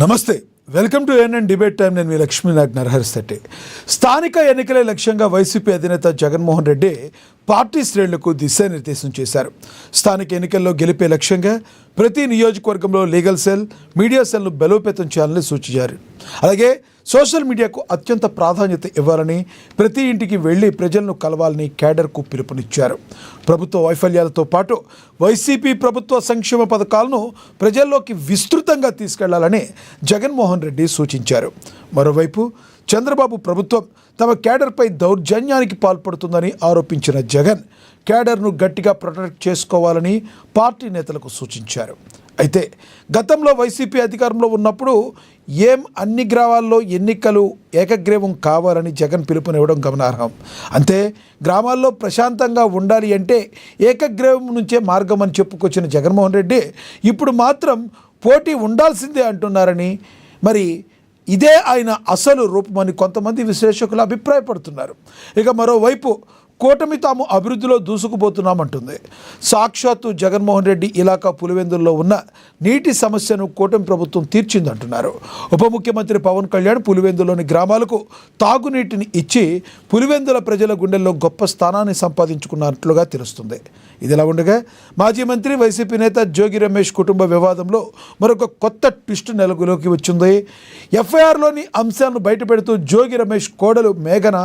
నమస్తే, welcome to ANN debate time. నేను మీ లక్ష్మీనాథ్ నరహరిశెట్టి. స్థానిక ఎన్నికలే లక్ష్యంగా వైసీపీ అధినేత జగన్మోహన్ రెడ్డి పార్టీ శ్రేణులకు దిశానిర్దేశం చేశారు. స్థానిక ఎన్నికల్లో గెలిపే లక్ష్యంగా ప్రతి నియోజకవర్గంలో లీగల్ సెల్, మీడియా సెల్ను బలోపేతం చేయాలని సూచించారు. అలాగే సోషల్ మీడియాకు అత్యంత ప్రాధాన్యత ఇవ్వాలని, ప్రతి ఇంటికి వెళ్లి ప్రజలను కలవాలని క్యాడర్కు పిలుపునిచ్చారు. ప్రభుత్వ వైఫల్యాలతో పాటు వైసీపీ ప్రభుత్వ సంక్షేమ పథకాలను ప్రజల్లోకి విస్తృతంగా తీసుకెళ్లాలని జగన్మోహన్ రెడ్డి సూచించారు. మరోవైపు చంద్రబాబు ప్రభుత్వం తమ క్యాడర్పై దౌర్జన్యానికి పాల్పడుతుందని ఆరోపించిన జగన్ క్యాడర్ను గట్టిగా ప్రొటెక్ట్ చేసుకోవాలని పార్టీ నేతలకు సూచించారు. అయితే గతంలో వైసీపీ అధికారంలో ఉన్నప్పుడు అన్ని గ్రామాల్లో ఎన్నికలు ఏకగ్రీవం కావాలని జగన్ పిలుపునివ్వడం గమనార్హం. అంతే, గ్రామాల్లో ప్రశాంతంగా ఉండాలి అంటే ఏకగ్రీవం నుంచే మార్గం అని చెప్పుకొచ్చిన జగన్మోహన్ రెడ్డి ఇప్పుడు మాత్రం పోటీ ఉండాల్సిందే అంటున్నారని, మరి ఇదే ఆయన అసలు రూపమని కొంతమంది విశ్లేషకులు అభిప్రాయపడుతున్నారు. ఇక మరోవైపు కూటమి తాము అభివృద్ధిలో దూసుకుపోతున్నామంటుంది. సాక్షాత్తు జగన్మోహన్ రెడ్డి ఇలాకా పులివెందుల్లో ఉన్న నీటి సమస్యను కూటమి ప్రభుత్వం తీర్చిందంటున్నారు. ఉప ముఖ్యమంత్రి పవన్ కళ్యాణ్ పులివెందులోని గ్రామాలకు తాగునీటిని ఇచ్చి పులివెందుల ప్రజల గుండెల్లో గొప్ప స్థానాన్ని సంపాదించుకున్నట్లుగా తెలుస్తుంది. ఇదిలా ఉండగా మాజీ మంత్రి వైసీపీ నేత జోగి రమేష్ కుటుంబ వివాదంలో మరొక కొత్త ట్విస్ట్ నెలగులోకి వచ్చింది. ఎఫ్ఐఆర్లోని అంశాలను బయటపెడుతూ జోగి రమేష్ కోడలు మేఘన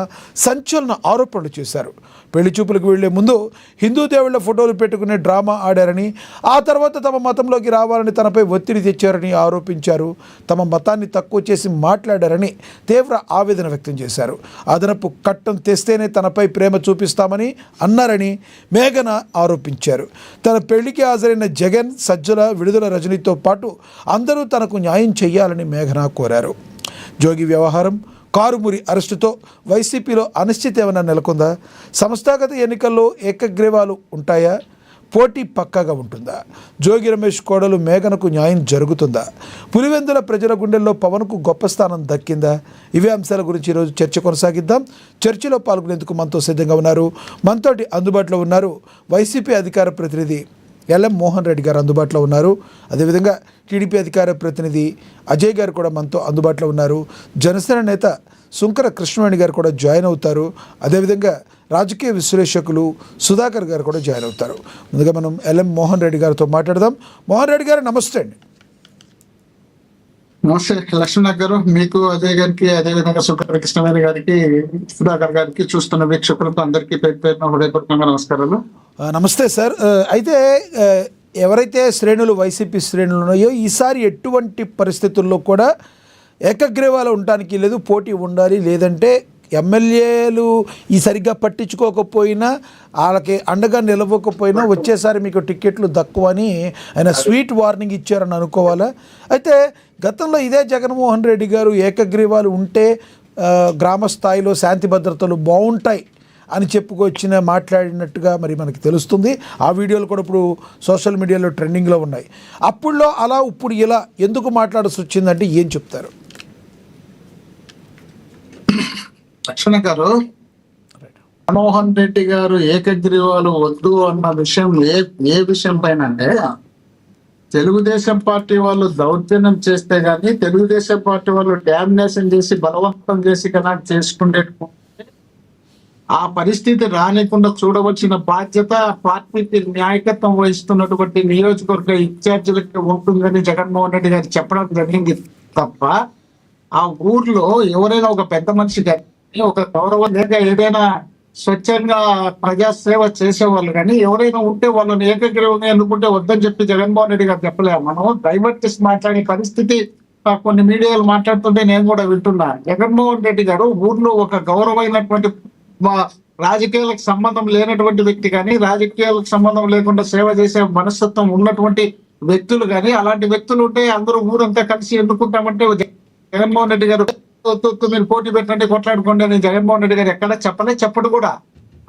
సంచలన ఆరోపణలు చేశారు. పెళ్లి చూపులకు వెళ్లే ముందు హిందూ దేవుళ్ల ఫోటోలు పెట్టుకునే డ్రామా ఆడారని, ఆ తర్వాత తమ మతంలోకి రావాలని తనపై ఒత్తిడి తెచ్చారని ఆరోపించారు. తమ మతాన్ని తక్కువ చేసి మాట్లాడారని తీవ్ర ఆవేదన వ్యక్తం చేశారు. అదనపు కట్టం తెస్తేనే తనపై ప్రేమ చూపిస్తామని అన్నారని మేఘన ఆరోపించారు. తన పెళ్లికి హాజరైన జగన్, సజ్జల, విడుదల రజనీతో పాటు అందరూ తనకు న్యాయం చేయాలని మేఘన కోరారు. జోగి వ్యవహారం, కారుమూరి అరెస్టుతో వైసీపీలో అనిశ్చితి ఏమైనా నెలకొందా? సంస్థాగత ఎన్నికల్లో ఏకగ్రీవాలు ఉంటాయా? పోటీ పక్కాగా ఉంటుందా? జోగి రమేష్ కోడలు మేఘనకు న్యాయం జరుగుతుందా? పులివెందుల ప్రజల గుండెల్లో పవన్కు గొప్ప స్థానం దక్కిందా? ఇవే అంశాల గురించి ఈరోజు చర్చ కొనసాగిద్దాం. చర్చలో పాల్గొనేందుకు మనతో సిద్ధంగా ఉన్నారు, మనతోటి అందుబాటులో ఉన్నారు వైసీపీ అధికార ప్రతినిధి ఎల్ఎం మోహన్ రెడ్డి గారు అందుబాటులో ఉన్నారు. అదేవిధంగా టీడీపీ అధికార ప్రతినిధి అజయ్ గారు కూడా మనతో అందుబాటులో ఉన్నారు. జనసేన నేత సుంకర కృష్ణవేణి గారు కూడా జాయిన్ అవుతారు. అదేవిధంగా రాజకీయ విశ్లేషకులు సుధాకర్ గారు కూడా జాయిన్ అవుతారు. ముందుగా మనం ఎల్ఎం మోహన్ రెడ్డి గారితో మాట్లాడదాం. మోహన్ రెడ్డి గారు నమస్తే అండి. నమస్తే లక్ష్మీనాథ్ గారు, మీకు అజయ్ గారికి, అదేవిధంగా సుంకర కృష్ణవేణి గారికి, సుధాకర్ గారికి, చూస్తున్న వీక్షకులకు అందరికీ పేరు పేరున హృదయపూర్వకంగా నమస్కారాలు. నమస్తే సార్. అయితే ఎవరైతే శ్రేణులు వైసీపీ శ్రేణులు ఉన్నాయో ఈసారి ఎటువంటి పరిస్థితుల్లో కూడా ఏకగ్రీవాలు ఉండటానికి లేదు, పోటీ ఉండాలి, లేదంటే ఎమ్మెల్యేలు ఈ సరిగ్గా పట్టించుకోకపోయినా, వాళ్ళకి అండగా నిలవకపోయినా వచ్చేసారి మీకు టికెట్లు దక్కువని ఆయన స్వీట్ వార్నింగ్ ఇచ్చారని అనుకోవాలా? అయితే గతంలో ఇదే జగన్మోహన్ రెడ్డి గారు ఏకగ్రీవాలు ఉంటే గ్రామ స్థాయిలో శాంతి భద్రతలు బాగుంటాయి అని చెప్పుకొచ్చిన మాట్లాడినట్టుగా మరి మనకి తెలుస్తుంది. ఆ వీడియోలు కూడా ఇప్పుడు సోషల్ మీడియాలో ట్రెండింగ్లో ఉన్నాయి. అప్పుడులో అలా ఇప్పుడు ఇలా ఎందుకు మాట్లాడాల్సి వచ్చిందంటే ఏం చెప్తారు? లక్ష్మణ గారు, మన్మోహన్ రెడ్డి గారు ఏకగ్రీవాలు వద్దు అన్న విషయం ఏ విషయం పైన అంటే, తెలుగుదేశం పార్టీ వాళ్ళు దౌర్జన్యం చేస్తే గానీ, తెలుగుదేశం పార్టీ వాళ్ళు డామినేషన్ చేసి బలవంతం చేసి కన్నా చేసుకుంటే ఆ పరిస్థితి రానికుండా చూడవలసిన బాధ్యత పార్టీకి నాయకత్వం వహిస్తున్నటువంటి నియోజకవర్గ ఇన్ఛార్జీలకి ఉంటుందని జగన్మోహన్ రెడ్డి గారు చెప్పడం జరిగింది తప్ప, ఆ ఊర్లో ఎవరైనా ఒక పెద్ద మనిషి కానీ, ఒక గౌరవం లేక ఏదైనా స్వచ్ఛంగా ప్రజాసేవ చేసేవాళ్ళు కానీ ఎవరైనా ఉంటే వాళ్ళని ఏకగ్రీవంగా ఎన్నుకుంటే వద్దని చెప్పి జగన్మోహన్ రెడ్డి గారు చెప్పలేము. మనం డైవర్ట్ చేసి మాట్లాడే పరిస్థితి కొన్ని మీడియాలు మాట్లాడుతుంటే నేను కూడా వింటున్నా. జగన్మోహన్ రెడ్డి గారు ఊర్లో ఒక గౌరవమైనటువంటి, రాజకీయాలకు సంబంధం లేనటువంటి వ్యక్తి కానీ, రాజకీయాలకు సంబంధం లేకుండా సేవ చేసే మనస్తత్వం ఉన్నటువంటి వ్యక్తులు కానీ, అలాంటి వ్యక్తులు ఉంటే అందరూ ఊరంతా కలిసి ఎన్నుకుంటామంటే జగన్మోహన్ రెడ్డి గారు మీరు పోటీ పెట్టండి, కొట్లాడుకోండి అని జగన్మోహన్ రెడ్డి గారు ఎక్కడ చెప్పడు కూడా.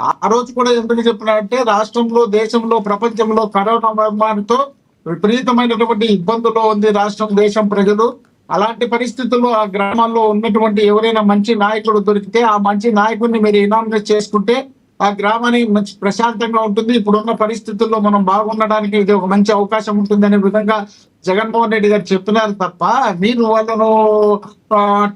ఆ రోజు కూడా ఎందుకు చెప్పినారంటే, రాష్ట్రంలో, దేశంలో, ప్రపంచంలో కరోనా మహమ్మారితో విపరీతమైనటువంటి ఇబ్బందుల్లో ఉంది రాష్ట్రం, దేశం, ప్రజలు. అలాంటి పరిస్థితుల్లో ఆ గ్రామాల్లో ఉన్నటువంటి ఎవరైనా మంచి నాయకుడు దొరికితే ఆ మంచి నాయకుడిని మీరు ఇనామినేట్ చేసుకుంటే ఆ గ్రామానికి మంచి ప్రశాంతంగా ఉంటుంది. ఇప్పుడున్న పరిస్థితుల్లో మనం బాగుండడానికి ఇది ఒక మంచి అవకాశం ఉంటుంది అనే విధంగా జగన్మోహన్ రెడ్డి గారు చెప్తున్నారు తప్ప మీరు వాళ్ళను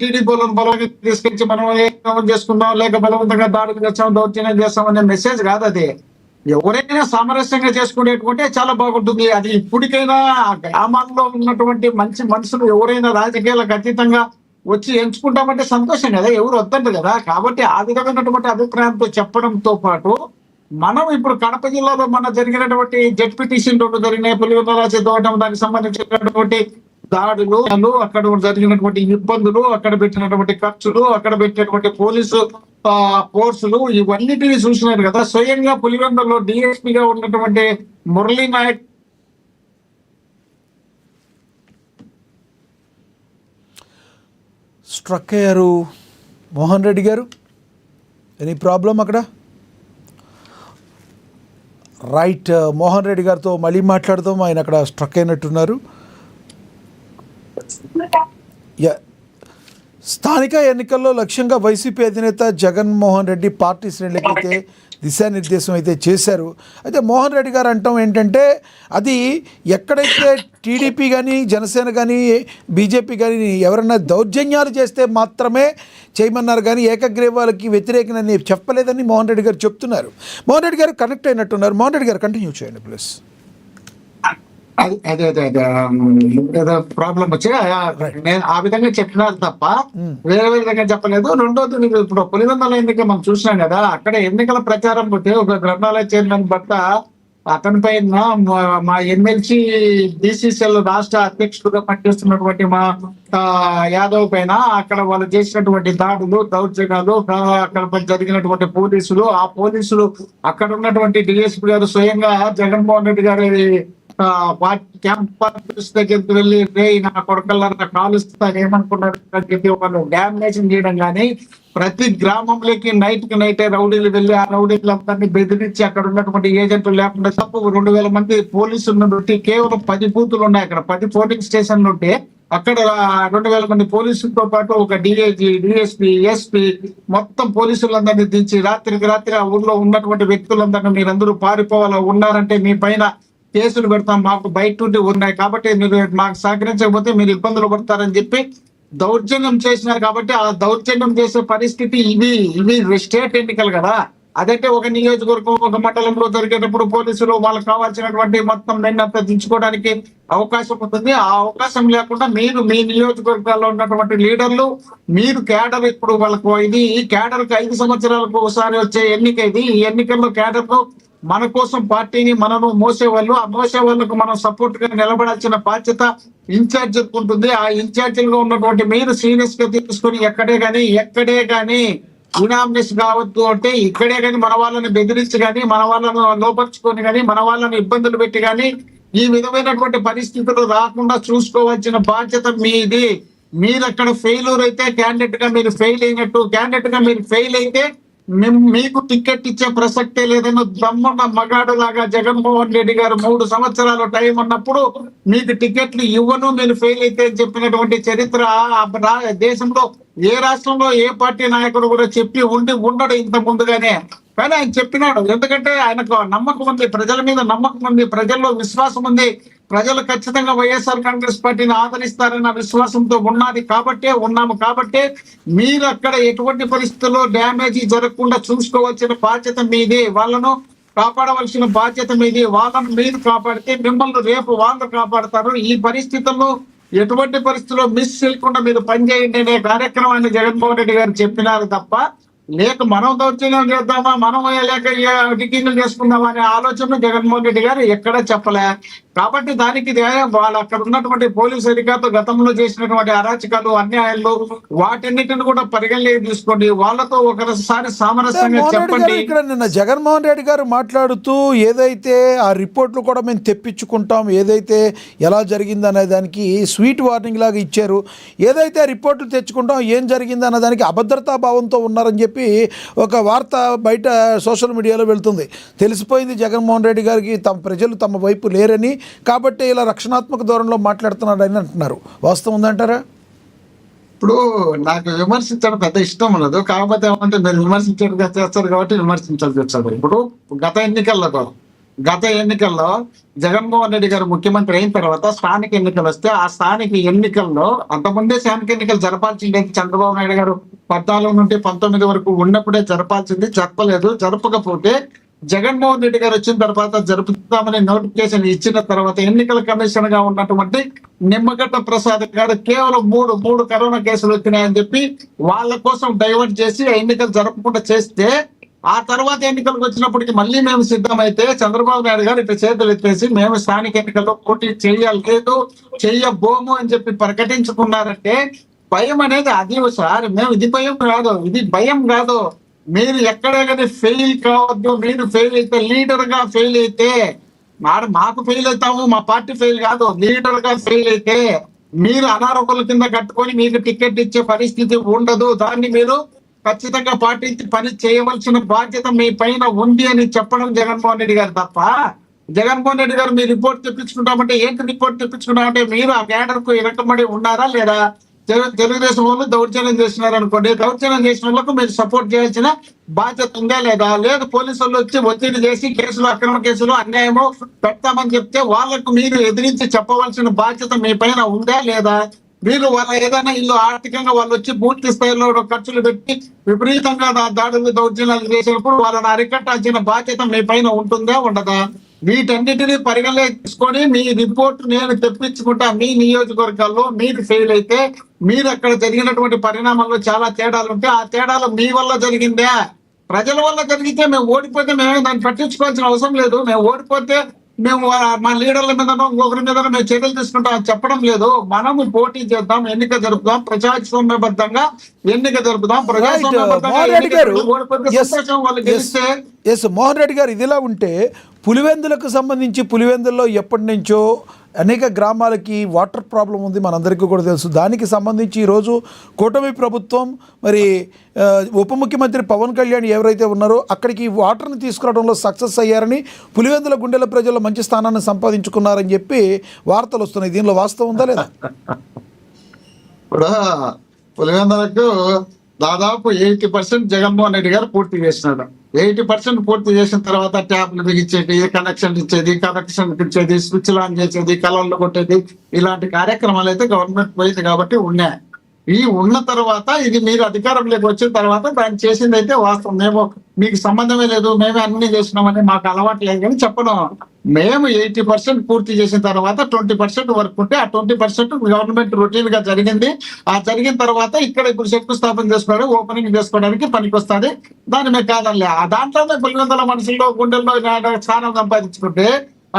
టీడీపీ వాళ్ళను బలంగా తీసుకొచ్చి మనం ఏం చేసుకుందాం లేక బలవంతంగా దాడులు చేస్తాం దౌర్జన్యం చేస్తాం అనే మెసేజ్ కాదు అది. ఎవరైనా సామరస్యంగా చేసుకునేటువంటి చాలా బాగుంటుంది. అది ఇప్పటికైనా ఆ గ్రామాల్లో ఉన్నటువంటి మంచి మనుషులు ఎవరైనా రాజకీయాలకు అతీతంగా వచ్చి ఎంచుకుంటామంటే సంతోషం కదా, ఎవరు వద్దండి కదా. కాబట్టి ఆ విధమైనటువంటి అభిప్రాయంతో చెప్పడంతో పాటు మనం ఇప్పుడు కడప జిల్లాలో మన జరిగినటువంటి జడ్పీటీసీ 2 జరిగినాయి, పులివెందుల సిద్ధవటం దానికి సంబంధించినటువంటి దాడులు, అక్కడ జరిగినటువంటి ఇబ్బందులు, అక్కడ పెట్టినటువంటి ఖర్చులు, అక్కడ పెట్టినటువంటి పోలీసు ఫోర్సులు ఇవన్నిటిని చూసినారు కదా. స్వయంగా పులివెందులలో డిఎస్పీగా ఉన్నటువంటి మురళీ నాయక్ స్ట్రక్ అయ్యారు మోహన్ రెడ్డి గారు. ఎనీ ప్రాబ్లం అక్కడ? రైట్, మోహన్ రెడ్డి గారితో మళ్ళీ మాట్లాడదాం. ఆయన అక్కడ స్ట్రక్ అయినట్టున్నారు. స్థానిక ఎన్నికల్లో లక్ష్యంగా వైసీపీ అధినేత జగన్మోహన్ రెడ్డి పార్టీ శ్రేణులకైతే దిశానిర్దేశం అయితే చేశారు. అయితే మోహన్ రెడ్డి గారు అంటాం ఏంటంటే అది ఎక్కడైతే టీడీపీ కానీ జనసేన కానీ బీజేపీ కానీ ఎవరైనా దౌర్జన్యాలు చేస్తే మాత్రమే చేయమన్నారు, కానీ ఏకగ్రీవాలకి వ్యతిరేకనని చెప్పలేదని మోహన్ రెడ్డి గారు చెప్తున్నారు. మోహన్ రెడ్డి గారు కనెక్ట్ అయినట్టున్నారు. మోహన్ రెడ్డి గారు కంటిన్యూ చేయండి ప్లీజ్. అదే ఏదో ప్రాబ్లం వచ్చి నేను ఆ విధంగా చెప్పినారు తప్ప వేరే విధంగా చెప్పలేదు. రెండోది నీకు ఇప్పుడు పులివెందుల ఎన్నిక మనం చూసినాం కదా, అక్కడ ఎన్నికల ప్రచారం పోతే ఒక గ్రంథాలయ చైర్మన్ భర్త అతని పైన మా ఎమ్మెల్సీ బీసీసీఎల్ రాష్ట్ర అధ్యక్షుడుగా పనిచేస్తున్నటువంటి మా యాదవ్ పైన అక్కడ వాళ్ళు చేసినటువంటి దాడులు దౌర్జన్యాలు, అక్కడ జరిగినటువంటి పోలీసులు, ఆ పోలీసులు అక్కడ ఉన్నటువంటి డిఎస్పీ గారు స్వయంగా జగన్మోహన్ రెడ్డి గారి క్యాంపస్ దగ్గరికి వెళ్ళి నా కొడకల్లా కాలుస్తారు ఏమనుకున్నారు అని చెప్పి వాళ్ళు డామినేషన్ చేయడం కానీ, ప్రతి గ్రామంలోకి నైట్ కి నైటే రౌడీలు వెళ్ళి ఆ రౌడీలందరినీ బెదిరించి అక్కడ ఉన్నటువంటి ఏజెంట్లు లేకుండా తప్పు 2000 మంది పోలీసులు నుండి కేవలం 10 బూతులు ఉన్నాయి అక్కడ, 10 పోలింగ్ స్టేషన్ నుండి అక్కడ 2000 మంది పోలీసులతో పాటు ఒక డిఐజీ, డిఎస్పీ, ఎస్పీ మొత్తం పోలీసులందరినీ దించి రాత్రికి రాత్రి ఆ ఊర్లో ఉన్నటువంటి వ్యక్తులందరినీ మీరందరూ పారిపోవాలా ఉన్నారంటే మీ పైన కేసులు పెడతాం, మాకు బయట నుండి ఉన్నాయి కాబట్టి మీరు మాకు సహకరించకపోతే మీరు ఇబ్బందులు పడతారని చెప్పి దౌర్జన్యం చేసినారు. కాబట్టి ఆ దౌర్జన్యం చేసే పరిస్థితి ఇవి స్టేట్ ఎన్నికలు కదా. అదంటే ఒక నియోజకవర్గం ఒక మండలంలో జరిగేటప్పుడు పోలీసులు వాళ్ళకి కావాల్సినటువంటి మొత్తం నిన్నంతా దించుకోవడానికి అవకాశం ఉంటుంది. ఆ అవకాశం లేకుండా మీరు మీ నియోజకవర్గాల్లో ఉన్నటువంటి లీడర్లు మీరు క్యాడర్, ఇప్పుడు వాళ్ళకు ఇది క్యాడర్కి 5 సంవత్సరాలకు ఒకసారి వచ్చే ఎన్నిక ఇది. ఈ ఎన్నికల్లో క్యాడర్లు మన కోసం పార్టీని మనము మోసేవాళ్ళు, ఆ మోసే వాళ్ళకు మనం సపోర్ట్ గా నిలబడాల్సిన బాధ్యత ఇన్ఛార్జీలకు ఉంటుంది. ఆ ఇన్ఛార్జీలుగా ఉన్నటువంటి మీరు సీరియస్ గా తీసుకొని ఎక్కడే కానీ యునామినస్ కావద్దు అంటే ఇక్కడే కానీ మన వాళ్ళని బెదిరించి కానీ మన వాళ్ళను లోపరుచుకొని కానీ మన వాళ్ళని ఇబ్బందులు పెట్టి కానీ ఈ విధమైనటువంటి పరిస్థితులు రాకుండా చూసుకోవాల్సిన బాధ్యత మీది. మీరు అక్కడ ఫెయిల్యూర్ అయితే క్యాండిడేట్ గా మీరు ఫెయిల్ అయినట్టు, క్యాండిడేట్ గా మీరు ఫెయిల్ అయితే మీకు టికెట్ ఇచ్చే ప్రసక్తే లేదన్న దమ్మున్న మగాడు లాగా జగన్మోహన్ రెడ్డి గారు 3 సంవత్సరాల టైం ఉన్నప్పుడు మీకు టికెట్లు ఇవ్వను మీరు ఫెయిల్ అయితే చెప్పినటువంటి చరిత్ర దేశంలో ఏ రాష్ట్రంలో ఏ పార్టీ నాయకుడు కూడా చెప్పి ఉండడు ఇంత ముందుగానే. కానీ ఆయన చెప్పినాడు, ఎందుకంటే ఆయనకు నమ్మకం ఉంది, ప్రజల మీద నమ్మకం ఉంది, ప్రజల్లో విశ్వాసం ఉంది, ప్రజలు ఖచ్చితంగా వైఎస్ఆర్ కాంగ్రెస్ పార్టీని ఆదరిస్తారన్న విశ్వాసంతో ఉన్నాము కాబట్టి మీరు అక్కడ ఎటువంటి పరిస్థితుల్లో డ్యామేజ్ జరగకుండా చూసుకోవాల్సిన బాధ్యత మీది, వాళ్ళను కాపాడవలసిన బాధ్యత మీది. వాళ్ళను మీరు కాపాడితే మిమ్మల్ని రేపు వాళ్ళు కాపాడతారు. ఈ పరిస్థితుల్లో ఎటువంటి పరిస్థితుల్లో మిస్ చేయకుండా మీరు పనిచేయండి అనే కార్యక్రమాన్ని జగన్మోహన్ రెడ్డి గారు చెప్పినారు తప్ప లేక మనం దౌర్జన్యం చేద్దామా, మనం లేక టికెట్లు చేసుకుందామా అనే ఆలోచన జగన్మోహన్ రెడ్డి గారు ఎక్కడా చెప్పలే. కాబట్టి దానికి వాళ్ళు అక్కడ ఉన్నటువంటి పోలీసు అధికారులు గతంలో చేసినటువంటి అరాచకాలు, అన్యాయాలు వాటన్నిటిని కూడా పరిగణలోకి తీసుకోండి. వాళ్ళతో ఒకసారి సామరస్యంగా చెప్పండి. ఇక్కడ నిన్న జగన్మోహన్ రెడ్డి గారు మాట్లాడుతూ ఏదైతే ఆ రిపోర్ట్లు కూడా మేము తెప్పించుకుంటాం, ఏదైతే ఎలా జరిగిందనే దానికి స్వీట్ వార్నింగ్ లాగా ఇచ్చారు. ఏదైతే రిపోర్ట్లు తెచ్చుకుంటాం ఏం జరిగిందన్న దానికి అభద్రతా భావంతో ఉన్నారని చెప్పి ఒక వార్త బయట సోషల్ మీడియాలో వెళ్తుంది. తెలిసిపోయింది జగన్మోహన్ రెడ్డి గారికి తమ ప్రజలు తమ వైపు లేరని, కాబట్టి ఇలా రక్షణాత్మక ధోరణిలో మాట్లాడుతున్నాడని అంటున్నారు. వాస్తవం ఉందంటారా? ఇప్పుడు నాకు విమర్శించడం పెద్ద ఇష్టం ఉండదు, కాకపోతే ఏమంటే మీరు విమర్శించేట్టుగా చేస్తారు కాబట్టి విమర్శించాల్సి వచ్చారు. ఇప్పుడు గత ఎన్నికల్లో గత ఎన్నికల్లో జగన్మోహన్ రెడ్డి గారు ముఖ్యమంత్రి అయిన తర్వాత స్థానిక ఎన్నికలు వస్తే ఆ స్థానిక ఎన్నికల్లో అంతకుముందే స్థానిక ఎన్నికలు జరపాల్సింది చంద్రబాబు నాయుడు గారు 14 నుండి 19 వరకు ఉన్నప్పుడే జరపాల్సింది, జరపలేదు. జరపకపోతే జగన్మోహన్ రెడ్డి గారు వచ్చిన తర్వాత జరుపుతామని నోటిఫికేషన్ ఇచ్చిన తర్వాత ఎన్నికల కమిషన్ గా ఉన్నటువంటి నిమ్మగడ్డ ప్రసాద్ గారు కేవలం మూడు కరోనా కేసులు వచ్చినాయని చెప్పి వాళ్ళ కోసం డైవర్ట్ చేసి ఎన్నికలు జరపకుండా చేస్తే ఆ తర్వాత ఎన్నికలకు వచ్చినప్పటికీ మళ్ళీ మేము సిద్ధమైతే చంద్రబాబు నాయుడు గారు ఇట్లా చేతులు ఎత్తేసి మేము స్థానిక ఎన్నికల్లో పోటీ చేయలేదు, చెయ్యబోము అని చెప్పి ప్రకటించుకున్నారంటే భయం అనేది అది సార్. మేము ఇది భయం కాదు, ఇది భయం కాదు. మీరు ఎక్కడ కానీ ఫెయిల్ కావద్దు. మీరు ఫెయిల్ అయితే లీడర్ గా ఫెయిల్ అయితే మాకు ఫెయిల్ అవుతాము, మా పార్టీ ఫెయిల్ కాదు. లీడర్ గా ఫెయిల్ అయితే మీరు అనారోగ్యాల కింద కట్టుకొని మీకు టికెట్ ఇచ్చే పరిస్థితి ఉండదు. దాన్ని మీరు ఖచ్చితంగా పాటించి పని చేయవలసిన బాధ్యత మీ పైన ఉంది అని చెప్పడం జగన్మోహన్ రెడ్డి గారు తప్ప, జగన్మోహన్ రెడ్డి గారు మీ రిపోర్ట్ తెప్పించుకుంటామంటే ఏంటి రిపోర్ట్ తెప్పించుకున్నామంటే మీరు ఆ క్యాడర్ కు ఇరకబడి ఉన్నారా లేదా? తెలుగుదేశం వాళ్ళు దౌర్జన్యం చేస్తున్నారు అనుకోండి, దౌర్జన్యం చేసిన వాళ్ళకు మీరు సపోర్ట్ చేయాల్సిన బాధ్యత ఉందా లేదా? లేదు పోలీసు వాళ్ళు వచ్చి ఒత్తిడి చేసి కేసులు, అక్రమ కేసులు, అన్యాయము పెడతామని చెప్తే వాళ్ళకు మీరు ఎదిరించి చెప్పవలసిన బాధ్యత మీ పైన ఉందా లేదా? మీరు వాళ్ళ ఏదైనా ఇల్లు ఆర్థికంగా వాళ్ళు వచ్చి పూర్తి స్థాయిలో ఖర్చులు పెట్టి విపరీతంగా దాడులు, దౌర్జన్యాలు చేసినప్పుడు వాళ్ళని అరికట్టాల్సిన బాధ్యత మీ పైన ఉంటుందా ఉండదా? వీటన్నిటిని పరిగణలో తీసుకొని మీ రిపోర్ట్ నేను తెప్పించుకుంటా. మీ నియోజకవర్గాల్లో మీరు ఫెయిల్ అయితే మీరు అక్కడ జరిగినటువంటి పరిణామాల్లో చాలా తేడాలు ఉంటే ఆ తేడాలు మీ వల్ల జరిగిందే, ప్రజల వల్ల జరిగితే మేము ఓడిపోతే మేము దాన్ని పట్టించుకోవాల్సిన అవసరం లేదు. మేము ఓడిపోతే మేము మా లీడర్ల మీద ఇంకొకరి మీద మేము చర్యలు తీసుకుంటాం అని చెప్పడం లేదు. మనము పోటీ చేద్దాం, ఎన్నిక జరుపుదాం, ప్రజాస్వామ్యబద్ధంగా ఎన్నిక జరుపుదాం. మోహన్ రెడ్డి గారు ఇదిలా ఉంటే పులివెందులకు సంబంధించి పులివెందుల్లో ఎప్పటి నుంచో అనేక గ్రామాలకి వాటర్ ప్రాబ్లం ఉంది, మనందరికీ కూడా తెలుసు. దానికి సంబంధించి ఈరోజు కూటమి ప్రభుత్వం మరి ఉప ముఖ్యమంత్రి పవన్ కళ్యాణ్ ఎవరైతే ఉన్నారో అక్కడికి వాటర్ని తీసుకురావడంలో సక్సెస్ అయ్యారని, పులివెందుల గుండెల ప్రజల్లో మంచి స్థానాన్ని సంపాదించుకున్నారని చెప్పి వార్తలు వస్తున్నాయి. దీనిలో వాస్తవం ఉందా లేదా? ఇప్పుడు పులివెందులకు దాదాపు 80% జగన్మోహన్ రెడ్డి గారు పూర్తి చేసినాడు. 80% పూర్తి చేసిన తర్వాత ట్యాప్లు బిగించేది, కనెక్షన్ ఇచ్చేది, స్విచ్లు ఆన్ చేసేది, కలర్లు కొట్టేది, ఇలాంటి కార్యక్రమాలు అయితే గవర్నమెంట్ పోయింది కాబట్టి ఉన్నాయి. ఈ ఉన్న తర్వాత ఇది మీరు అధికారంలోకి వచ్చిన తర్వాత దాన్ని చేసింది అయితే వాస్తవం. మేము మీకు సంబంధమే లేదు, మేమే అన్ని చేసినామని మాకు అలవాటు లేదు కానీ చెప్పను. మేము 80% పూర్తి చేసిన తర్వాత 20% వర్క్ ఉంటే ఆ 20% గవర్నమెంట్ రొటీన్ గా జరిగింది. ఆ జరిగిన తర్వాత ఇక్కడ ఇప్పుడు శంకుస్థాపన చేసుకోవడం, ఓపెనింగ్ చేసుకోవడానికి పనికి వస్తుంది. దాన్ని మేము కాదనిలే. ఆ దాంట్లోనే పులివెందుల మనుషుల్లో గుండెల్లో స్థానం సంపాదించుకుంటే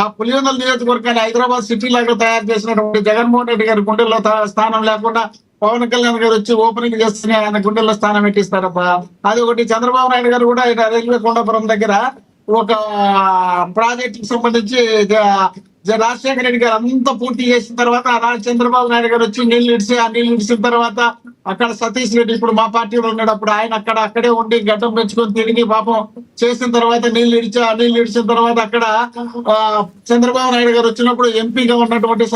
ఆ పులివెందుల నియోజకవర్గాన్ని హైదరాబాద్ సిటీ లాగా తయారు చేసినటువంటి జగన్మోహన్ రెడ్డి గారి గుండెల్లో స్థానం లేకుండా పవన్ కళ్యాణ్ గారు వచ్చి ఓపెనింగ్ చేస్తున్నా ఆయన గుండెల్లో స్థానం పెట్టిస్తారబ్బా. అది ఒకటి. చంద్రబాబు నాయుడు గారు కూడా రైల్వే కొండాపురం దగ్గర ఒక ప్రాజెక్ట్ కి సంబంధించి రాజశేఖర రెడ్డి గారు అంతా పూర్తి చేసిన తర్వాత చంద్రబాబు నాయుడు గారు వచ్చి నీళ్లు ఇడిచిన తర్వాత అక్కడ సతీష్ రెడ్డి ఇప్పుడు మా పార్టీలో ఉన్నాడు, అప్పుడు ఆయన అక్కడే ఉండి గడ్డం పెంచుకొని తిరిగి పాపం చేసిన తర్వాత నీళ్లు ఇడిచిన తర్వాత అక్కడ చంద్రబాబు నాయుడు గారు వచ్చినప్పుడు ఎంపీగా ఉన్నటువంటి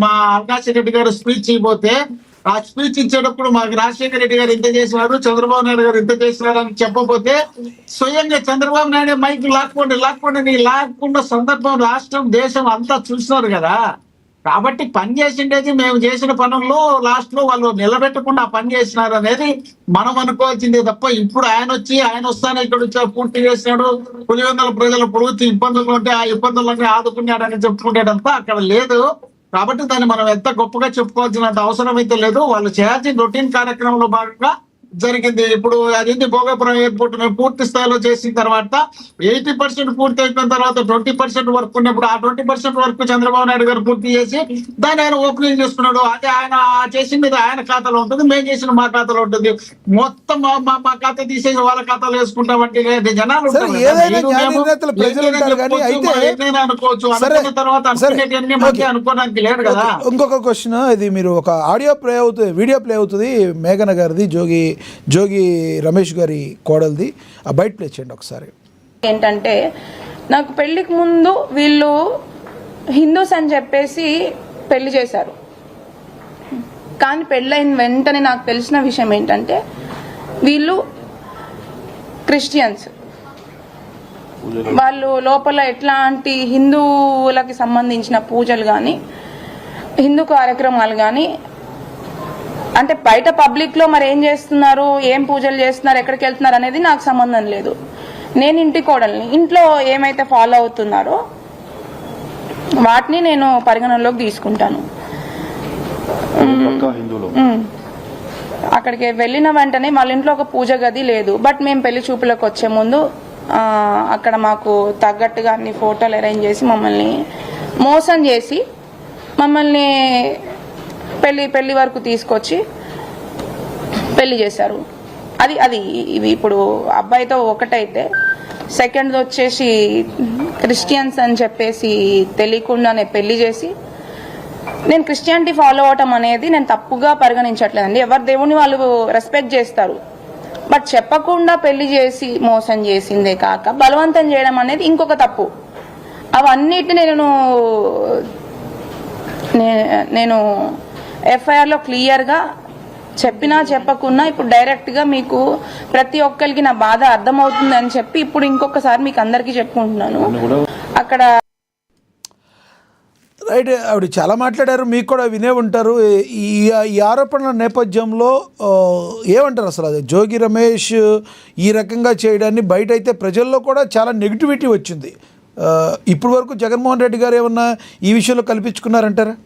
మా అవకాశ రెడ్డి గారు స్పీచ్ ఇవ్వబోతే ఆ స్పీచ్ ఇచ్చేటప్పుడు మాకు రాజశేఖర రెడ్డి గారు ఇంత చేసినారు, చంద్రబాబు నాయుడు గారు ఇంత చేసినారు అని చెప్పబోతే స్వయంగా చంద్రబాబు నాయుడు మైక్ లాక్కోండి లాక్కున్న సందర్భం రాష్ట్రం దేశం అంతా చూసినారు కదా. కాబట్టి పని చేసిండేది మేము చేసిన పనుల్లో లాస్ట్ లో వాళ్ళు నిలబెట్టకుండా పని చేసినారు అనేది మనం అనుకోవాల్సిందే తప్ప ఇప్పుడు ఆయన వస్తానే ఇక్కడ వచ్చి పూర్తి చేసినాడు, పులివెందుల ప్రజల పూర్తి ఇబ్బందులు ఉంటే ఆ ఇబ్బందులన్నీ ఆదుకున్నాడని చెప్పుకునేదంతా అక్కడ లేదు. కాబట్టి దాన్ని మనం ఎంత గొప్పగా చెప్పుకోవాల్సినంత అవసరం అయితే లేదు. వాళ్ళు చేయాల్సిన రొటీన్ కార్యక్రమంలో భాగంగా జరిగింది. ఇప్పుడు అది భోగాపురం ఎయిర్పోర్ట్ మేము పూర్తి స్థాయిలో చేసిన తర్వాత 80% పూర్తి అయిపోయిన తర్వాత 20% వర్క్ ఉన్నప్పుడు ఆ 20% వర్క్ చంద్రబాబు నాయుడు గారు పూర్తి చేసి దాన్ని ఆయన ఓపెనింగ్ చేసుకున్నాడు. అదే ఆయన చేసింది ఆయన ఖాతాలో ఉంటుంది, మేము చేసిన మా ఖాతాలో ఉంటుంది. మొత్తం మా ఖాతా తీసేసి వాళ్ళ ఖాతాలో వేసుకుంటామంటే జనాలు అనుకోవచ్చు. అనుకున్న తర్వాత అనుకునేటివన్నీ మంచి అనుకోవడానికి లేదు కదా. ఇంకొక క్వశ్చన్, ఇది మీరు ఒక ఆడియో ప్లే అవుతుంది, వీడియో ప్లే అవుతుంది, మేఘన గారిది, జోగి రమేష్ గారి కోడలిది. ఆ బయట ప్లే చేయండి ఒకసారి. ఏంటంటే నాకు పెళ్లికి ముందు వీళ్ళు హిందూస్ అని చెప్పేసి పెళ్లి చేశారు, కానీ పెళ్ళైన వెంటనే నాకు తెలిసిన విషయం ఏంటంటే వీళ్ళు క్రిస్టియన్స్. వాళ్ళు లోపల ఎట్లాంటి హిందువులకి సంబంధించిన పూజలు కానీ హిందూ కార్యక్రమాలు కానీ అంటే బయట పబ్లిక్లో మరి ఏం చేస్తున్నారు, ఏం పూజలు చేస్తున్నారు, ఎక్కడికి వెళ్తున్నారు అనేది నాకు సంబంధం లేదు. నేను ఇంటి కోడల్ని, ఇంట్లో ఏమైతే ఫాలో అవుతున్నారో వాటిని నేను పరిగణనలోకి తీసుకుంటాను. అక్కడికి వెళ్ళిన వెంటనే వాళ్ళ ఇంట్లో ఒక పూజ గది లేదు. బట్ మేము పెళ్లి చూపులకు వచ్చే ముందు అక్కడ మాకు తగ్గట్టుగా అన్ని ఫోటోలు అరేంజ్ చేసి మమ్మల్ని మోసం చేసి మమ్మల్ని పెళ్లి వరకు తీసుకొచ్చి పెళ్లి చేశారు. అది ఇవి ఇప్పుడు అబ్బాయితో ఒకటైతే సెకండ్ వచ్చేసి క్రిస్టియన్స్ అని చెప్పేసి తెలియకుండానే పెళ్లి చేసి, నేను క్రిస్టియానిటీ ఫాలో అవటం అనేది నేను తప్పుగా పరిగణించట్లేదండి. ఎవరి దేవుని వాళ్ళు రెస్పెక్ట్ చేస్తారు. బట్ చెప్పకుండా పెళ్లి చేసి మోసం చేసిందే కాక బలవంతం చేయడం అనేది ఇంకొక తప్పు. అవన్నిటిని నేను ఎఫ్ఐఆర్లో క్లియర్గా చెప్పినా చెప్పకున్నా ఇప్పుడు డైరెక్ట్గా మీకు ప్రతి ఒక్కరికి నా బాధ అర్థమవుతుంది అని చెప్పి ఇప్పుడు ఇంకొకసారి మీకు అందరికీ చెప్పుకుంటున్నాను. అక్కడ రైట్, ఆవిడ చాలా మాట్లాడారు, మీకు కూడా వినే ఉంటారు. ఈ ఆరోపణల నేపథ్యంలో ఏమంటారు అసలు? అది జోగి రమేష్ ఈ రకంగా చేయడాన్ని బయట అయితే ప్రజల్లో కూడా చాలా నెగిటివిటీ వచ్చింది. ఇప్పటి వరకు జగన్మోహన్ రెడ్డి గారు ఏమన్నా ఈ విషయంలో కల్పించుకున్నారంటారా?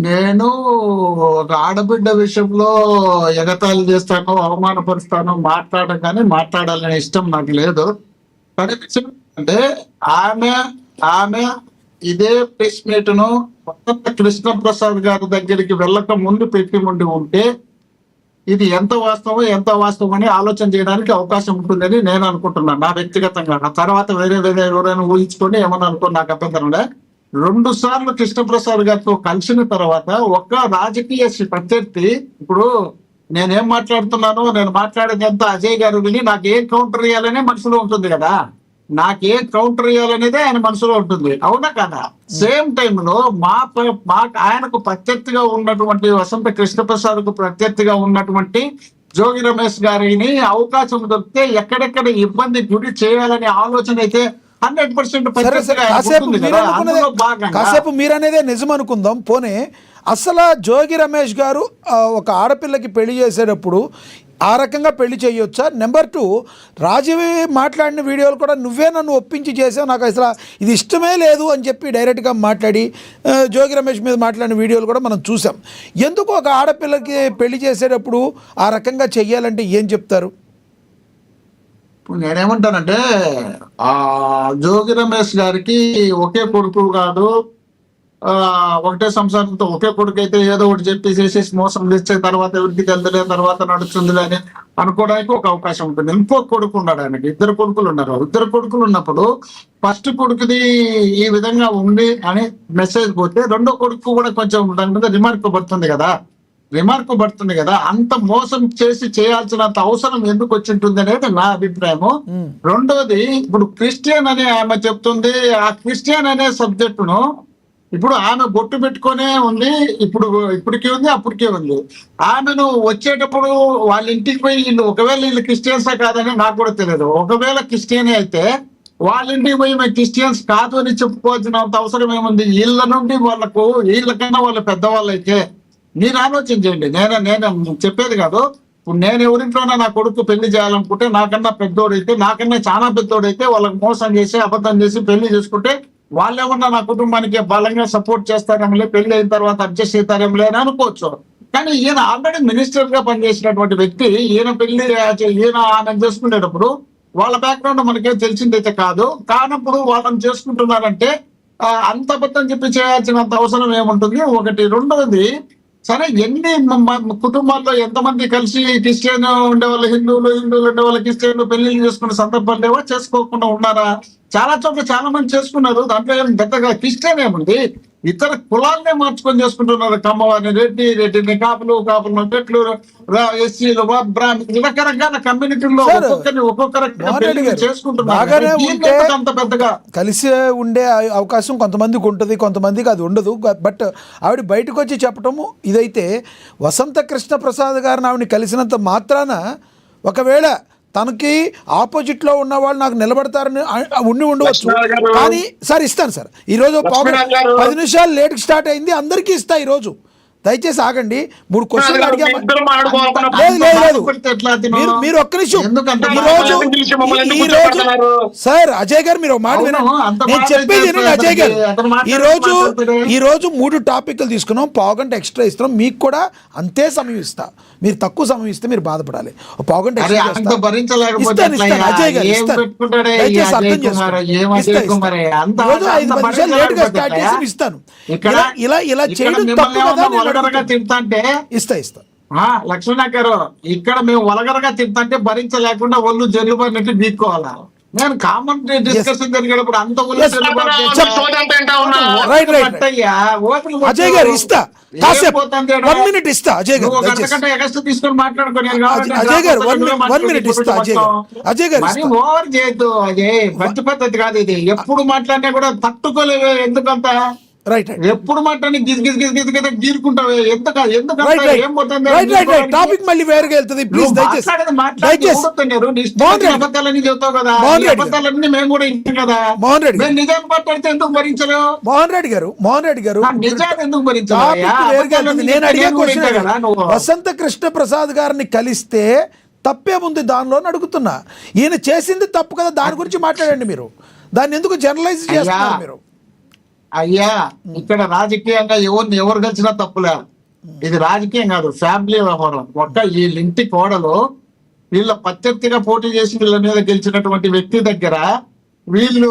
నేను ఒక ఆడబిడ్డ విషయంలో ఎగతాళి చేస్తాను, అవమానపరుస్తాను, మాట్లాడగానే మాట్లాడాలనే ఇష్టం నాకు లేదు. కానీ అంటే ఆమె ఇదే ప్రెస్ మీట్ ను కృష్ణప్రసాద్ గారి దగ్గరికి వెళ్ళక ముందు పెట్టి ఉంటే ఇది ఎంత వాస్తవం అని ఆలోచన చేయడానికి అవకాశం ఉంటుందని నేను అనుకుంటున్నాను నా వ్యక్తిగతంగా. ఆ తర్వాత వేరే ఎవరైనా ఊహించుకొని ఏమన్నా అనుకో, నాకు అభ్యంతరం. 2 సార్లు కృష్ణప్రసాద్ గారితో కలిసిన తర్వాత ఒక్క రాజకీయ ప్రత్యర్థి, ఇప్పుడు నేనేం మాట్లాడుతున్నానో నేను మాట్లాడేది ఎంత అజయ్ గారు విని నాకేం కౌంటర్ ఇవ్వాలనే మనసులో ఉంటుంది కదా, నాకేం కౌంటర్ ఇవ్వాలనేదే ఆయన మనసులో ఉంటుంది, అవునా కదా? సేమ్ టైంలో ఆయనకు ప్రత్యర్థిగా ఉన్నటువంటి వసంత కృష్ణప్రసాద్ కు ప్రత్యర్థిగా ఉన్నటువంటి జోగి రమేష్ గారిని అవకాశం దొరికితే ఎక్కడెక్కడ ఇబ్బంది గురి చేయాలనే ఆలోచన అయితే 100% కాసేపు మీరనేదే నిజం అనుకుందాం. పోనీ అసలు జోగి రమేష్ గారు ఒక ఆడపిల్లకి పెళ్లి చేసేటప్పుడు ఆ రకంగా పెళ్లి చేయొచ్చా? నెంబర్ 2, రాజీవ్ మాట్లాడిన వీడియోలు కూడా నువ్వే నన్ను ఒప్పించి చేసావు, నాకు అసలు ఇది ఇష్టమే లేదు అని చెప్పి డైరెక్ట్గా మాట్లాడి జోగి రమేష్ మీద మాట్లాడిన వీడియోలు కూడా మనం చూసాం. ఎందుకు ఒక ఆడపిల్లకి పెళ్లి చేసేటప్పుడు ఆ రకంగా చెయ్యాలంటే ఏం చెప్తారు? నేనేమంటానంటే జోగి రమేష్ గారికి ఒకే కొడుకు కాదు, ఒకటే సంసారంతో ఒకే కొడుకు అయితే ఏదో ఒకటి చెప్పి చేసేసి మోసం చేసే తర్వాత ఎవరికి తెలుదులే తర్వాత నడుస్తుందిలే అని అనుకోవడానికి ఒక అవకాశం ఉంటుంది. ఇంకో కొడుకు ఉన్నాడు ఆయనకి, 2 కొడుకులు ఉన్నారు. 2 కొడుకులు ఉన్నప్పుడు ఫస్ట్ కొడుకుది ఈ విధంగా ఉంది అని మెసేజ్ పోతే రెండో కొడుకు కూడా కొంచెం దాని మీద రిమార్క్ పడుతుంది కదా, అంత మోసం చేసి చేయాల్సినంత అవసరం ఎందుకు వచ్చింటుంది అనేది నా అభిప్రాయము. రెండోది, ఇప్పుడు క్రిస్టియన్ అని ఆమె చెప్తుంది, ఆ క్రిస్టియన్ అనే సబ్జెక్టును ఇప్పుడు ఆమె బొట్టు పెట్టుకునే ఉంది, ఇప్పటికీ ఉంది, అప్పటికే ఉంది. ఆమెను వచ్చేటప్పుడు వాళ్ళ ఇంటికి పోయి ఒకవేళ వీళ్ళు క్రిస్టియన్సా కాదని నాకు కూడా తెలియదు. ఒకవేళ క్రిస్టియనే అయితే వాళ్ళ ఇంటికి పోయి మేము క్రిస్టియన్స్ కాదు అని చెప్పుకోవాల్సినంత అవసరం ఏముంది? వీళ్ళ నుండి వీళ్ళకన్నా వాళ్ళ పెద్దవాళ్ళు అయితే మీరు ఆలోచించండి. నేను చెప్పేది కాదు. ఇప్పుడు నేను ఎవరింట్లోనే నా కొడుకు పెళ్లి చేయాలనుకుంటే నాకన్నా పెద్దోడైతే, నాకన్నా చాలా పెద్దోడైతే వాళ్ళకి మోసం చేసి అబద్ధం చేసి పెళ్లి చేసుకుంటే వాళ్ళేమన్నా నా కుటుంబానికి బలంగా సపోర్ట్ చేస్తారేమలే, పెళ్లి అయిన తర్వాత అడ్జస్ట్ అవుతారేమలే అని అనుకోవచ్చు. కానీ ఈయన ఆల్రెడీ మినిస్టర్ గా పనిచేసినటువంటి వ్యక్తి, ఈయన ఆమె చేసుకునేటప్పుడు వాళ్ళ బ్యాక్గ్రౌండ్ మనకే తెలిసిందైతే కానప్పుడు వాళ్ళని చేసుకుంటున్నారంటే అంత అబద్ధం చెప్పి చేయాల్సినంత అవసరం ఏముంటుంది? ఒకటి. రెండవది, సరే ఎన్ని కుటుంబాల్లో ఎంతమంది కలిసి క్రిస్టియన్ ఉండేవాళ్ళు హిందువులు ఉండేవాళ్ళు క్రిస్టియన్లు పెళ్లిళ్ళు చేసుకునే సందర్భాలు లేవా? చేసుకోకుండా ఉన్నారా? చాలా చోట్ల చాలా మంది చేసుకున్నారు. దాంట్లో ఏం పెద్దగా క్రిస్టియన్ ఏముంది? ఇతర కులాలనే మార్చుకొని చేసుకుంటున్నారు. కమ్మవారిని రెడ్డిని, కాపులు రెడ్లు, ఎస్సీలు, బ్రాహ్మణులు, రకరకాల కమ్యూనిటీల్లో ఒక్కొక్కరు చేసుకుంటున్నారు. అంత పెద్దగా కలిసి ఉండే అవకాశం కొంతమందికి ఉంటుంది, కొంతమందికి అది ఉండదు. బట్ ఆవిడ బయటకు వచ్చి చెప్పటము ఇదైతే వసంత కృష్ణ ప్రసాద్ గారిని ఆవిడని కలిసినంత మాత్రాన ఒకవేళ తనకి ఆపోజిట్లో ఉన్న వాళ్ళు నాకు నిలబడతారని ఉండవచ్చు. కానీ సార్ ఇస్తాను సార్. ఈరోజు 10 నిమిషాలు లేట్కి స్టార్ట్ అయింది, అందరికీ ఇస్తా ఈరోజు. దయచేసి ఆగండి. 3 క్వశ్చన్లు అడిగాము. మీరు ఒక్క నిమిషం. ఈరోజు సార్ అజయ్ గారు మీరు ఒక మాట వినండి, నేను చెప్పేది వినండి అజయ్ గారు. ఈరోజు 3 టాపిక్లు తీసుకున్నాం, 1/2 గంట ఎక్స్ట్రా ఇస్తున్నాం. మీకు కూడా అంతే సమయం ఇస్తా. మీరు తక్కువ సమయం ఇస్తే మీరు బాధపడాలి. 1/2 గంట ఎక్స్ట్రా ఇస్తాను అజయ్ గారు. దయచేసి అర్థం చేసుకోండి. ఈరోజు 5 నిమిషాలు లేట్ గా స్టార్ట్ చేసి ఇస్తాను. ఇలా చేయడం తప్పు కదా. తింటే ఇస్తా లక్ష్మణ గారు, ఇక్కడ మేము వలగరగా తింటే భరించలేకుండా ఒళ్ళు జల్లుబడినట్టు బీక్కోవాలా? నేను కామన్ డిస్కషన్ జరిగేటప్పుడు అంత అజయ్ గారు ఇస్తా, 1 మినిట్ ఇస్తా అజయ్ గారు. తీసుకొని మాట్లాడుకోండి. అజయ్ గారు 1 మినిట్ ఇస్తా అజయ్ గారు. ఓవర్ చేయొద్దు అజయ్, మంచి పద్ధతి కాదు ఇది. ఎప్పుడు మాట్లాడినా కూడా తట్టుకోలేవు. ఎందుకంత ఎప్పుడు మాట్లాడి గీరుకుంటావు? టాపిక్ మళ్ళీ వేరుగా వెళ్తుంది. ప్లీజ్ దయచేసి అబద్ధాలన్నీ చెబుతావు కదా, అబద్ధాలన్నీ మేము కూడా ఇంటాం కదా. మోహన్ రెడ్డి మేము నిజాన్ని మాట్లాడితే ఎందుకు భరించలేవు? మోహన్ రెడ్డి గారు నిజాన్ని ఎందుకు భరించలేవు? నేను అడిగే క్వశ్చన్, వసంత కృష్ణ ప్రసాద్ గారిని కలిస్తే తప్పేముంది దానిలో అడుగుతున్నా. ఈయన చేసింది తప్పు కదా, దాని గురించి మాట్లాడండి. మీరు దాన్ని ఎందుకు జనరలైజ్ చేస్తున్నారు? మీరు అయ్యా ఇక్కడ రాజకీయంగా ఎవరు కలిసినా తప్పులే. ఇది రాజకీయం కాదు, ఫ్యామిలీ వ్యవహారం. వీళ్ళ ఇంటి కోడలు వీళ్ళ ప్రత్యర్థిగా పోటీ చేసి వీళ్ళ మీద గెలిచినటువంటి వ్యక్తి దగ్గర వీళ్ళు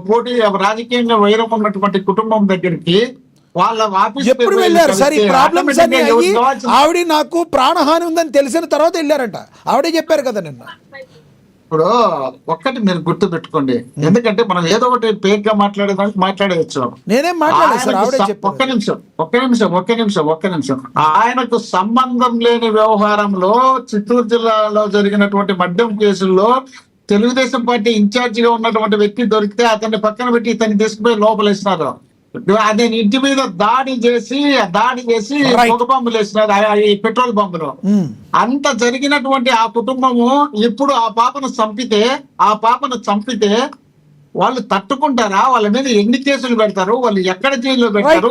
పోటీ రాజకీయంగా వైరం ఉన్నటువంటి కుటుంబం దగ్గరికి వాళ్ళ ఆఫీస్ ఎప్పుడు వెళ్ళారు సార్? ఈ ప్రాబ్లమ్స్ అన్ని అయ్యి ఆవిడ నాకు ప్రాణహాని ఉందని తెలిసిన తర్వాత వెళ్ళారంట. ఆవిడే చెప్పారు కదా నిన్న. ఇప్పుడు ఒక్కటి మీరు గుర్తు పెట్టుకోండి, ఎందుకంటే మనం ఏదో ఒకటి పేక్ గా మాట్లాడేదానికి మాట్లాడవచ్చు. నేనేం మాట్లాడలేదు. ఒక్క నిమిషం. ఆయనకు సంబంధం లేని వ్యవహారంలో చిత్తూరు జిల్లాలో జరిగినటువంటి మద్యం కేసుల్లో తెలుగుదేశం పార్టీ ఇన్ఛార్జ్ గా ఉన్నటువంటి వ్యక్తి దొరికితే అతన్ని పక్కన పెట్టి ఇతన్ని తీసుకుపోయి లోపలేసినారు. అదే ఇంటి మీద దాడి చేసి పొగ బాంబులు వేసినారు, ఈ పెట్రోల్ బాంబులు. అంత జరిగినటువంటి ఆ కుటుంబము ఇప్పుడు ఆ పాపను చంపితే వాళ్ళు తట్టుకుంటారా? వాళ్ళ మీద ఎన్ని కేసులు పెడతారు? వాళ్ళు ఎక్కడ జైల్లో పెడతారు?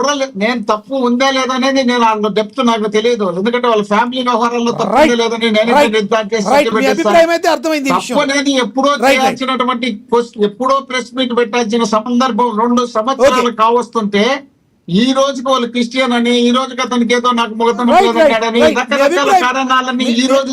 వాళ్ళు నేను తప్పు ఉందా లేదా అనేది నేను డెప్త్ నాకు తెలియదు, ఎందుకంటే వాళ్ళ ఫ్యామిలీ వ్యవహారాల్లో తప్పు లేదని తప్పు అనేది ఎప్పుడో చేయాల్సినటువంటి ఎప్పుడో ప్రెస్ మీట్ పెట్టాల్సిన సందర్భం 2 సంవత్సరాలు కావస్తుంటే ఈ రోజుకి వాళ్ళు క్రిస్టియన్ అని, ఈ రోజుకి అతనికి ఏదో నాకు మొగతనం లేదన్నాడని రకరకాల కారణాలని ఈ రోజు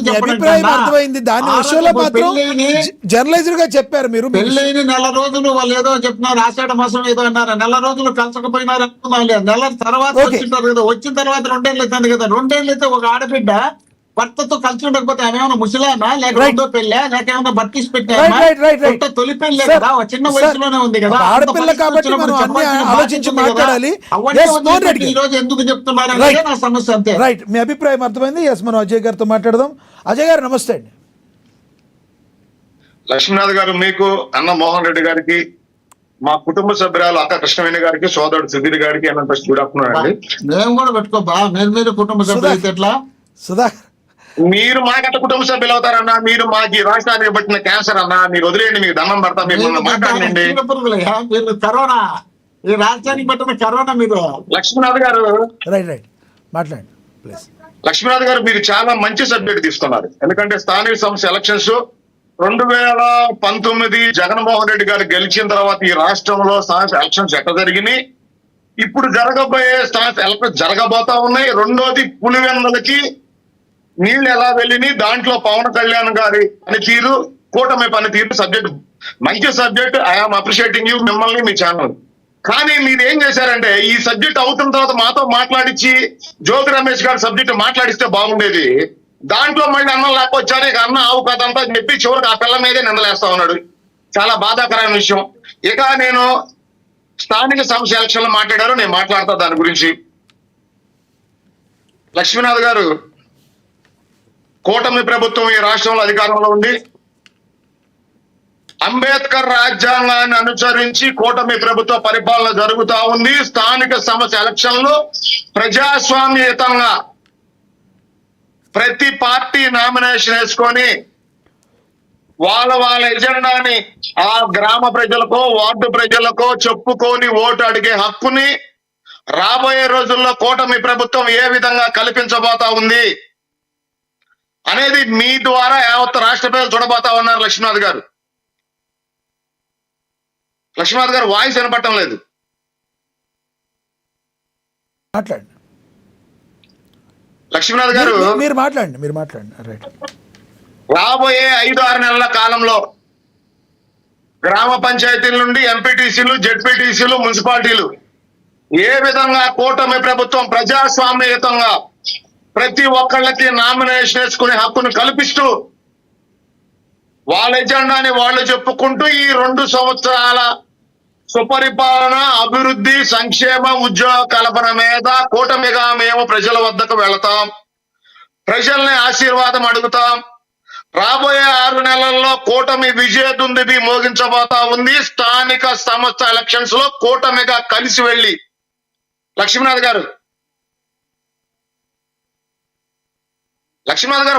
జర్నలైజర్ గా చెప్పారు. మీరు పెళ్ళైన 4 రోజులు వాళ్ళు ఏదో చెప్తున్నారు, ఆషాఢ మాసం ఏదో అన్నారు, 4 రోజులు కలసకపోయినారు అనుకున్నాం. 1 నెల తర్వాత వచ్చింటారు కదా, వచ్చిన తర్వాత 2 ఏళ్ళు అవుతుంది కదా. 2 ఏళ్ళు అయితే ఒక ఆడబిడ్డ భర్తతో కలిసి ఉండకపోతే ఆమె ఏమైనా ముసలామా, లేక రెండో పెళ్ళా, లేక ఏమైనా బట్టిసి పెట్టామా? తొలి పెళ్ళే కదా, చిన్న వయసులోనే ఉంది కదా. ఆడపిల్ల కాబట్టి ఆలోచించి మాట్లాడాలి. ఈ రోజు ఎందుకు చెప్తున్నారు అనేది నా సమస్య, అంతే. రైట్, మీ అభిప్రాయం అర్థమైంది. మనం అజయ్ గారితో మాట్లాడదాం. అజయ్ గారు నమస్తే అండి. లక్ష్మీనాథ్ గారు, మీకు అన్న మోహన్ రెడ్డి గారికి, మా కుటుంబ సభ్యురాలు అక్క కృష్ణవేణి గారికి, సోదరుడు సుధీర్ గారికి గుడ్ ఆఫ్టర్నూన్ అండి. మేము కూడా పెట్టుకోబా, మీరు కుటుంబ సభ్యులు ఎట్లా? సుధాకర్, మీరు మాకంట కుటుంబ సభ్యులు అవుతారన్నా? మీరు మాకు రాష్ట్రానికి పట్టిన క్యాన్సర్ అన్నా, మీరు వదిలేయండి, మీకు దండం పడతా. మీరు మాట్లాడండి. మీరు కరోనా, ఈ రాష్ట్రానికి పట్టిన కరోనా మీరు. లక్ష్మీనాథ్ గారు, మాట్లాడండి ప్లీజ్. లక్ష్మీనాథ్ గారు, మీరు చాలా మంచి సబ్జెక్ట్ తీసుకున్నారు. ఎందుకంటే స్థానిక సంస్థ ఎలక్షన్స్ 2019 జగన్మోహన్ రెడ్డి గారు గెలిచిన తర్వాత ఈ రాష్ట్రంలో స్థానిక ఎలక్షన్స్ ఎట్లా జరిగినాయి, ఇప్పుడు జరగబోయే స్థానిక ఎలక్షన్స్ జరగబోతా ఉన్నాయి. రెండోది పులివెందులకి నీళ్లు ఎలా వెళ్ళినాయి, దాంట్లో పవన్ కళ్యాణ్ గారి పనితీరు, కూటమి పనితీరు సబ్జెక్ట్ మంచి సబ్జెక్ట్. ఐఆమ్ అప్రిషియేటింగ్ యూ, మిమ్మల్ని, మీ ఛానల్. కానీ మీరు ఏం చేశారంటే ఈ సబ్జెక్ట్ అవుతున్న తర్వాత మాతో మాట్లాడించి జోగి రమేష్ గారి సబ్జెక్ట్ మాట్లాడిస్తే బాగుండేది. దాంట్లో మళ్ళీ అన్నం లేకపోచ్చారు, ఇక అన్న ఆవు కథంతా చెప్పి చివరికి ఆ పిల్ల మీదే నిందలేస్తా ఉన్నాడు. చాలా బాధాకరమైన విషయం. ఇక నేను స్థానిక సంస్థ ఎలక్షన్లు మాట్లాడారు, నేను మాట్లాడతా దాని గురించి. లక్ష్మీనాథ్ గారు, కూటమి ప్రభుత్వం ఈ రాష్ట్రంలో అధికారంలో ఉంది. అంబేద్కర్ రాజ్యాంగాన్ని అనుసరించి కూటమి ప్రభుత్వ పరిపాలన జరుగుతా ఉంది. స్థానిక సంస్థ ఎలక్షన్లు ప్రజాస్వామ్యయుతంగా ప్రతి పార్టీ నామినేషన్ వేసుకొని వాళ్ళ ఎజెండాని ఆ గ్రామ ప్రజలకో వార్డు ప్రజలకో చెప్పుకొని ఓటు అడిగే హక్కుని రాబోయే రోజుల్లో కూటమి ప్రభుత్వం ఏ విధంగా కల్పించబోతా ఉంది అనేది మీ ద్వారా యావత్ రాష్ట్ర ప్రజలు చూడబోతా ఉన్నారు. లక్ష్మీనాథ్ గారు వాయిస్ వినపడటం లేదు. మాట్లాడండి లక్ష్మీనాథ్ గారు మీరు మాట్లాడండి రైట్. రాబోయే 5-6 నెలల కాలంలో గ్రామ పంచాయతీల నుండి ఎంపీటీసీలు, జెడ్పీటీసీలు, మున్సిపాలిటీలు ఏ విధంగా కూటమి ప్రభుత్వం ప్రజాస్వామ్యయుతంగా ప్రతి ఒక్కళ్ళకి నామినేషన్ వేసుకునే హక్కును కల్పిస్తూ వాళ్ళ ఎజెండాని వాళ్ళు చెప్పుకుంటూ ఈ 2 సంవత్సరాల సుపరిపాలన, అభివృద్ధి, సంక్షేమ, ఉద్యోగ కల్పన మీద కూటమిగా మేము ప్రజల వద్దకు వెళతాం, ప్రజల్ని ఆశీర్వాదం అడుగుతాం. రాబోయే 6 నెలల్లో కూటమి విజయదుందుబి మోగించబోతా ఉంది. స్థానిక సంస్థ ఎలక్షన్స్ లో కూటమిగా కలిసి వెళ్ళి లక్ష్మీనాథ్ గారు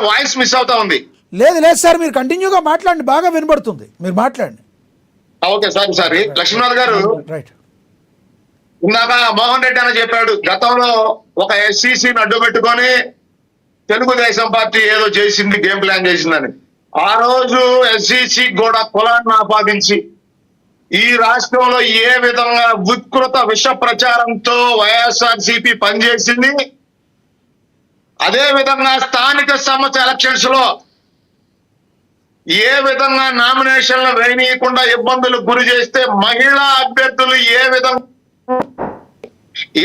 వాయిస్ మిస్ అవుతా ఉంది. లేదు సార్, మీరు కంటిన్యూగా మాట్లాడండి, బాగా వినబడుతుంది, మీరు మాట్లాడండి. Okay sorry. లక్ష్మీనాథ్ గారు రైట్. ఇందాక మోహన్ రెడ్డి అని చెప్పాడు, గతంలో ఒక ఎస్సీసీని అడ్డు పెట్టుకొని తెలుగుదేశం పార్టీ ఏదో చేసింది, గేమ్ ప్లాన్ చేసిందని. ఆ రోజు ఎస్సీసీ కూడా కులాన్ని ఆపాదించి ఈ రాష్ట్రంలో ఏ విధంగా వికృత విష ప్రచారంతో వైఎస్ఆర్సీపీ పనిచేసింది, అదే విధంగా స్థానిక సంస్థ ఎలక్షన్స్ లో ఏ విధంగా నామినేషన్లు వేయనీయకుండా ఇబ్బందులు గురి చేస్తే మహిళా అభ్యర్థులు ఏ విధంగా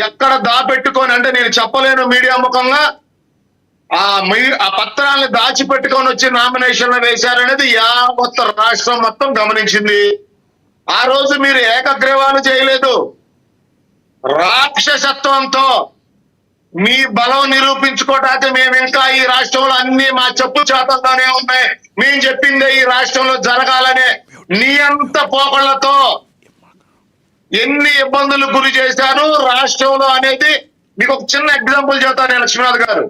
ఎక్కడ దాపెట్టుకొని, అంటే నేను చెప్పలేను మీడియా ముఖంగా, ఆ పత్రాలను దాచిపెట్టుకొని వచ్చి నామినేషన్లు వేశారనేది యావత్ రాష్ట్రం మొత్తం గమనించింది. ఆ రోజు మీరు ఏకగ్రీవాలు చేయలేదు. రాక్షసత్వంతో మీ బలం నిరూపించుకోవటానికి మేము ఇంకా ఈ రాష్ట్రంలో అన్ని మా చెప్పు చేతల్లోనే ఉన్నాయి, మేము చెప్పిందే ఈ రాష్ట్రంలో జరగాలనే నియంత పోకళ్లతో ఎన్ని ఇబ్బందులు గురి చేశారు రాష్ట్రంలో అనేది మీకు ఒక చిన్న ఎగ్జాంపుల్ చెప్తాను. లక్ష్మీనాథ్ గారు,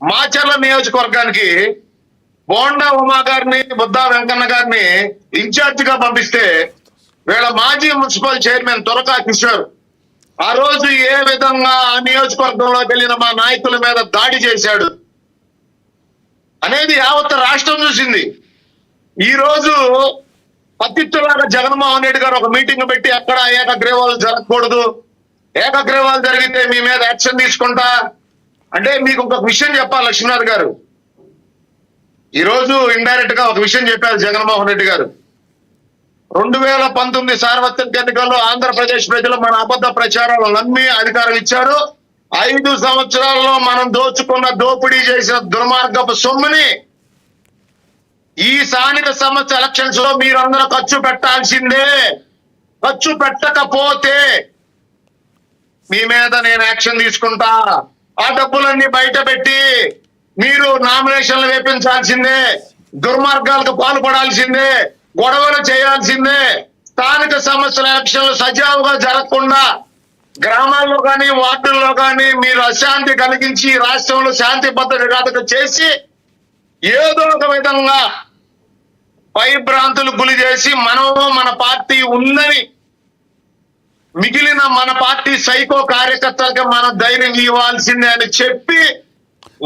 మాచర్ల నియోజకవర్గానికి బోండా ఉమా గారిని, బుద్ధా వెంకన్న గారిని ఇన్ఛార్జ్ గా పంపిస్తే వీళ్ళ మాజీ మున్సిపల్ చైర్మన్ తురకా కిషోర్ ఆ రోజు ఏ విధంగా ఆ నియోజకవర్గంలోకి వెళ్ళిన మా నాయకుల మీద దాడి చేశాడు అనేది యావత్ రాష్ట్రం చూసింది. ఈ రోజు పత్తిత్తులాగా జగన్మోహన్ రెడ్డి గారు ఒక మీటింగ్ పెట్టి ఎక్కడ ఏకగ్రీవాలు జరగకూడదు, ఏకగ్రీవాలు జరిగితే మీ మీద యాక్షన్ తీసుకుంటా అంటే, మీకు ఒక విషయం చెప్పాలి లక్ష్మీనాథ్ గారు. ఈ రోజు ఇండైరెక్ట్ గా ఒక విషయం చెప్పారు జగన్మోహన్ రెడ్డి గారు. 2019 సార్వత్రిక ఎన్నికల్లో ఆంధ్రప్రదేశ్ ప్రజలు మన అబద్ధ ప్రచారాలు నమ్మి అధికారం ఇచ్చారు. 5 సంవత్సరాల్లో మనం దోచుకున్న, దోపిడీ చేసిన దుర్మార్గపు సొమ్ముని ఈ స్థానిక సంస్థ ఎలక్షన్స్ లో మీరందరూ ఖర్చు పెట్టాల్సిందే. ఖర్చు పెట్టకపోతే మీ మీద నేను యాక్షన్ తీసుకుంటా. ఆ డబ్బులన్నీ బయట పెట్టి మీరు నామినేషన్లు వేపించాల్సిందే, దుర్మార్గాలకు పాల్పడాల్సిందే, గొడవలు చేయాల్సిందే. స్థానిక సంస్థల ఎలక్షన్లు సజావుగా జరగకుండా గ్రామాల్లో కానీ వార్డుల్లో కానీ మీరు అశాంతి కలిగించి రాష్ట్రంలో శాంతి భద్రత చేసి ఏదో ఒక విధంగా భయభ్రాంతులు గురి చేసి మన పార్టీ ఉందని మిగిలిన మన పార్టీ సైకో కార్యకర్తలకి మనం ధైర్యం ఇవ్వాల్సిందే అని చెప్పి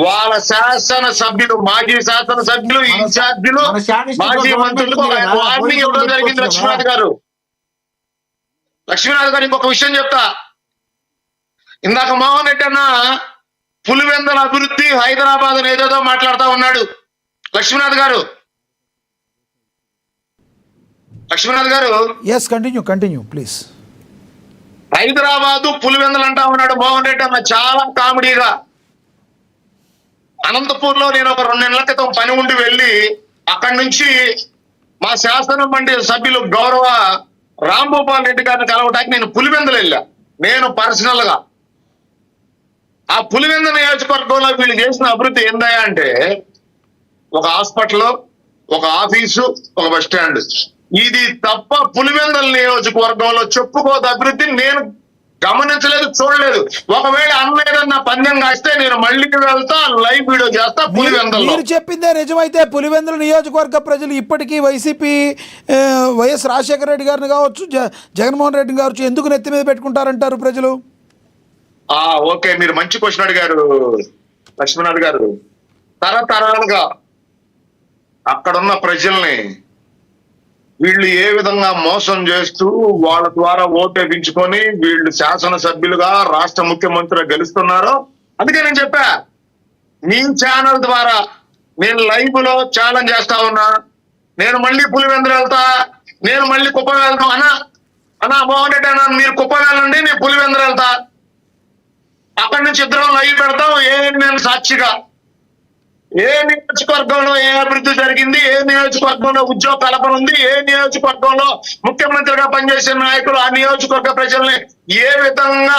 వాళ్ళ శాసన సభ్యులు, మాజీ శాసన సభ్యులు, ఇన్ఛార్జీలు, మాజీ మంత్రులకు వార్నింగ్ ఇవ్వడం జరిగింది. లక్ష్మీనాథ్ గారు ఇంకొక విషయం చెప్తా. ఇందాక మోహన్ రెడ్డి అన్న పులివెందల అభివృద్ధి, హైదరాబాద్ ఏదేదో మాట్లాడుతూ ఉన్నాడు. లక్ష్మీనాథ్ గారు yes, continue please. Hyderabad Pulivendula అంటా ఉన్నాడు మోహన్ రెడ్డి అన్న చాలా కామెడీగా. అనంతపూర్ లో నేను ఒక 2 నెలల క్రితం పని ఉండి వెళ్ళి అక్కడి నుంచి మా శాసన మండలి సభ్యులు గౌరవ రాంభూపాల్ రెడ్డి గారిని కలవడానికి నేను పులివెందలు వెళ్ళా. నేను పర్సనల్ గా ఆ పులివెంద నియోజకవర్గంలో వీళ్ళు చేసిన అభివృద్ధి ఏందయ్యా అంటే, ఒక హాస్పిటల్, ఒక ఆఫీసు, ఒక బస్ స్టాండ్. ఇది తప్ప పులివెందల నియోజకవర్గంలో చెప్పుకోదు అభివృద్ధి. నేను గమనించలేదు, చూడలేదు. ఒకవేళ అన్న ఏదన్నా పందెం కాస్తే నేను మళ్ళీ వెళ్తా, లైవ్ వీడియో చేస్తా పులివెందులలో. మీరు చెప్పిందే నిజమైతే పులివెందుల నియోజకవర్గ ప్రజలు ఇప్పటికీ వైసీపీ వైఎస్ రాజశేఖర రెడ్డి గారిని కావచ్చు, జగన్మోహన్ రెడ్డిని కావచ్చు ఎందుకు నెత్తి మీద పెట్టుకుంటారంటారు ప్రజలు? ఓకే, మీరు మంచి క్వశ్చన్ అడిగారు లక్ష్మీనాథ్ గారు. తరతరాలుగా అక్కడున్న ప్రజల్ని వీళ్ళు ఏ విధంగా మోసం చేస్తూ వాళ్ళ ద్వారా ఓటేపించుకొని వీళ్ళు శాసనసభ్యులుగా రాష్ట్ర ముఖ్యమంత్రిగా గెలుస్తున్నారో, అందుకే నేను చెప్పా మీ ఛానల్ ద్వారా నేను లైవ్ లో ఛాలెంజ్ చేస్తా ఉన్నా. నేను మళ్ళీ పులివెందులు వెళ్తా, నేను మళ్ళీ కుప్పం వెళ్తాం అన్నా మోహన్ రెడ్డి అన్న, మీరు కుప్పం వెళ్ళండి, నేను పులివెందులు వెళ్తా, అక్కడి నుంచి ఇద్దరం లైవ్ పెడతాం. నేను సాక్షిగా ఏ నియోజకవర్గంలో ఏ అభివృద్ధి జరిగింది, ఏ నియోజకవర్గంలో ఉద్యోగ కల్పన ఉంది, ఏ నియోజకవర్గంలో ముఖ్యమంత్రిగా పనిచేసే నాయకులు ఆ నియోజకవర్గ ప్రజల్ని ఏ విధంగా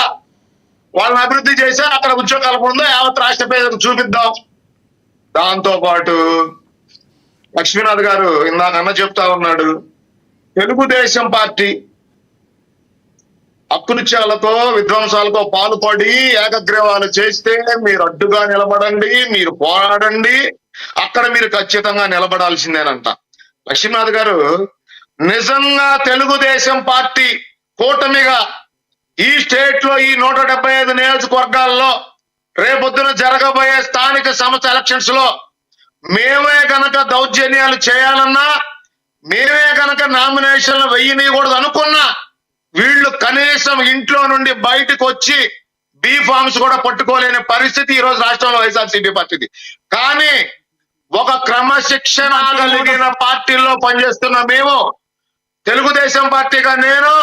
వాళ్ళని అభివృద్ధి చేశారు, అక్కడ ఉద్యోగ కల్పన ఉందో యావత్ రాష్ట్ర ప్రజలకు చూపిద్దాం. దాంతో పాటు లక్ష్మీనాథ్ గారు ఇందాక అన్న చెప్తా ఉన్నాడు, తెలుగుదేశం పార్టీ అకృత్యాలతో విధ్వంసాలతో పాల్పడి ఏకగ్రీవాలు చేస్తే మీరు అడ్డుగా నిలబడండి, మీరు పోరాడండి, అక్కడ మీరు ఖచ్చితంగా నిలబడాల్సిందేనంట. లక్ష్మీనాథ్ గారు నిజంగా తెలుగుదేశం పార్టీ కూటమిగా ఈ స్టేట్ లో ఈ 175 నియోజకవర్గాల్లో రేపొద్దున జరగబోయే స్థానిక సంస్థ ఎలక్షన్స్ లో మేమే గనక దౌర్జన్యాలు చేయాలన్నా, మేమే గనక నామినేషన్లు వెయ్యనీయకూడదు అనుకున్నా, వీళ్ళు కనీసం ఇంట్లో నుండి బయటకు వచ్చి బీ ఫార్మ్స్ కూడా పట్టుకోలేని పరిస్థితి ఈ రోజు రాష్ట్రంలో వైఎస్ఆర్సీపీ పార్టీది. కానీ ఒక క్రమశిక్షణ కలిగిన పార్టీల్లో పనిచేస్తున్న మేము, తెలుగుదేశం పార్టీగా నేను,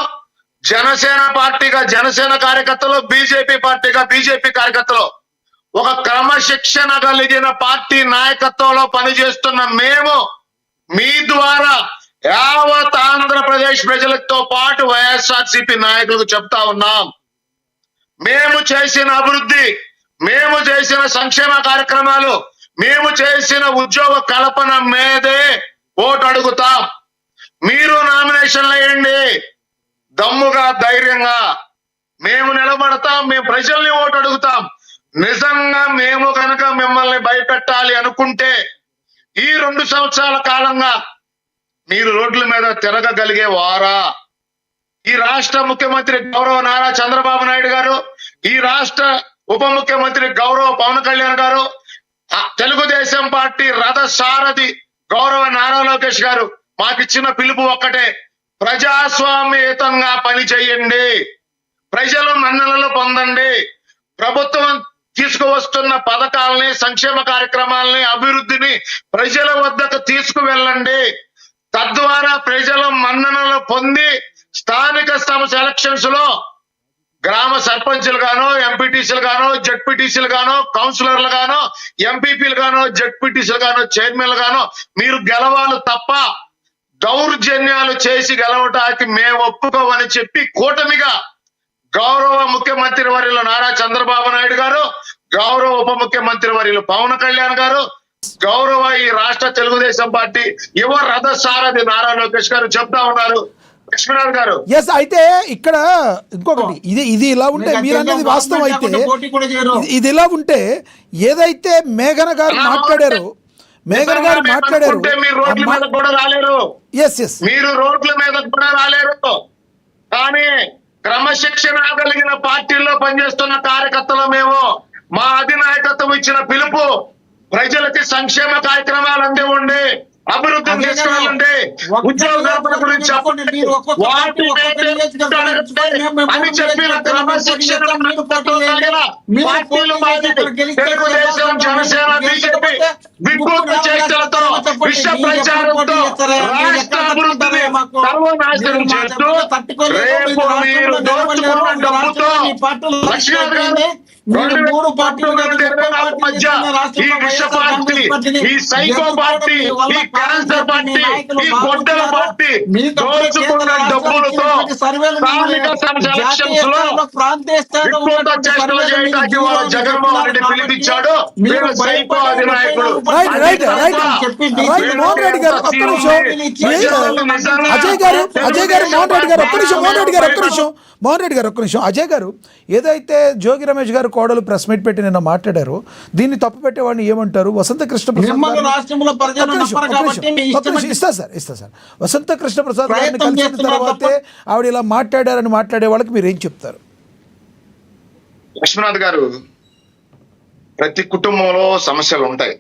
జనసేన పార్టీగా జనసేన కార్యకర్తలు, బీజేపీ పార్టీగా బీజేపీ కార్యకర్తలు, ఒక క్రమశిక్షణ కలిగిన పార్టీ నాయకత్వంలో పనిచేస్తున్న మేము మీ ద్వారా యావత్ ఆంధ్రప్రదేశ్ ప్రజలతో పాటు వైఎస్ఆర్సీపీ నాయకులకు చెప్తా ఉన్నాం, మేము చేసిన అభివృద్ధి, మేము చేసిన సంక్షేమ కార్యక్రమాలు, మేము చేసిన ఉద్యోగ కల్పన మీదే ఓటు అడుగుతాం. మీరు నామినేషన్లు వేయండి, దమ్ముగా ధైర్యంగా మేము నిలబడతాం, మేము ప్రజల్ని ఓటు అడుగుతాం. నిజంగా మేము కనుక మిమ్మల్ని భయపెట్టాలి అనుకుంటే ఈ 2 సంవత్సరాల కాలంగా మీరు రోడ్ల మీద తిరగగలిగే వారా? ఈ రాష్ట్ర ముఖ్యమంత్రి గౌరవ నారా చంద్రబాబు నాయుడు గారు, ఈ రాష్ట్ర ఉప ముఖ్యమంత్రి గౌరవ పవన్ కళ్యాణ్ గారు, తెలుగుదేశం పార్టీ రథ సారథి గౌరవ నారా లోకేష్ గారు మాకిచ్చిన పిలుపు ఒక్కటే, ప్రజాస్వామ్యయుతంగా పని చేయండి, ప్రజలు మన్ననలు పొందండి, ప్రభుత్వం తీసుకువస్తున్న పథకాలని, సంక్షేమ కార్యక్రమాలని, అభివృద్ధిని ప్రజల వద్దకు తీసుకువెళ్ళండి. తద్వారా ప్రజల మన్ననలు పొంది స్థానిక సంస్థ ఎలక్షన్స్ లో గ్రామ సర్పంచులు గానో, ఎంపీటీసీలు గానో, జడ్పీటీసీలు గానో, కౌన్సిలర్లు గానో, ఎంపీపీలు గానో, జడ్పీటీసీలు గానో, చైర్మన్లు గానో మీరు గెలవాలి తప్ప దౌర్జన్యాలు చేసి గెలవటానికి మేము ఒప్పుకోమని చెప్పి కూటమిగా గౌరవ ముఖ్యమంత్రి వర్యులు నారా చంద్రబాబు నాయుడు గారు, గౌరవ ఉప ముఖ్యమంత్రి వర్యులు పవన్ కళ్యాణ్ గారు, గౌరవ ఈ రాష్ట్ర తెలుగుదేశం పార్టీ యువ రథ సారథి నారా లోకేష్ గారు చెప్తా ఉన్నారు. లక్ష్మీనాథ్ గారు ఎస్, అయితే ఇక్కడ ఇంకొకటి, ఇది ఇలా ఉంటే మీరు అనేది వాస్తవం అయితే, ఇది ఇలా ఉంటే ఏదైతే మేఘన గారు మాట్లాడారు, మేఘన గారు మాట్లాడారు, మీరు రోడ్ల మీద కూడా రాలేరు, మీరు రోడ్ల మీద కూడా రాలేరు. కానీ క్రమశిక్షణ కలిగిన పార్టీల్లో పనిచేస్తున్న కార్యకర్తలు మేము, మా అధినాయకత్వం ఇచ్చిన పిలుపు ప్రజలకి సంక్షేమ కార్యక్రమాలు అందివ్వండి, అభివృద్ధిని తీసుకువెళ్ళండి, ఉద్యోగాల గురించి చెప్పండి, అని చెప్పిన క్రమశిక్షణ పార్టీలు తెలుగుదేశం, జనసేన, బీజేపీ వికృత చేష్టలతో, విష ప్రచారంతో రాష్ట్ర అభివృద్ధిని సర్వనాశనం చేస్తూ రేపు మీరు దోచుకున్న డబ్బుతో లక్ష్మీనాథ్ గారు మీరు మూడు పార్టీలు మధ్య ఈ విష పార్టీ, ఈ సైకో పార్టీ, ఈ క్యాన్సర్ పార్టీ, ఈ గొడ్డల పార్టీ దోచుకున్న డబ్బులతో స్థానిక సంస్థల ఎలక్షన్స్ లో వికృత చేష్టలు చేయడానికి వాళ్ళ జగన్మోహన్ రెడ్డి పిలిపించాడు. మీరు సైకో అధినాయకుడు. మోహన్ రెడ్డి గారు ఒక్క నిమిషం, అజయ్ గారు మోహన్ రెడ్డి గారు ఒక్క నిమిషం అజయ్ గారు, ఏదైతే జోగి రమేష్ గారు కోడలు ప్రెస్ మీట్ పెట్టి నిన్న మాట్లాడారు, దీన్ని తప్పు పెట్టేవాడిని ఏమంటారు? వసంత కృష్ణ ప్రసాద్ ఇస్తా సార్ వసంత కృష్ణ ప్రసాద్ గారిని కలిసిన తర్వాతే ఆవిడ ఇలా మాట్లాడారని మాట్లాడే వాళ్ళకి మీరు ఏం చెప్తారు? లక్ష్మీనాథ్ గారు, ప్రతి కుటుంబంలో సమస్యలు ఉంటాయి.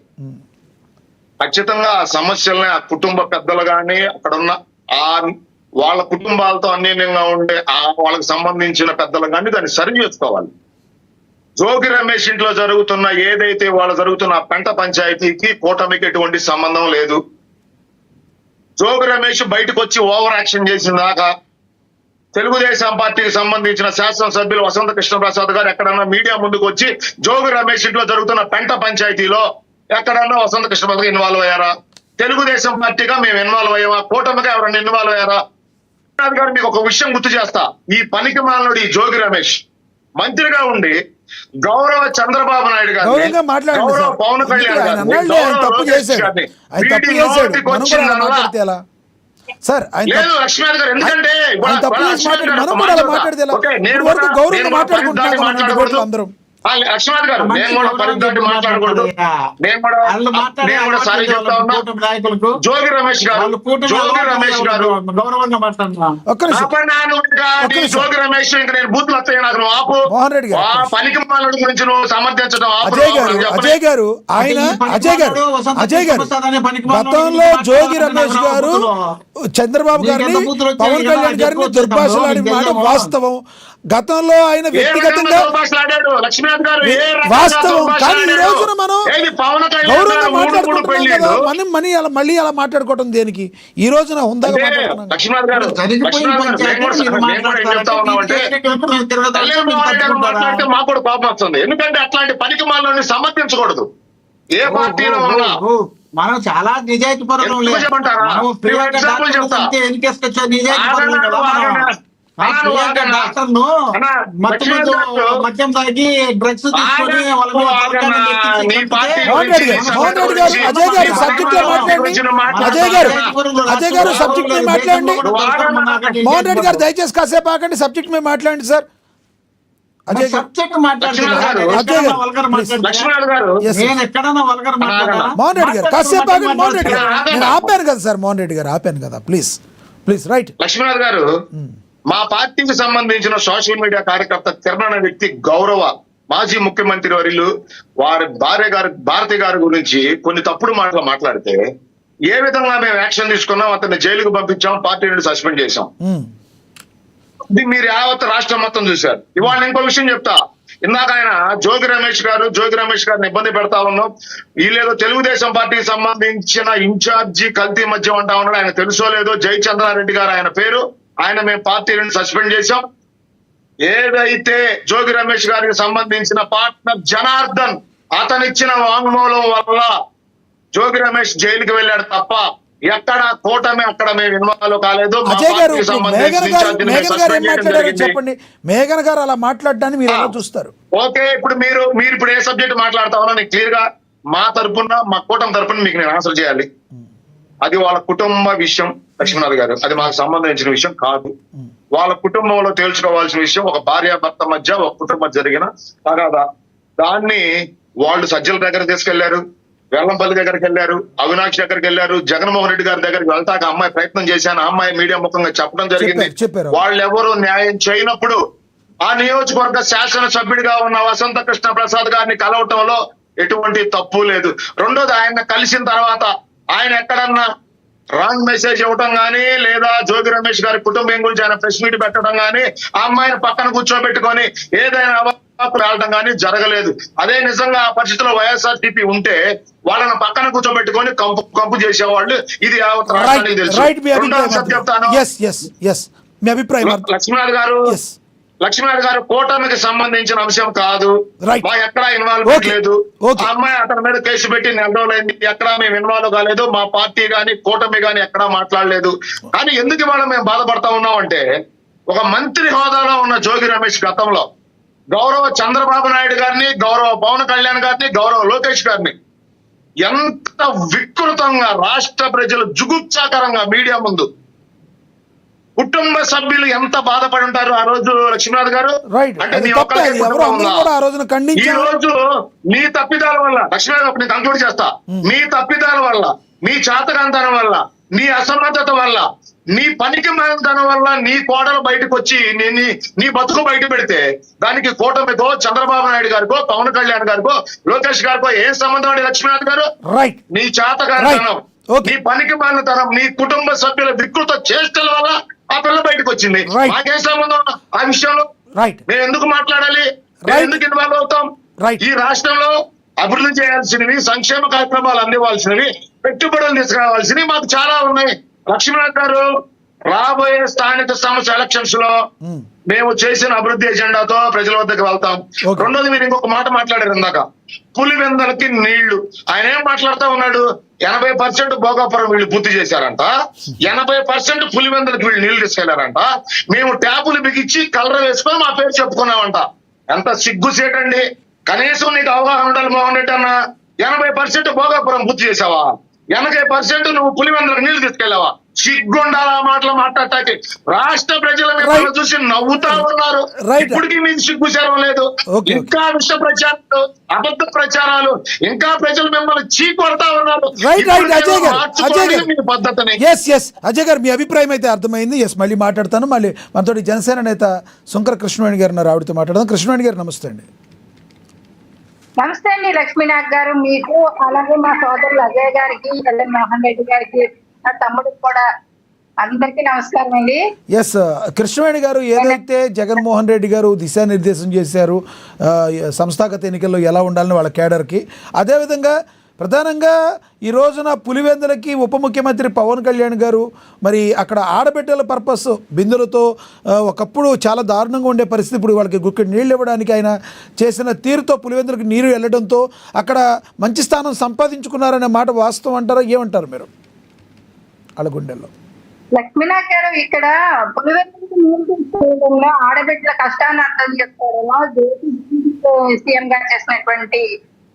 ఖచ్చితంగా ఆ సమస్యల్ని ఆ కుటుంబ పెద్దలు గాని, అక్కడ ఉన్న ఆ వాళ్ళ కుటుంబాలతో అన్యోన్యంగా ఉండే వాళ్ళకి సంబంధించిన పెద్దలు కానీ దాన్ని సరి చేసుకోవాలి. జోగి రమేష్ ఇంట్లో జరుగుతున్న ఏదైతే వాళ్ళ జరుగుతున్న పెంట పంచాయతీకి కూటమికి ఎటువంటి సంబంధం లేదు. జోగి రమేష్ బయటకు వచ్చి ఓవర్ యాక్షన్ చేసిన దాకా తెలుగుదేశం పార్టీకి సంబంధించిన శాసనసభ్యులు వసంత కృష్ణ ప్రసాద్ గారు ఎక్కడన్నా మీడియా ముందుకు వచ్చి జోగి రమేష్ ఇంట్లో జరుగుతున్న పెంట పంచాయతీలో ఎక్కడన్నా వసంత కృష్ణ ప్రసాద్ ఇన్వాల్వ్ అయ్యారా? తెలుగుదేశం పార్టీగా మేము ఇన్వాల్వ్ అయ్యామా? కూటమిగా ఎవరన్నా ఇన్వాల్వ్ అయ్యారా? గారు మీకు ఒక విషయం గుర్తు చేస్తా. ఈ పనికి మాలనుడు ఈ జోగి రమేష్ మంత్రిగా ఉండి గౌరవ చంద్రబాబు నాయుడు గారు, గౌరవ పవన్ కళ్యాణ్ గారు, లేదు లక్ష్మీనాథ్ గారు, ఎందుకంటే లక్ష్మీనాథ్ గారు నేను కూడా పరిధి మాట్లాడకూడదు. నేను కూడా సారీ చెప్తా ఉన్నా. జోగి రమేష్ గారు జోగి రమేష్ ఇంకా నేను బూతులు వస్తాయి నాకు నువ్వు ఆపు. పనికి మాలడు గురించి నువ్వు సమర్థించడం అజయ్ గారు గతంలో జోగి రమేష్ గారు చంద్రబాబు గారిని, పవన్ కళ్యాణ్ గారిని దుర్భాషలాడి మాట వాస్తవం. గతంలో ఆయన వ్యక్తిగతంగా వాస్తవం, కానీ ఈ రోజున మనం గౌరవంగా మాట్లాడుకుంటున్నాం కదా, మనం మళ్ళీ అలా మాట్లాడుకోవడం దేనికి? ఈ రోజున ఉందాగా మాట్లాడుతున్నాం. మాకు కూడా కోపం వస్తుంది, ఎందుకంటే అట్లాంటి పనికి మాలని సమర్థించకూడదు. ఏ పార్టీలో ఉన్నా మనం చాలా నిజాయితీ పరులు మద్యం తాగి డ్రగ్స్ తీసుకొని మోహన్ రెడ్డి గారు దయచేసి కాసేపు ఆకండి, సబ్జెక్ట్ మీద మాట్లాడండి సార్. అజయ్ గారు మోహన్ రెడ్డి గారు కాసేపు ఆగండి. మోహన్ రెడ్డి గారు నేను ఆపాను కదా సార్, మోహన్ రెడ్డి గారు ఆపాను కదా, ప్లీజ్ రైట్. లక్ష్మీనాథ్ గారు, మా పార్టీకి సంబంధించిన సోషల్ మీడియా కార్యకర్త కిరణ్ అనే వ్యక్తి గౌరవ మాజీ ముఖ్యమంత్రి వర్యులు వారి భార్య గారు భారతి గారి గురించి కొన్ని తప్పుడు మాటలు మాట్లాడితే ఏ విధంగా మేము యాక్షన్ తీసుకున్నాం, అతన్ని జైలుకు పంపించాం, పార్టీ నుండి సస్పెండ్ చేశాం. ఇది మీరు యావత్ రాష్ట్రం మొత్తం చూశారు. ఇవాళ ఇంకో విషయం చెప్తా. ఇందాక ఆయన జోగి రమేష్ గారిని ఇబ్బంది పెడతా ఉన్నాం, వీళ్ళేదో తెలుగుదేశం పార్టీకి సంబంధించిన ఇన్ఛార్జి కల్తీ మధ్యం అంటా ఉన్నాడు. ఆయన తెలుసో లేదో జయచంద్రారెడ్డి గారు ఆయన పేరు, ఆయన మేము పార్టీ నుండి సస్పెండ్ చేశాం. ఏదైతే జోగి రమేష్ గారికి సంబంధించిన పార్ట్నర్ జనార్దన్ అతనిచ్చిన వాంగ్మూలం వల్ల జోగి రమేష్ జైలుకి వెళ్ళాడు తప్ప ఎక్కడ కూటమి అక్కడ మేము ఇన్వాల్వ్ కాలేదు. చెప్పండి, మేఘన్ గారు అలా మాట్లాడడాన్ని మీరు ఎలా చూస్తారు? ఓకే, ఇప్పుడు మీరు ఇప్పుడు ఏ సబ్జెక్ట్ మాట్లాడతా ఉన్నా నీకు క్లియర్ గా మా తరపున, మా కూటమి తరపున మీకు నేను ఆన్సర్ చేయాలి. అది వాళ్ళ కుటుంబ విషయం లక్ష్మీనాథ్ గారు, అది మాకు సంబంధించిన విషయం కాదు. వాళ్ళ కుటుంబంలో తేల్చుకోవాల్సిన విషయం, ఒక భార్యాభర్త మధ్య ఒక కుటుంబం జరిగిన తగాదా. దాన్ని వాళ్ళు సజ్జల దగ్గర తీసుకెళ్లారు, వెల్లంపల్లి దగ్గరికి వెళ్ళారు, అవినాష్ దగ్గరికి వెళ్ళారు, జగన్మోహన్ రెడ్డి గారి దగ్గరికి వెళ్తాక అమ్మాయి ప్రయత్నం చేశాను, ఆ అమ్మాయి మీడియా ముఖంగా చెప్పడం జరిగింది. వాళ్ళెవరూ న్యాయం చేయనప్పుడు ఆ నియోజకవర్గ శాసనసభ్యుడిగా ఉన్న వసంత కృష్ణ ప్రసాద్ గారిని కలవటంలో ఎటువంటి తప్పు లేదు. రెండోది, ఆయన కలిసిన తర్వాత ఆయన ఎక్కడన్నా రాంగ్ మెసేజ్ ఇవ్వటం గానీ, లేదా జోగి రమేష్ గారి కుటుంబం గురించి ఆయన ప్రెస్ మీట్ పెట్టడం గానీ, ఆ అమ్మాయిని పక్కన కూర్చోబెట్టుకొని ఏదైనా రావడం కానీ జరగలేదు. అదే నిజంగా ఆ పరిస్థితిలో వైఎస్ఆర్సీపీ ఉంటే వాళ్ళని పక్కన కూర్చోబెట్టుకొని కంపు చేసేవాళ్ళు. ఇది లక్ష్మీనాథ్ గారు, లక్ష్మీనారాయణ గారు కూటమికి సంబంధించిన అంశం కాదు. Right. మా ఎక్కడా ఇన్వాల్వ్మెంట్ Okay. లేదు. Okay. ఆ అమ్మాయి అతని మీద కేసు పెట్టి నెల రోజులైంది, ఎక్కడా మేము ఇన్వాల్వ్ కాలేదు. మా పార్టీ గాని కూటమి గాని ఎక్కడా మాట్లాడలేదు. కానీ ఎందుకు ఇవాళ మేము బాధపడతా ఉన్నాం అంటే, ఒక మంత్రి హోదాలో ఉన్న జోగి రమేష్ గతంలో గౌరవ చంద్రబాబు నాయుడు గారిని, గౌరవ పవన్ కళ్యాణ్ గారిని, గౌరవ లోకేష్ గారిని ఎంత వికృతంగా రాష్ట్ర ప్రజలు జుగుప్సాకరంగా మీడియా ముందు కుటుంబ సభ్యులు ఎంత బాధపడి ఉంటారు ఆ రోజు లక్ష్మీనాథ్ గారు. రైట్, అంటే అది మీ తప్పే, ఒక్కరికే అది ఎవరు కుటుంబం అందరూ ఉందా? కూడా ఆ రోజున ఈ ఖండించారు. రోజు మీ తప్పిదాల వల్ల లక్ష్మీనాథ్ నేను కంక్లూడ్ చేస్తా, మీ తప్పిదాల వల్ల, మీ చాతకంతనం వల్ల, నీ అసమర్థత వల్ల, నీ పనికి మానతనం వల్ల నీ కోడలు బయటకు వచ్చి నీ బతుకు బయట పెడితే దానికి కూటమికో చంద్రబాబు నాయుడు గారికో పవన్ కళ్యాణ్ గారికో లోకేష్ గారికో ఏం సంబంధం అండి లక్ష్మీనాథ్ గారు? రైట్, నీ చాతకంతనం, Okay. నీ పనికి మానతనం, నీ కుటుంబ సభ్యుల వికృత చేష్టల వల్ల ఆ పిల్ల బయటకు వచ్చింది. Right. మాకేం సంబంధం ఆ విషయంలో? రైట్, మేము ఎందుకు మాట్లాడాలి? మేము Right. ఎందుకు ఇన్వాల్వ్ అవుతాం? Right. ఈ రాష్ట్రంలో అభివృద్ధి చేయాల్సినవి, సంక్షేమ కార్యక్రమాలు అందివ్వాల్సినవి, పెట్టుబడులు తీసుకురావాల్సినవి మాకు చాలా ఉన్నాయి. లక్ష్మీనాథ్ గారు రాబోయే స్థానిక సంస్థ ఎలక్షన్స్ లో మేము చేసిన అభివృద్ధి ఎజెండాతో ప్రజల వద్దకు వెళ్తాం. Okay. రెండోది, మీరు ఇంకొక మాట మాట్లాడారు ఇందాక, పులివెందలకి నీళ్లు. ఆయన ఏం మాట్లాడుతూ ఉన్నాడు? 80% భోగాపురం వీళ్ళు పూర్తి చేశారంట, 80% పులివెందలకి వీళ్ళు నీళ్లు తీసుకెళ్లారంట. మేము ట్యాపులు బిగించి కలర్ వేసుకొని మా పేరు చెప్పుకున్నామంట. ఎంత సిగ్గుసేటండి! కనీసం నీకు అవగాహన ఉండాలి మోహన్ రెడ్డి అన్న. 80% భోగాపురం పూర్తి చేసావా? 80% నువ్వు పులివెందలకు నీళ్లు తీసుకెళ్లావా? సిగ్గుండాలి ఆ మాటలు మాట్లాడటానికి. రాష్ట్ర ప్రజల మిమ్మల్ని చూసి నవ్వుతా ఉన్నారు. Right. ఇప్పటికీ మీకు సిగ్గు శరం లేదు. Okay. ఇంకా విష ప్రచారాలు, అబద్ధ ప్రచారాలు, ఇంకా ప్రజలు మిమ్మల్ని చీకొడతా ఉన్నారు. రైట్, రైట్, అజయ్ గారు, అజయ్ గారు, మీ పద్ధతిని ఎస్ అజయ్ గారు, మీ అభిప్రాయం అయితే అర్థమైంది. ఎస్, మళ్ళీ మాట్లాడతాను. మళ్ళీ మనతోటి జనసేన నేత శంకర కృష్ణవేణి గారు ఉన్నారు, ఆవిడతో మాట్లాడదాం. కృష్ణవేణి గారు నమస్తే అండి. నమస్తే అండి లక్ష్మీనాథ్ గారు, మీకు అలాగే మా సోదరులు అజయ్ గారికి, ఎల్ఎన్ మోహన్ రెడ్డి గారికి, నా తమ్ముడికి కూడా అందరికీ నమస్కారం అండి. ఎస్, కృష్ణవేణి గారు, ఏదైతే జగన్మోహన్ రెడ్డి గారు దిశానిర్దేశం చేశారు సంస్థాగత ఎన్నికల్లో ఎలా ఉండాలని వాళ్ళ కేడర్కి, అదేవిధంగా ప్రధానంగా ఈ రోజున పులివెందులకి ఉప ముఖ్యమంత్రి పవన్ కళ్యాణ్ గారు మరి అక్కడ ఆడబిడ్డల పర్పస్ బిందులతో ఒకప్పుడు చాలా దారుణంగా ఉండే పరిస్థితి, ఇప్పుడు వాళ్ళకి గుక్కెడు నీళ్ళు ఇవ్వడానికి ఆయన చేసిన తీరుతో పులివెందులకు నీరు వెళ్ళడంతో అక్కడ మంచి స్థానం సంపాదించుకున్నారనే మాట వాస్తవం అంటారా? ఏమంటారు మీరు వాళ్ళ గుండెల్లో? లక్ష్మీనాథ్ గారు, ఇక్కడ పులివెందులకు నీరు తీసుకెళ్ళడంలో ఆడబిడ్డల కష్టాన్ని అర్థం చేసుకోవడంలో సీఎం గారు చేసినటువంటి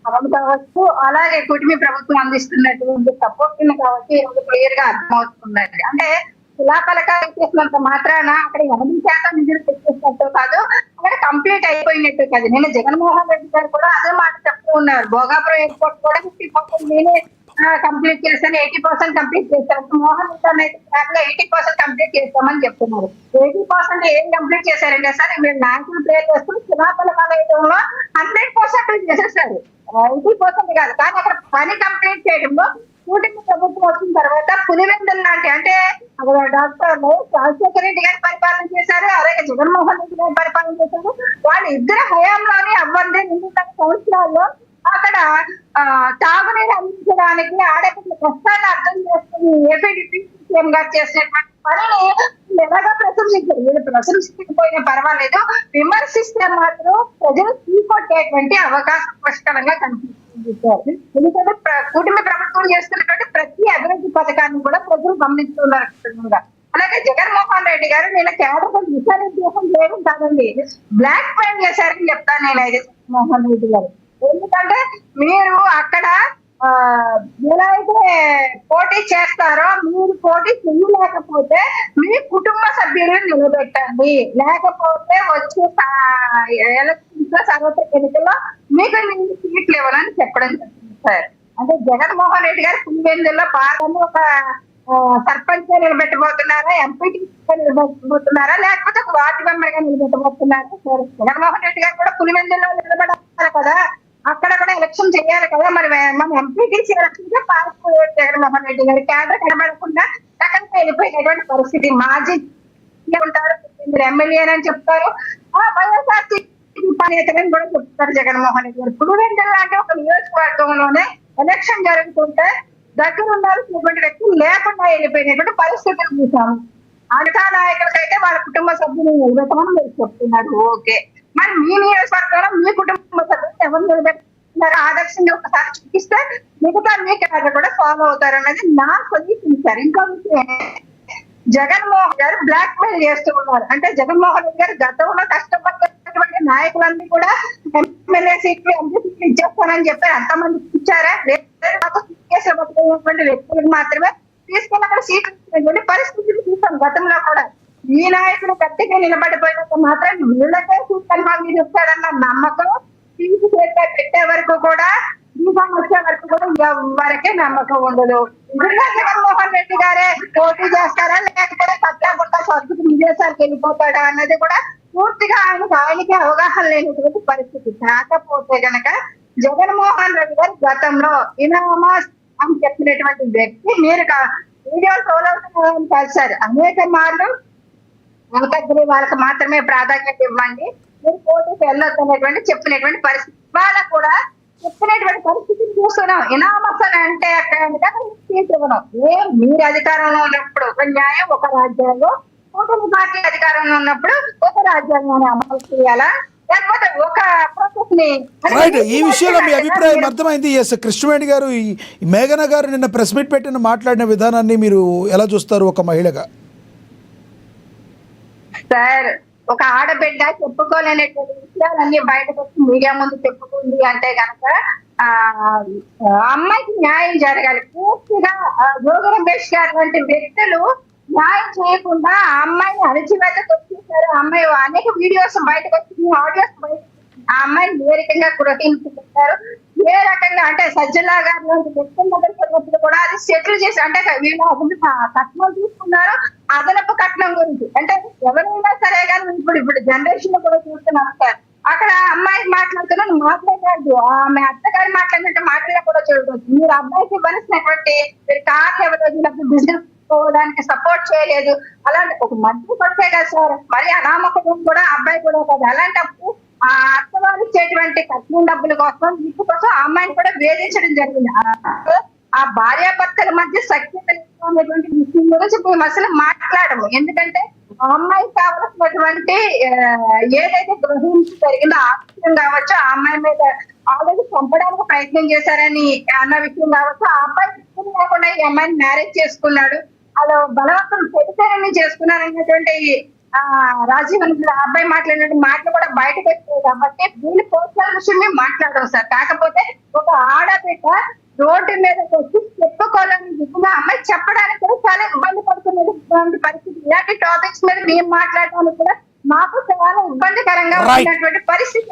అమలు కావచ్చు, అలాగే కుటుంబ ప్రభుత్వం అందిస్తున్నటువంటి సపోర్ట్ కావచ్చు, క్లియర్ గా అర్థమవుతుందండి. అంటే శిలాఫలకాలు చేసినంత మాత్రాన అక్కడ 80% నిధులు తెచ్చేసినట్టు కాదు, అక్కడ కంప్లీట్ అయిపోయినట్టు కాదు. నేను జగన్మోహన్ రెడ్డి గారు కూడా అదే మాట చెప్తూ ఉన్నారు. భోగాపురం ఎయిర్పోర్ట్ కూడా 50% నేనే కంప్లీట్ చేశాను, 80% కంప్లీట్ చేశాను. మోహన్ రెడ్డి అయితే 80% కంప్లీట్ చేస్తామని చెప్తున్నారు. 80% ఏం కంప్లీట్ చేశారంటే సార్, మీరు నాయకులు పేరు చేస్తూ శిలాఫలకాలు వేయడంలో 100% చేసేసారు. 80% కాదు, కానీ అక్కడ పని కంప్లీట్ చేయడంలో కూటమి ప్రభుత్వం వచ్చిన తర్వాత పులివెందులు లాంటి, అంటే అక్కడ డాక్టర్ రాజశేఖర రెడ్డి గారి పరిపాలన చేశారు, అలాగే జగన్మోహన్ రెడ్డి గారి పరిపాలన చేశారు. వాళ్ళ ఇద్దరు హయాంలోని అవ్వండి 2 సంవత్సరాల్లో అక్కడ తాగునీరు అందించడానికి ఆడపిల్ల కష్టాన్ని అర్థం చేసుకుని ఏపీ సీఎం గారు చేసినటువంటి పనిని ఎలాగా ప్రశంసించారు. వీళ్ళు ప్రశంసించకపోయినా పర్వాలేదు, విమర్శిస్తే మాత్రం ప్రజలు తీసుకొట్టేటువంటి అవకాశం పుష్కలంగా కనిపిస్తుంది సార్. ఎందుకంటే కుటుంబ ప్రభుత్వం చేస్తున్నటువంటి ప్రతి అభివృద్ధి పథకాన్ని కూడా ప్రజలు గమనిస్తున్నారు. అలాగే జగన్మోహన్ రెడ్డి గారు నేను కేవలం దిశానిర్దేశం చేయడం కాదండి, బ్లాక్ మెయిల్ చేశారని చెప్తాను నేను అయితే జగన్మోహన్ రెడ్డి గారు. ఎందుకంటే మీరు అక్కడ ఎలా అయితే పోటీ చేస్తారో, మీరు పోటీ చేయలేకపోతే మీ కుటుంబ సభ్యులను నిలబెట్టండి, లేకపోతే వచ్చే ఎలక్షన్స్ లో సార్వత్రిక ఎన్నికల్లో మీకు సీట్లు ఇవ్వాలని చెప్పడం జరిగింది సార్. అంటే జగన్మోహన్ రెడ్డి గారు పులివెందుల్లో పార్టీని ఒక సర్పంచ్ గా నిలబెట్టబోతున్నారా, ఎంపీటీ నిలబెట్టబోతున్నారా, లేకపోతే ఒక వార్డు మెంబర్ గా నిలబెట్టబోతున్నారా సార్? జగన్మోహన్ రెడ్డి గారు కూడా పులివెందుల్లో నిలబడాలి కదా, అక్కడ కూడా ఎలక్షన్ చేయాలి కదా. మరి మన MPTC election party Jaganmohan Reddy గారి కేడర్ కనబడకుండా అక్కడికి వెళ్ళిపోయినటువంటి పరిస్థితి. మాజీ ఉంటారు, ఎమ్మెల్యే అని చెప్తారు, వైఎస్ఆర్సీపీ నేతలని కూడా చెప్తారు జగన్మోహన్ రెడ్డి గారు. పులివెందులు లాంటి ఒక నియోజకవర్గంలోనే ఎలక్షన్ జరుగుతుంటే దగ్గర ఉండాల్సినటువంటి వ్యక్తులు లేకుండా వెళ్ళిపోయినటువంటి పరిస్థితులు చూసాము. అనితా నాయకులకైతే వాళ్ళ కుటుంబ సభ్యులు నిలబెట్టమని మీరు చెప్తున్నారు. ఓకే, మరి మీ నియోజకవర్గంలో మీ కుటుంబ సభ్యులు ఎవరు నిలబెట్టుకున్నారు ఆదర్శంగా ఒకసారి చూపిస్తే మిగతా మీ క్యాడర్ కూడా ఫాలో అవుతారు అన్నది నా సజెషన్ సార్. ఇంకా జగన్మోహన్ గారు బ్లాక్ మెయిల్ చేస్తూ ఉన్నారు. అంటే జగన్మోహన్ రెడ్డి గారు గతంలో కష్టపడినటువంటి నాయకులన్నీ కూడా ఎమ్మెల్యే సీట్లు ఎంపీ సీట్లు ఇచ్చేస్తానని చెప్పారు. అంతమందికి ఇచ్చారా? పట్టుకున్నటువంటి వ్యక్తులకు మాత్రమే తీసుకుని అక్కడ సీట్లు ఇచ్చినటువంటి పరిస్థితులు చూసాం గతంలో కూడా. ఈ నాయకులు గట్టిగా నిలబడిపోయినంత మాత్రం వీళ్ళకే సీట్ కన్ఫర్మ్ చెప్తారన్న నమ్మకం సీటు చేతిలో పెట్టే వరకు కూడా వచ్చే వరకు కూడా ఎవరికే నమ్మకం ఉండదు. నిజంగా జగన్మోహన్ రెడ్డి గారే పోటీ చేస్తారా లేకపోతే పట్టాపుట్ట సర్దుకు విదేశాలకు వెళ్ళిపోతాడా అన్నది కూడా పూర్తిగా ఆయనకి అవగాహన లేనటువంటి పరిస్థితి. కాకపోతే గనక జగన్మోహన్ రెడ్డి గారు గతంలో ఇనామస్ అని చెప్పినటువంటి వ్యక్తి మీరు వీడియో సోలవుతున్నారని కలిసారు. అనేక మార్లు వెంకటగిరి వాళ్ళకి మాత్రమే ప్రాధాన్యత ఇవ్వండి, మీరు పోటీకి వెళ్ళొద్దు అనేటువంటి చెప్పినటువంటి పరిస్థితి వాళ్ళకు కూడా చెప్పినటువంటి పరిస్థితిని చూస్తున్నాం. ఇనామస్ అని అంటే ఇవ్వడం మీరు అధికారంలో ఉన్నప్పుడు ఒక న్యాయం, ఒక రాజ్యాంగం, కూటమి పార్టీ అధికారంలో ఉన్నప్పుడు ఒక రాజ్యాంగాన్ని అమలు చేయాలా లేకపోతే ఒక ప్రాసెస్ ని రైట్. ఈ విషయంలో మీ అభిప్రాయం అర్థమైంది. ఎస్, కృష్ణవేణి గారు, ఈ మేఘన గారు నిన్న ప్రెస్ మీట్ పెట్టిన మాట్లాడిన విధానాన్ని మీరు ఎలా చూస్తారు ఒక మహిళగా? సార్, ఒక ఆడబిడ్డ చెప్పుకోలేనటువంటి విషయాలన్నీ బయటకు వచ్చి మీడియా ముందు చెప్పుకుంది అంటే కనుక అమ్మాయికి న్యాయం జరగాలి. పూర్తిగా జోగి రమేష్ గారు వంటి వ్యక్తులు న్యాయం చేయకుండా ఆ అమ్మాయిని అణచివేతకు వచ్చేసారు. అమ్మాయి అనేక వీడియోస్ బయటకు వచ్చింది, ఆడియోస్ బయటకు ఆ అమ్మాయిని ఏ రకంగా గ్రహించుకుంటారు, ఏ రకంగా అంటే సజ్జలా గారు లాంటి వ్యక్తుల దగ్గరికి వెళ్ళినప్పుడు కూడా అది సెటిల్ చేసి అంటే వీళ్ళు కట్నం తీసుకున్నారు, అదనపు కట్నం గురించి అంటే ఎవరైనా సరే కానీ ఇప్పుడు జనరేషన్ కూడా చూస్తున్నాం సార్. అక్కడ అమ్మాయి మాట్లాడుతున్నా మాట్లాడలేదు, ఆమె అత్తగారి మాట్లాడినట్టు మాట్లాడినా కూడా చూడవచ్చు. మీరు అబ్బాయికి ఇవ్వాల్సినటువంటి కార్లు ఎవరు బిజినెస్ పోవడానికి సపోర్ట్ చేయలేదు. అలాంటి ఒక మధ్య పడితే కదా సార్, మరి అనామకం కూడా అబ్బాయి కూడా కదా. అలాంటప్పుడు ఆ అత్తవారు ఇచ్చేటువంటి కట్నం డబ్బుల కోసం ఇంటి కోసం ఆ అమ్మాయిని కూడా వేధించడం జరిగింది. ఆ భార్యాభర్తల మధ్య సఖ్యత అనేటువంటి విషయం గురించి మేము అసలు మాట్లాడము. ఎందుకంటే ఆ అమ్మాయికి కావలసినటువంటి ఏదైతే గ్రహించి జరిగిందో ఆ విషయం కావచ్చు, ఆ అమ్మాయి మీద ఆల్రెడీ చంపడానికి ప్రయత్నం చేశారని అన్న విషయం కావచ్చు, ఆ అబ్బాయి ఇష్టం లేకుండా ఈ అమ్మాయిని మ్యారేజ్ చేసుకున్నాడు, అలా బలవంతం చెడుతేనని చేసుకున్నారనేటువంటి రాజీవ్ ఆ అబ్బాయి మాట్లాడినట్టు మాటలు కూడా బయటకు వచ్చాయి. కాబట్టి వీళ్ళు పోస్టల్ విషయం మేము మాట్లాడడం సార్. కాకపోతే ఒక ఆడబిడ్డ రోడ్డు మీద వచ్చి చెప్పుకోవాలని విధంగా అమ్మాయి చెప్పడానికి కూడా చాలా ఇబ్బంది పడుతున్నటువంటి పరిస్థితి. ఇలాంటి టాపిక్స్ మీద మేము మాట్లాడడానికి కూడా మాకు చాలా ఇబ్బందికరంగా ఉన్నటువంటి పరిస్థితి.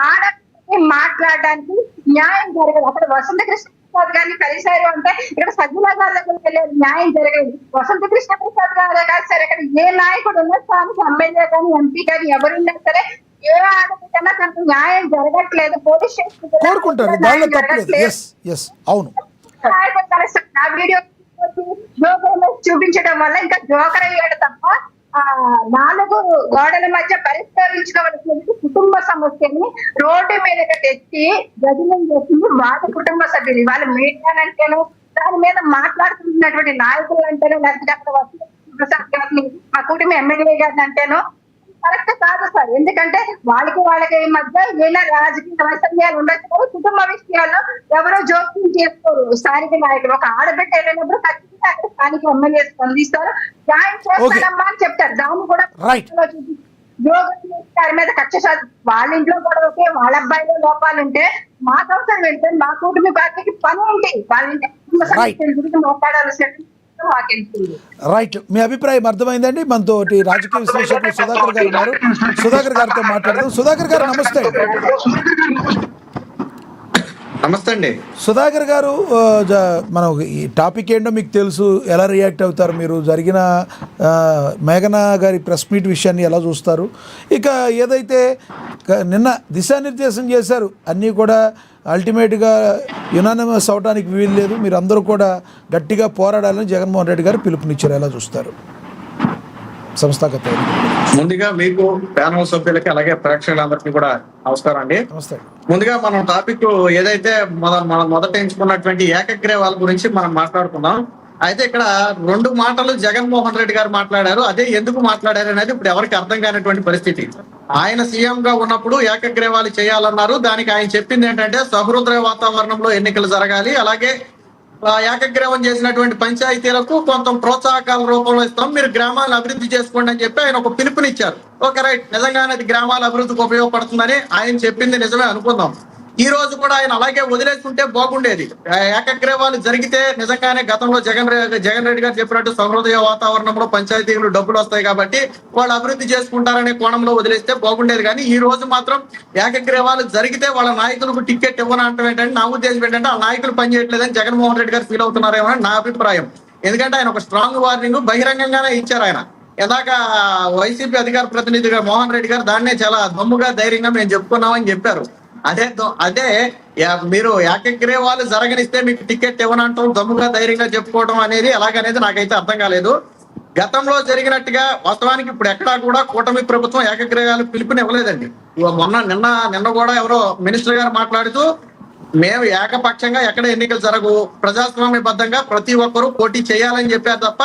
ఆడపిల్లకి మాట్లాడడానికి న్యాయం జరగదు. అక్కడ వసంత కృష్ణ ప్రసాద్ గారిని కలిశారు అంటే ఇక్కడ సజ్జలా గారి దగ్గరికి వెళ్ళేది న్యాయం జరగదు. వసంత కృష్ణ ప్రసాద్ గారే కాదు సరే, ఇక్కడ ఏ నాయకుడు ఉన్నా స్థానిక ఎమ్మెల్యే కానీ ఎంపీ కానీ ఎవరున్నా సరే ఏ ఆడపిల్లకన్నా తనకు న్యాయం జరగట్లేదు. పోలీస్ ఆ వీడియో చూపించడం వల్ల ఇంకా జోకర్ అయ్యాడు తప్ప 4 గోడల మధ్య పరిష్కరించుకోవాల్సిన కుటుంబ సమస్యని రోడ్డు మీదకి తెచ్చి గదిలం చేసింది వాళ్ళ కుటుంబ సభ్యులు. వాళ్ళు మీడియా అంటేనో దాని మీద మాట్లాడుతున్నటువంటి నాయకులు అంటేనో లేకపోతే అక్కడ ప్రసాద్ గారిని మా కుటుంబ ఎమ్మెల్యే గారిని అంటేనో కరెక్ట్ కాదు సార్. ఎందుకంటే వాళ్ళకి మధ్య ఏమైనా రాజకీయ వైఫల్యాలు ఉండొచ్చు, కుటుంబ విషయాల్లో ఎవరో జోక్యం చేసుకోరు స్థానిక నాయకులు. ఒక ఆడబిడ్డ వెళ్ళినప్పుడు ఖచ్చితంగా అక్కడ స్థానిక ఎమ్మెల్యే స్పందిస్తారు, న్యాయం చేస్తారమ్మా అని చెప్తారు. దాన్ని కూడా గారి మీద కక్ష వాళ్ళ ఇంట్లో కూడా ఓకే, వాళ్ళ అబ్బాయిలో లోపాలు ఉంటే మాకు అవసరం వెళ్తే మా కుటుంబ పార్టీకి పని ఉంటాయి, వాళ్ళ ఇంటి గురించి మాట్లాడాల్సిన రైట్. మీ అభిప్రాయం అర్థమైందండి. మనతో రాజకీయ విశ్లేషకులు సుధాకర్ గారు ఉన్నారు, సుధాకర్ గారితో మాట్లాడదాం. సుధాకర్ గారు నమస్తే. నమస్తే అండి. సుధాకర్ గారు, మనం ఈ టాపిక్ ఏంటో మీకు తెలుసు, ఎలా రియాక్ట్ అవుతారు మీరు? జరిగిన మేఘనా గారి ప్రెస్ మీట్ విషయాన్ని ఎలా చూస్తారు? ఇక ఏదైతే నిన్న దిశానిర్దేశం చేశారు అన్నీ కూడా అల్టిమేట్గా యునానిమస్ అవడానికి వీలు లేదు, మీరు అందరూ కూడా గట్టిగా పోరాడాలని జగన్మోహన్ రెడ్డి గారు పిలుపునిచ్చారు, ఎలా చూస్తారు? సంస్థాగత ముందుగా మీకు ప్యానల్ సభ్యులకి అలాగే ప్రేక్షకులందరికీ కూడా నమస్కారం అండి. నమస్తే. ముందుగా మనం టాపిక్ ఏదైతే మనం మొదట ఎంచుకున్నటువంటి ఏకగ్రీవాల గురించి మనం మాట్లాడుకుందాం. అయితే ఇక్కడ 2 మాటలు జగన్మోహన్ రెడ్డి గారు మాట్లాడారు. అదే ఎందుకు మాట్లాడారు అనేది ఇప్పుడు ఎవరికి అర్థం కానటువంటి పరిస్థితి. ఆయన సీఎం గా ఉన్నప్పుడు ఏకగ్రీవాలు చేయాలన్నారు. దానికి ఆయన చెప్పింది ఏంటంటే సహృదయ వాతావరణంలో ఎన్నికలు జరగాలి, అలాగే ఏకగ్రీవం చేసినటువంటి పంచాయతీలకు కొంత ప్రోత్సాహకాల రూపంలో ఇస్తాం, మీరు గ్రామాలను అభివృద్ధి చేసుకోండి అని చెప్పి ఆయన ఒక పిలుపునిచ్చారు. ఓకే రైట్, నిజంగానే అది గ్రామాల అభివృద్ధికి ఉపయోగపడుతుందని ఆయన చెప్పింది నిజమే అనుకుందాం. ఈ రోజు కూడా ఆయన అలాగే వదిలేసుకుంటే బాగుండేది. ఏకగ్రీవాలు జరిగితే నిజంగానే గతంలో జగన్ రెడ్డి గారు చెప్పినట్టు సహృదయ వాతావరణంలో పంచాయతీలు డబ్బులు వస్తాయి కాబట్టి వాళ్ళు అభివృద్ధి చేసుకుంటారనే కోణంలో వదిలేస్తే బాగుండేది. కానీ ఈ రోజు మాత్రం ఏకగ్రీవాలు జరిగితే వాళ్ళ నాయకులకు టికెట్ ఇవ్వనంటే ఏంటంటే నా ఉద్దేశం ఏంటంటే ఆ నాయకులు పనిచేయట్లేదని జగన్మోహన్ రెడ్డి గారు ఫీల్ అవుతున్నారేమో అని నా అభిప్రాయం. ఎందుకంటే ఆయన ఒక స్ట్రాంగ్ వార్నింగ్ బహిరంగంగానే ఇచ్చారు. ఆయన ఇందాక వైసీపీ అధికార ప్రతినిధిగా మోహన్ రెడ్డి గారు దాన్నే చాలా దమ్ముగా ధైర్యంగా మేము చెప్పుకున్నామని చెప్పారు. అదే మీరు ఏకగ్రీవాలు జరగనిస్తే మీకు టికెట్ ఇవ్వనంటాం దమ్ముగా ధైర్యంగా చెప్పుకోవడం అనేది ఎలాగనేది నాకైతే అర్థం కాలేదు. గతంలో జరిగినట్టుగా వాస్తవానికి ఇప్పుడు ఎక్కడా కూడా కూటమి ప్రభుత్వం ఏకగ్రీవాలు పిలుపునివ్వలేదండి. నిన్న కూడా ఎవరో మినిస్టర్ గారు మాట్లాడుతూ మేము ఏకపక్షంగా ఎక్కడ ఎన్నికలు జరగవు, ప్రజాస్వామ్యబద్ధంగా ప్రతి ఒక్కరూ పోటీ చేయాలని చెప్పారు తప్ప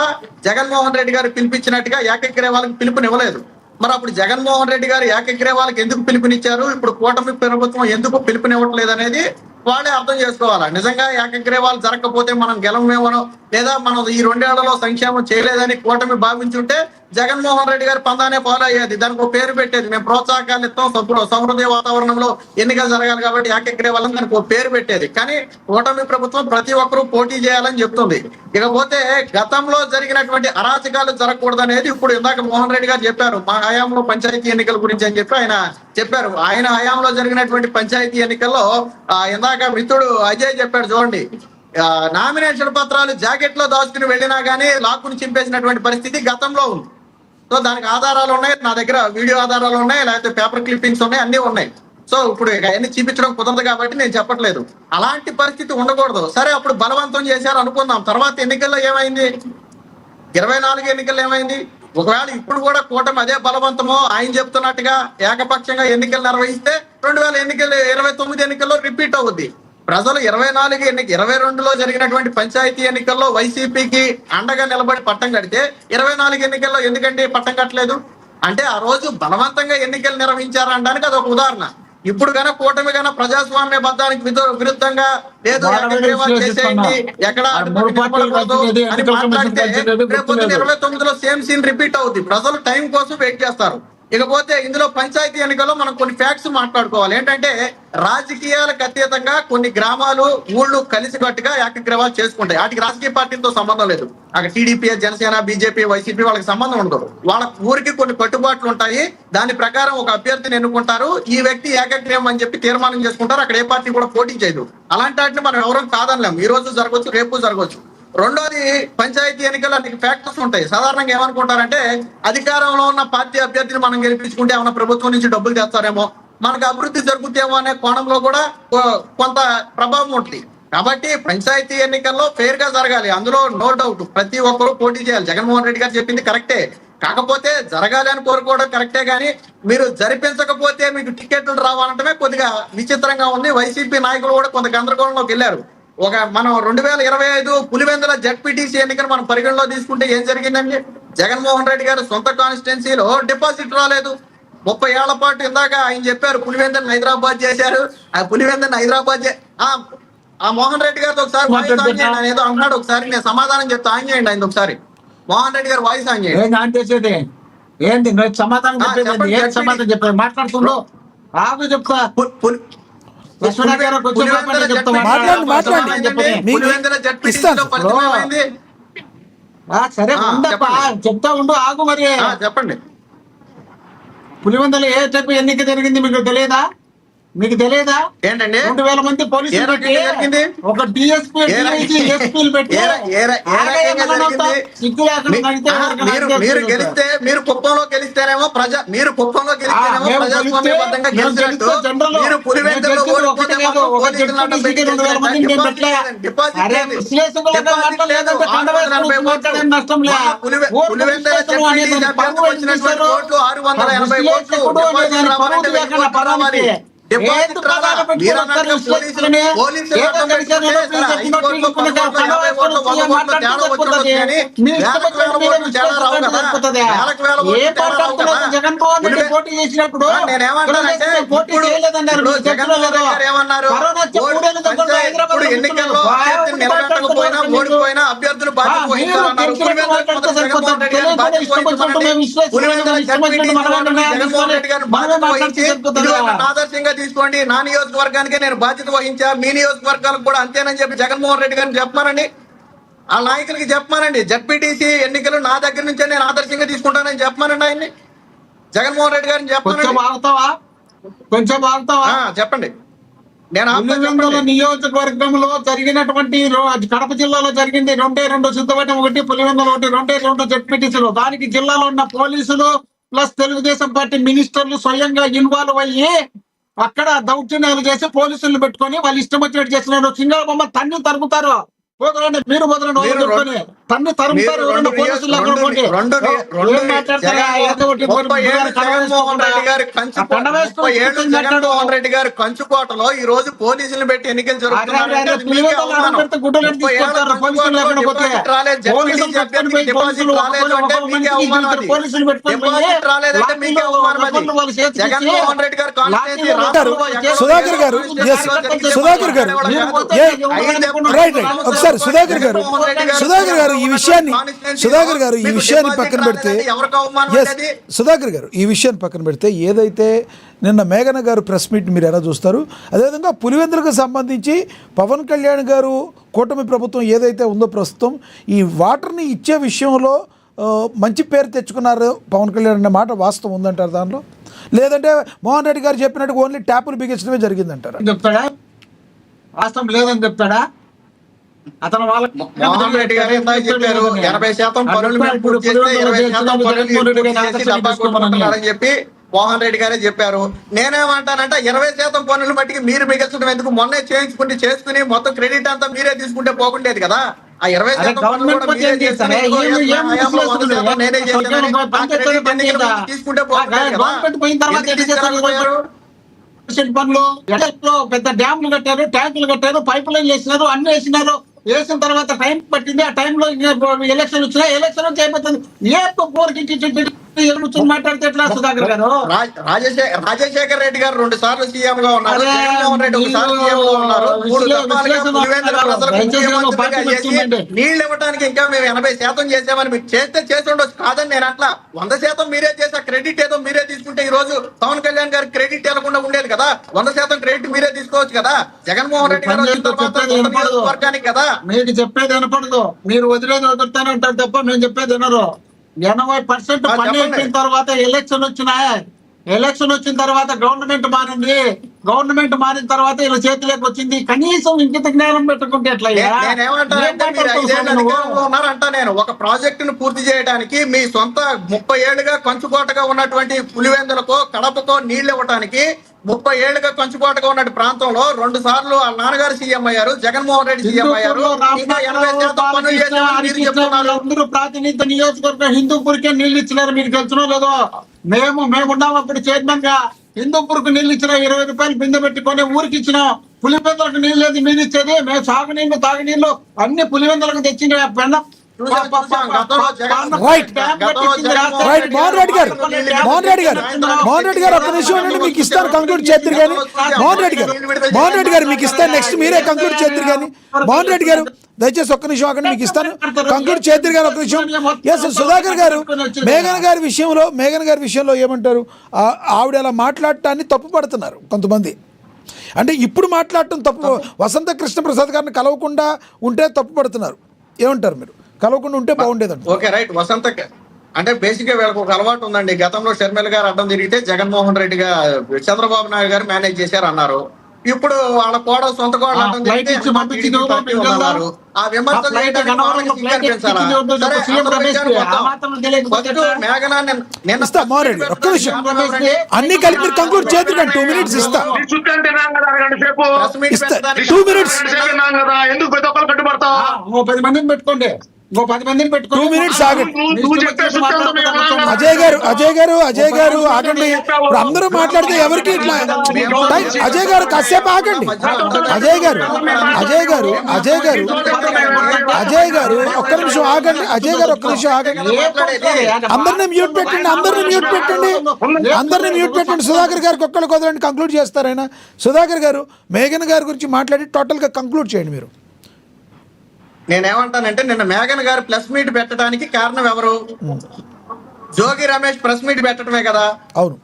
జగన్మోహన్ రెడ్డి గారు పిలిపించినట్టుగా ఏకగ్రీవాలకు పిలుపునివ్వలేదు. మరి అప్పుడు జగన్మోహన్ రెడ్డి గారు ఏకగ్రీవాలకు ఎందుకు పిలుపునిచ్చారు, ఇప్పుడు కూటమి ప్రభుత్వం ఎందుకు పిలుపునివ్వట్లేదు అనేది వాళ్ళే అర్థం చేసుకోవాలా. నిజంగా ఏకగ్రీవాలు జరగకపోతే మనం గెలమేమనో లేదా మనం ఈ 2 ఏళ్లలో సంక్షేమం చేయలేదని కూటమి భావించుంటే జగన్మోహన్ రెడ్డి గారి పందానే ఫాలో అయ్యేది, దానికి ఒక పేరు పెట్టేది, మేము ప్రోత్సాహకాలు ఇస్తాం, సహృదయ వాతావరణంలో ఎన్నికలు జరగాలి కాబట్టి ఏకగ్రీవాలని దానికి ఒక పేరు పెట్టేది. కానీ కూటమి ప్రభుత్వం ప్రతి ఒక్కరూ పోటీ చేయాలని చెప్తుంది. ఇకపోతే గతంలో జరిగినటువంటి అరాచకాలు జరగకూడదనేది ఇప్పుడు ఇందాక మోహన్ రెడ్డి గారు చెప్పారు, మా హయాంలో పంచాయతీ ఎన్నికల గురించి అని చెప్పి ఆయన చెప్పారు. ఆయన హయాంలో జరిగినటువంటి పంచాయతీ ఎన్నికల్లో ఇందాక మిత్రుడు అజయ్ చెప్పాడు చూడండి, నామినేషన్ పత్రాలు జాకెట్ లో దాచుకుని వెళ్ళినా గానీ లాక్కుని చింపేసినటువంటి పరిస్థితి గతంలో ఉంది. సో దానికి ఆధారాలు ఉన్నాయి, నా దగ్గర వీడియో ఆధారాలు ఉన్నాయి, లేకపోతే పేపర్ క్లిప్పింగ్స్ ఉన్నాయి, అన్ని ఉన్నాయి. సో ఇప్పుడు అవన్నీ చూపించడం కుదరదు కాబట్టి నేను చెప్పట్లేదు. అలాంటి పరిస్థితి ఉండకూడదు. సరే అప్పుడు బలవంతం చేశారు అనుకుందాం, తర్వాత ఎన్నికల్లో ఏమైంది, 24 ఎన్నికల్లో ఏమైంది? ఒకవేళ ఇప్పుడు కూడా కూటమి అదే బలవంతమో ఆయన చెప్తున్నట్టుగా ఏకపక్షంగా ఎన్నికలు నిర్వహిస్తే 2029 ఎన్నికల్లో రిపీట్ అవుద్ది. ప్రజలు 22లో జరిగినటువంటి పంచాయతీ ఎన్నికల్లో వైసీపీకి అండగా నిలబడి పట్టం కడితే 24 ఎన్నికల్లో ఎందుకంటే పట్టం కట్టలేదు అంటే ఆ రోజు బలవంతంగా ఎన్నికలు నిర్వహించారనడానికి అది ఒక ఉదాహరణ. ఇప్పుడు కనుక కూటమి కనుక ప్రజాస్వామ్య బద్ధానికి విరుద్ధంగా లేదు చేసేయండి ఎక్కడ అని మాట్లాడితే రేపు 29లో సేమ్ సీన్ రిపీట్ అవుద్ది. ప్రజలు టైం కోసం వెయిట్ చేస్తారు. ఇకపోతే ఇందులో పంచాయతీ ఎన్నికల్లో మనం కొన్ని ఫ్యాక్ట్స్ మాట్లాడుకోవాలి. ఏంటంటే రాజకీయాలకు అతీతంగా కొన్ని గ్రామాలు ఊళ్ళు కలిసికట్టుగా ఏకగ్రీవాలు చేసుకుంటాయి. వాటికి రాజకీయ పార్టీలతో సంబంధం లేదు. అక్కడ టీడీపీ, జనసేన, బీజేపీ, వైసీపీ వాళ్ళకి సంబంధం ఉండదు. వాళ్ళ ఊరికి కొన్ని కట్టుబాట్లు ఉంటాయి. దాని ప్రకారం ఒక అభ్యర్థిని ఎన్నుకుంటారు. ఈ వ్యక్తి ఏకగ్రీవం అని చెప్పి తీర్మానం చేసుకుంటారు. అక్కడ ఏ పార్టీ కూడా పోటీ చేయదు. అలాంటి వాటిని మనం ఎవరూ కాదనలేము. ఈ రోజు జరగవచ్చు, రేపు జరగవచ్చు. రెండోది పంచాయతీ ఎన్నికల్లో అన్ని ఫ్యాక్టర్స్ ఉంటాయి. సాధారణంగా ఏమనుకుంటారంటే అధికారంలో ఉన్న పార్టీ అభ్యర్థిని మనం గెలిపించుకుంటే ఏమైనా ప్రభుత్వం నుంచి డబ్బులు తెస్తారేమో, మనకు అభివృద్ధి జరుగుతామో అనే కోణంలో కూడా కొంత ప్రభావం ఉంటుంది. కాబట్టి పంచాయతీ ఎన్నికల్లో ఫెయిర్ గా జరగాలి, అందులో నో డౌట్. ప్రతి ఒక్కరూ పోటీ చేయాలి. జగన్మోహన్ రెడ్డి గారు చెప్పింది కరెక్టే. కాకపోతే జరగాలి అని కోరుకోవడం కరెక్టే, కానీ మీరు జరిపించకపోతే మీకు టికెట్లు రావాలంటే కొద్దిగా విచిత్రంగా ఉంది. వైసీపీ నాయకులు కూడా కొంత గందరగోళంలోకి వెళ్ళారు. మనం 2025 పులివెందుల జడ్పీటీసీ ఎన్నికలు మనం పరిగణలో తీసుకుంటే ఏం జరిగిందండి? జగన్మోహన్ రెడ్డి గారు సొంత కాన్స్టిట్యున్సీలో డిపాజిట్ రాలేదు. 30 ఏళ్ల పాటు ఇందాక ఆయన చెప్పారు పులివెందులను హైదరాబాద్ చేశారు. ఆ పులివెందులను హైదరాబాద్ ఆ మోహన్ రెడ్డి గారితో ఒకసారి వాయిస్ ఆన్ చేయండి. ఏదో అన్నాడు, ఒకసారి నేను సమాధానం చెప్తా, ఆన్ చేయండి ఆయన ఒకసారి. మోహన్ రెడ్డి గారు వాయిస్ ఆన్ చేయండి. ఏంటి సమాధానం చెప్పేది మాట్లాడుతుండో ఆగు చెప్తా. సరే ఉండప్పా, చెప్తా ఉండు, ఆగు. మరి చెప్పండి. పులివెందుల ఏ టైప్ ఎన్నిక జరిగింది మీకు తెలియదా? మీకు తెలియదా? ఏంటండి 2000 మంది పోలీసులు పెట్టి ఒక డిఎస్పీ ఎస్పీలు పెట్టి మీరు గెలిస్తే మీరు కుప్పంలో గెలిస్తేనేమో మీరు కుప్పంలో గెలిస్తేనేమో ప్రజాస్వామ్యబద్ధంగా గెలిచినట్టు మీరు పులివెందులో ఓడిపోతేమో పులివెందుల వచ్చినటువంటి ఓట్లు 680 ఓట్లు. ఏంటి పదాలు పెట్టుకొని వస్తారు విశ్లేషకులని? ఏదో తెలిసాను, ఏదో తెలిసినట్టు ఇరుక్కుని కండ వేసుకొని వచ్చి మాట్లాడితే సరిపోతుంది. మీ ఇష్టపడినట్టు మీరే విశ్లేషించుకుంటే సరిపోతుంది. ఏ మాట్లాడుతున్నారు? జగన్మోహన్ రెడ్డి పోటీ చేసినప్పుడు తెలుగుదేశం పోటీ చేయలేదన్నారు. మీరు చర్చలో లేదు. కరోనా వచ్చి 3 ఏళ్ళ దగ్గరలో హైదరాబాద్ ఎన్నికల్లో ఓడిపోయినా అభ్యర్థులు బాధ్యత ఆదర్శంగా తీసుకోండి. నా నియోజకవర్గానికి నేను బాధ్యత వహించా, మీ నియోజకవర్గాలకు కూడా అంతేనని చెప్పి జగన్మోహన్ రెడ్డి గారిని చెప్పమానండి. ఆ నాయకులకి చెప్పమానండి. జడ్పీటీసీ ఎన్నికలు నా దగ్గర నుంచే నేను ఆదర్శంగా తీసుకుంటానని చెప్పమానండి. ఆయన్ని జగన్మోహన్ రెడ్డి గారిని కొంచెం ఆగుతావా? చెప్పండి. నేను పులివెందుల నియోజకవర్గంలో జరిగినటువంటి కడప జిల్లాలో జరిగింది 2 సిద్ధవటం 1, పులివెందుల 1, 2 జడ్పీటీసీలు. దానికి జిల్లాలో ఉన్న పోలీసులు ప్లస్ తెలుగుదేశం పార్టీ మినిస్టర్లు స్వయంగా ఇన్వాల్వ్ అయ్యి అక్కడ దౌర్జన్యాలు చేసి పోలీసులను పెట్టుకొని వాళ్ళు ఇష్టం వచ్చినట్టు చేస్తున్నారు. సింగళ బొమ్మ తన్ని తరుముతారు. పోదురండి, మీరు వదలండి. తన్ని తరుముతారు. పోలీసులు జగన్మోహన్ రెడ్డి గారి కంచుకోటలో ఈ రోజు పోలీసులు పెట్టి ఎన్నికలు జరుగుతున్నాయి. జగన్మోహన్ రెడ్డి గారు సుధాకర్ గారు ఒకసారి సుధాకర్ గారు ఈ విషయాన్ని పక్కన పెడితే ఈ విషయాన్ని పక్కన పెడితే ఏదైతే నిన్న మేఘన గారు ప్రెస్ మీట్ మీరు ఎలా చూస్తారు, అదేవిధంగా పులివెందులకు సంబంధించి పవన్ కళ్యాణ్ గారు కూటమి ప్రభుత్వం ఏదైతే ఉందో ప్రస్తుతం ఈ వాటర్ని ఇచ్చే విషయంలో మంచి పేరు తెచ్చుకున్నారు పవన్ కళ్యాణ్ అనే మాట వాస్తవం ఉందంటారు దానిలో, లేదంటే మోహన్ రెడ్డి గారు చెప్పినట్టు ఓన్లీ ట్యాపులు బిగించడమే జరిగిందంటారా? చెప్తాడా? వాస్తవం లేదని చెప్తాడా? అతను వాళ్ళకి మోహన్ రెడ్డి గారు చెప్పారు 80% పనులు పూర్తి చేస్తే 20% పనులు చెప్పి మోహన్ రెడ్డి గారే చెప్పారు. నేనేమంటానంటే 20% పనులు మట్టికి మీరు మిగల్చడం ఎందుకు? మొన్నే చేసుకుని మొత్తం క్రెడిట్ అంతా మీరే తీసుకుంటే పోకుండేది కదా. ఆ 20% పనులు కూడా మీరే చేస్తారు. తీసుకుంటే పనులు పెద్ద డ్యామ్లు కట్టారు, ట్యాంకులు కట్టారు, పైప్ లైన్లు వేసినారు, అన్ని వేసినారు. వేసిన తర్వాత టైం పట్టింది. ఆ టైంలో ఎలక్షన్ వచ్చినా ఎలక్షన్ వచ్చి అయిపోతుంది. ఏ మాట్లాడితే ఎట్లా సుధాకర్ గారు? రాజశేఖర్ రెడ్డి గారు 2 సార్లు సీఎం గా ఉన్నారు, జగన్మోహన్ రెడ్డి 1 సారి సీఎం గా ఉన్నారు. 3 నీళ్లు ఇవ్వడానికి ఇంకా మేము 80% చేసామని మీరు చేసి ఉండొచ్చు. కాదని నేను అట్లా 100% మీరే చేసా. క్రెడిట్ ఏదో మీరే తీసుకుంటే ఈ రోజు పవన్ కళ్యాణ్ గారికి క్రెడిట్ ఇవ్వకుండా ఉండేది కదా. 100% క్రెడిట్ మీరే తీసుకోవచ్చు కదా. జగన్మోహన్ రెడ్డి గారు వర్గానికి కదా. మీకు చెప్పేది వినపడదు. మీరు వదిలేది వదులుతానంటారు తప్ప మేము చెప్పేది వినరు. 80% పని అయిపోయిన తర్వాత ఎలక్షన్ వచ్చిన తర్వాత గవర్నమెంట్ మారింది. గవర్నమెంట్ మారిన తర్వాత ఇలా చేతిలోకి వచ్చింది. కనీసం ఇంకిత జ్ఞానం పెట్టుకుంటే ఎట్లా? నేను ఒక ప్రాజెక్టును పూర్తి చేయడానికి మీ సొంత 30 ఏళ్లుగా కంచుకోటగా ఉన్నటువంటి పులివెందులకో కడపకో నీళ్లు ఇవ్వడానికి 30 ఏళ్లుగా కంచుకోటగా ఉన్న ప్రాంతంలో 2 సార్లు వాళ్ళ నాన్నగారు సీఎం అయ్యారు, జగన్మోహన్ రెడ్డి సీఎం అయ్యారు. అందరూ ప్రాతినిధ్య నియోజకవర్గం హిందూపూర్కే నీళ్లు ఇచ్చినారు. మీరు తెలుసునో లేదో? మేమున్నాం అప్పుడు చైర్మన్ గా. హిందూపూర్కు నీళ్లు ఇచ్చిన 20 రూపాయలు బిందె పెట్టుకొని ఊరికి ఇచ్చినాం. పులివెందులకు నీళ్ళు లేదు, మీరు ఇచ్చేది. మేము సాగునీళ్లు తాగునీళ్లు అన్ని పులివెందులకు తెచ్చిన పెన్న. మోహన్ రెడ్డి గారు ఒక్క నిమిషం మీకు ఇస్తాను, కంక్లూడ్ చేద్దరు కానీ. మోహన్ రెడ్డి గారు మీకు ఇస్తాను, నెక్స్ట్ మీరే కంక్లూడ్ చేద్దరు కానీ. మోహన్ రెడ్డి గారు దయచేసి ఒక్క నిమిషం అక్కడ మీకు ఇస్తాను, కంక్లూడ్ చేద్దరు కానీ ఒక్క నిమిషం. ఎస్ సుధాకర్ గారు మేఘన గారి విషయంలో ఏమంటారు? ఆవిడ అలా మాట్లాడటాన్ని తప్పు పడుతున్నారు కొంతమంది. అంటే ఇప్పుడు మాట్లాడటం తప్పు. వసంత కృష్ణ ప్రసాద్ గారిని కలవకుండా ఉంటే తప్పు పడుతున్నారు. ఏమంటారు మీరు? కలవకుండా ఉంటే బాగుండేదండి. Okay right. వసంత అంటే బేసిక్ గా వీళ్ళకి ఒక అలవాటు ఉందండి. గతంలో షర్మిల గారు అడ్డం తిరిగితే జగన్మోహన్ రెడ్డి గారు చంద్రబాబు నాయుడు గారు మేనేజ్ చేశారు అన్నారు. ఇప్పుడు వాళ్ళ కోడ సొంత కోడ అడ్డం తిరిగితే ఉన్నారు. ఆ విమర్శలు అన్ని కలిపి కంక్లూడ్ చేతులు 2 minutes ఇస్తా. 2 minutes ఎందుకు ప్రతి ఒక్కరు కట్టుబడతావు? 10 మందిని పెట్టుకోండి. ఇంకో 10 మందిని పెట్టుకో. 2 minutes ఆగండి. నువ్వు చెప్పే సిద్ధాంతం ఏమన్నా? అజయ్ గారు ఆగండి. ఇప్పుడు అందరూ మాట్లాడితే ఎవరికి ఇట్లా అజయ్ గారు కాసేపు ఆగండి. అజయ్ గారు ఒక్క నిమిషం ఆగండి. అజయ్ గారు ఒక్క నిమిషం ఆగండి. అందరినీ మ్యూట్ పెట్టండి. సుధాకర్ గారికి ఒక్కళ్ళు కుదరండి, కంక్లూడ్ చేస్తారైనా. సుధాకర్ గారు మేఘన్ గారి గురించి మాట్లాడి టోటల్ గా కంక్లూడ్ చేయండి మీరు. నేనేమంటానంటే నిన్న మేఘన్ గారు ప్రెస్ మీట్ పెట్టడానికి కారణం ఎవరు? జోగి రమేష్ ప్రెస్ మీట్ పెట్టడమే కదా. అవును.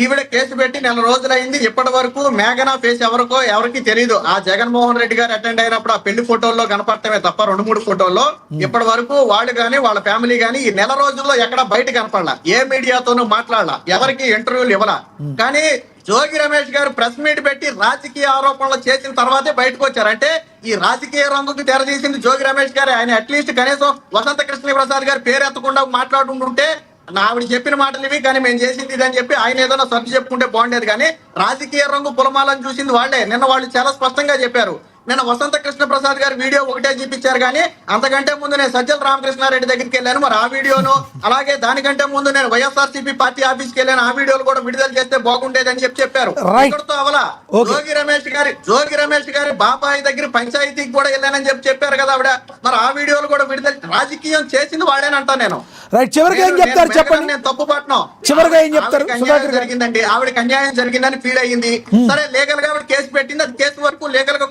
ఈవిడ కేసు పెట్టి 4 రోజులైంది. ఇప్పటి వరకు మేఘన ఫేస్ ఎవరికి తెలియదు. ఆ జగన్మోహన్ రెడ్డి గారు అటెండ్ అయినప్పుడు ఆ పెళ్లి ఫోటోల్లో కనపడటమే తప్ప 2-3 ఫోటోల్లో ఇప్పటి వరకు వాళ్ళు గాని వాళ్ళ ఫ్యామిలీ గాని ఈ 4 రోజుల్లో ఎక్కడ బయట కనపడలా, ఏ మీడియాతోనూ మాట్లాడాల, ఎవరికి ఇంటర్వ్యూలు ఇవ్వాల. కానీ జోగి రమేష్ గారు ప్రెస్ మీట్ పెట్టి రాజకీయ ఆరోపణలు చేసిన తర్వాతే బయటకు వచ్చారు. అంటే ఈ రాజకీయ రంగుకి తెరదీసింది జోగి రమేష్ గారు. ఆయన అట్లీస్ట్ కనీసం వసంత కృష్ణ ప్రసాద్ గారు పేరు ఎత్తకుండా మాట్లాడుకుంటుంటే ఆవిడ చెప్పిన మాటలు ఇవి, కానీ మేము చేసింది ఇదని చెప్పి ఆయన ఏదైనా సర్ది చెప్పుకుంటే బాగుండేది. కానీ రాజకీయ రంగు పులమాలని చూసింది వాళ్ళే. నిన్న వాళ్ళు చాలా స్పష్టంగా చెప్పారు. నిన్న వసంత కృష్ణ ప్రసాద్ గారి వీడియో ఒకటే చూపించారు, కానీ అంతకంటే ముందు నేను సజ్జల రామకృష్ణారెడ్డి దగ్గరికి వెళ్ళాను, మరి ఆ వీడియోను, అలాగే దానికంటే ముందు నేను వైఎస్ఆర్సీపీ పార్టీ ఆఫీస్కి వెళ్ళాను, ఆ వీడియోలు కూడా విడుదల చేస్తే బాగుండేది అని చెప్పారు. ఇక్కడితో అవలా జోగి రమేష్ గారి బాబాయి దగ్గర పంచాయతీకి కూడా వెళ్ళానని చెప్పారు కదా ఆవిడ. మరి ఆ వీడియోలు కూడా విడుదల, రాజకీయం చేసింది వాడేనంటా నేను. చివరిగా ఏం చెప్తారు చెప్పండి. నేను తప్పు పట్టను. చివరిగా ఏం చెప్తారు? జరిగిందండి, ఆవిడకి అన్యాయం జరిగిందని ఫీల్ అయ్యింది. సరే, లీగల్ గా ఆవిడ కేసు పెట్టింది. అది కేసు వరకు లీగల్ గా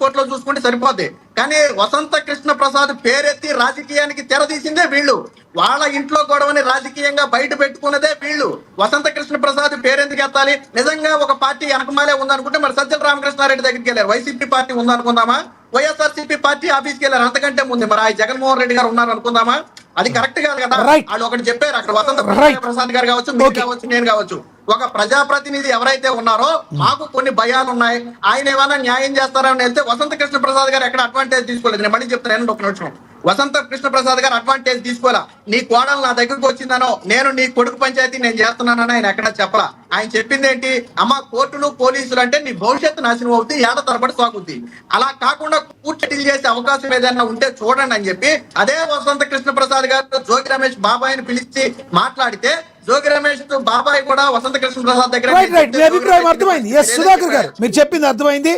కోర్టులో చూసుకుంటే సరిపోద్ది. కానీ వసంత కృష్ణ ప్రసాద్ పేరెత్తి రాజకీయానికి తెరదీసిందే వీళ్ళు. వాళ్ళ ఇంట్లో గొడవని రాజకీయంగా బయట పెట్టుకున్నదే వీళ్ళు. వసంత కృష్ణ ప్రసాద్ పేరెందుకు ఎత్తాలి? నిజంగా ఒక పార్టీ వెనకమాలే ఉందనుకుంటే మరి సజ్జల రామకృష్ణారెడ్డి దగ్గరికి వెళ్ళారు. వైసీపీ పార్టీ ఉందనుకుందామా? వైఎస్ఆర్సీపీ పార్టీ ఆఫీస్కి వెళ్ళారు. అంతకంటే ముందు మరి ఆ జగన్మోహన్ రెడ్డి గారు ఉన్నారు అనుకుందామా? అది కరెక్ట్ కాదు కదా. వాళ్ళు ఒకటి చెప్పారు అక్కడ, వసంత ప్రసాద్ గారు కావచ్చు, మీరు కావచ్చు, నేను కావచ్చు, ఒక ప్రజాప్రతినిధి ఎవరైతే ఉన్నారో మాకు కొన్ని భయాలు ఉన్నాయి, ఆయన ఏమైనా న్యాయం చేస్తారని వెళ్తే వసంత కృష్ణ ప్రసాద్ గారు ఎక్కడ అడ్వాంటేజ్ తీసుకోలేదు. నేను మళ్ళీ చెప్తాను ఒక నిమిషం. వసంత కృష్ణ ప్రసాద్ గారు అడ్వాంటేజ్ తీసుకోవాలా. నీ కోడలు నా దగ్గరకు వచ్చిందనో, నేను నీ కొడుకు పంచాయతీ నేను చేస్తున్నానని ఆయన ఎక్కడ చెప్పలా. ఆయన చెప్పింది ఏంటి? అమ్మ, కోర్టులు పోలీసులు అంటే నీ భవిష్యత్తు నాశనం అవుతుంది, ఏడ తరబడి సాగుద్ది. అలా కాకుండా కూర్చొని చేసే అవకాశం ఏదైనా ఉంటే చూడండి అని చెప్పి అదే వసంత కృష్ణ ప్రసాద్ గారు జోగి రమేష్ బాబాయిని పిలిచి మాట్లాడితే జోగి రమేష్ బాబాయ్ కూడా వసంత కృష్ణ ప్రసాద్ దగ్గర మీ అభిప్రాయం అర్థమైంది. ఎస్ సుధాకర్ గారు, మీరు చెప్పింది అర్థమైంది.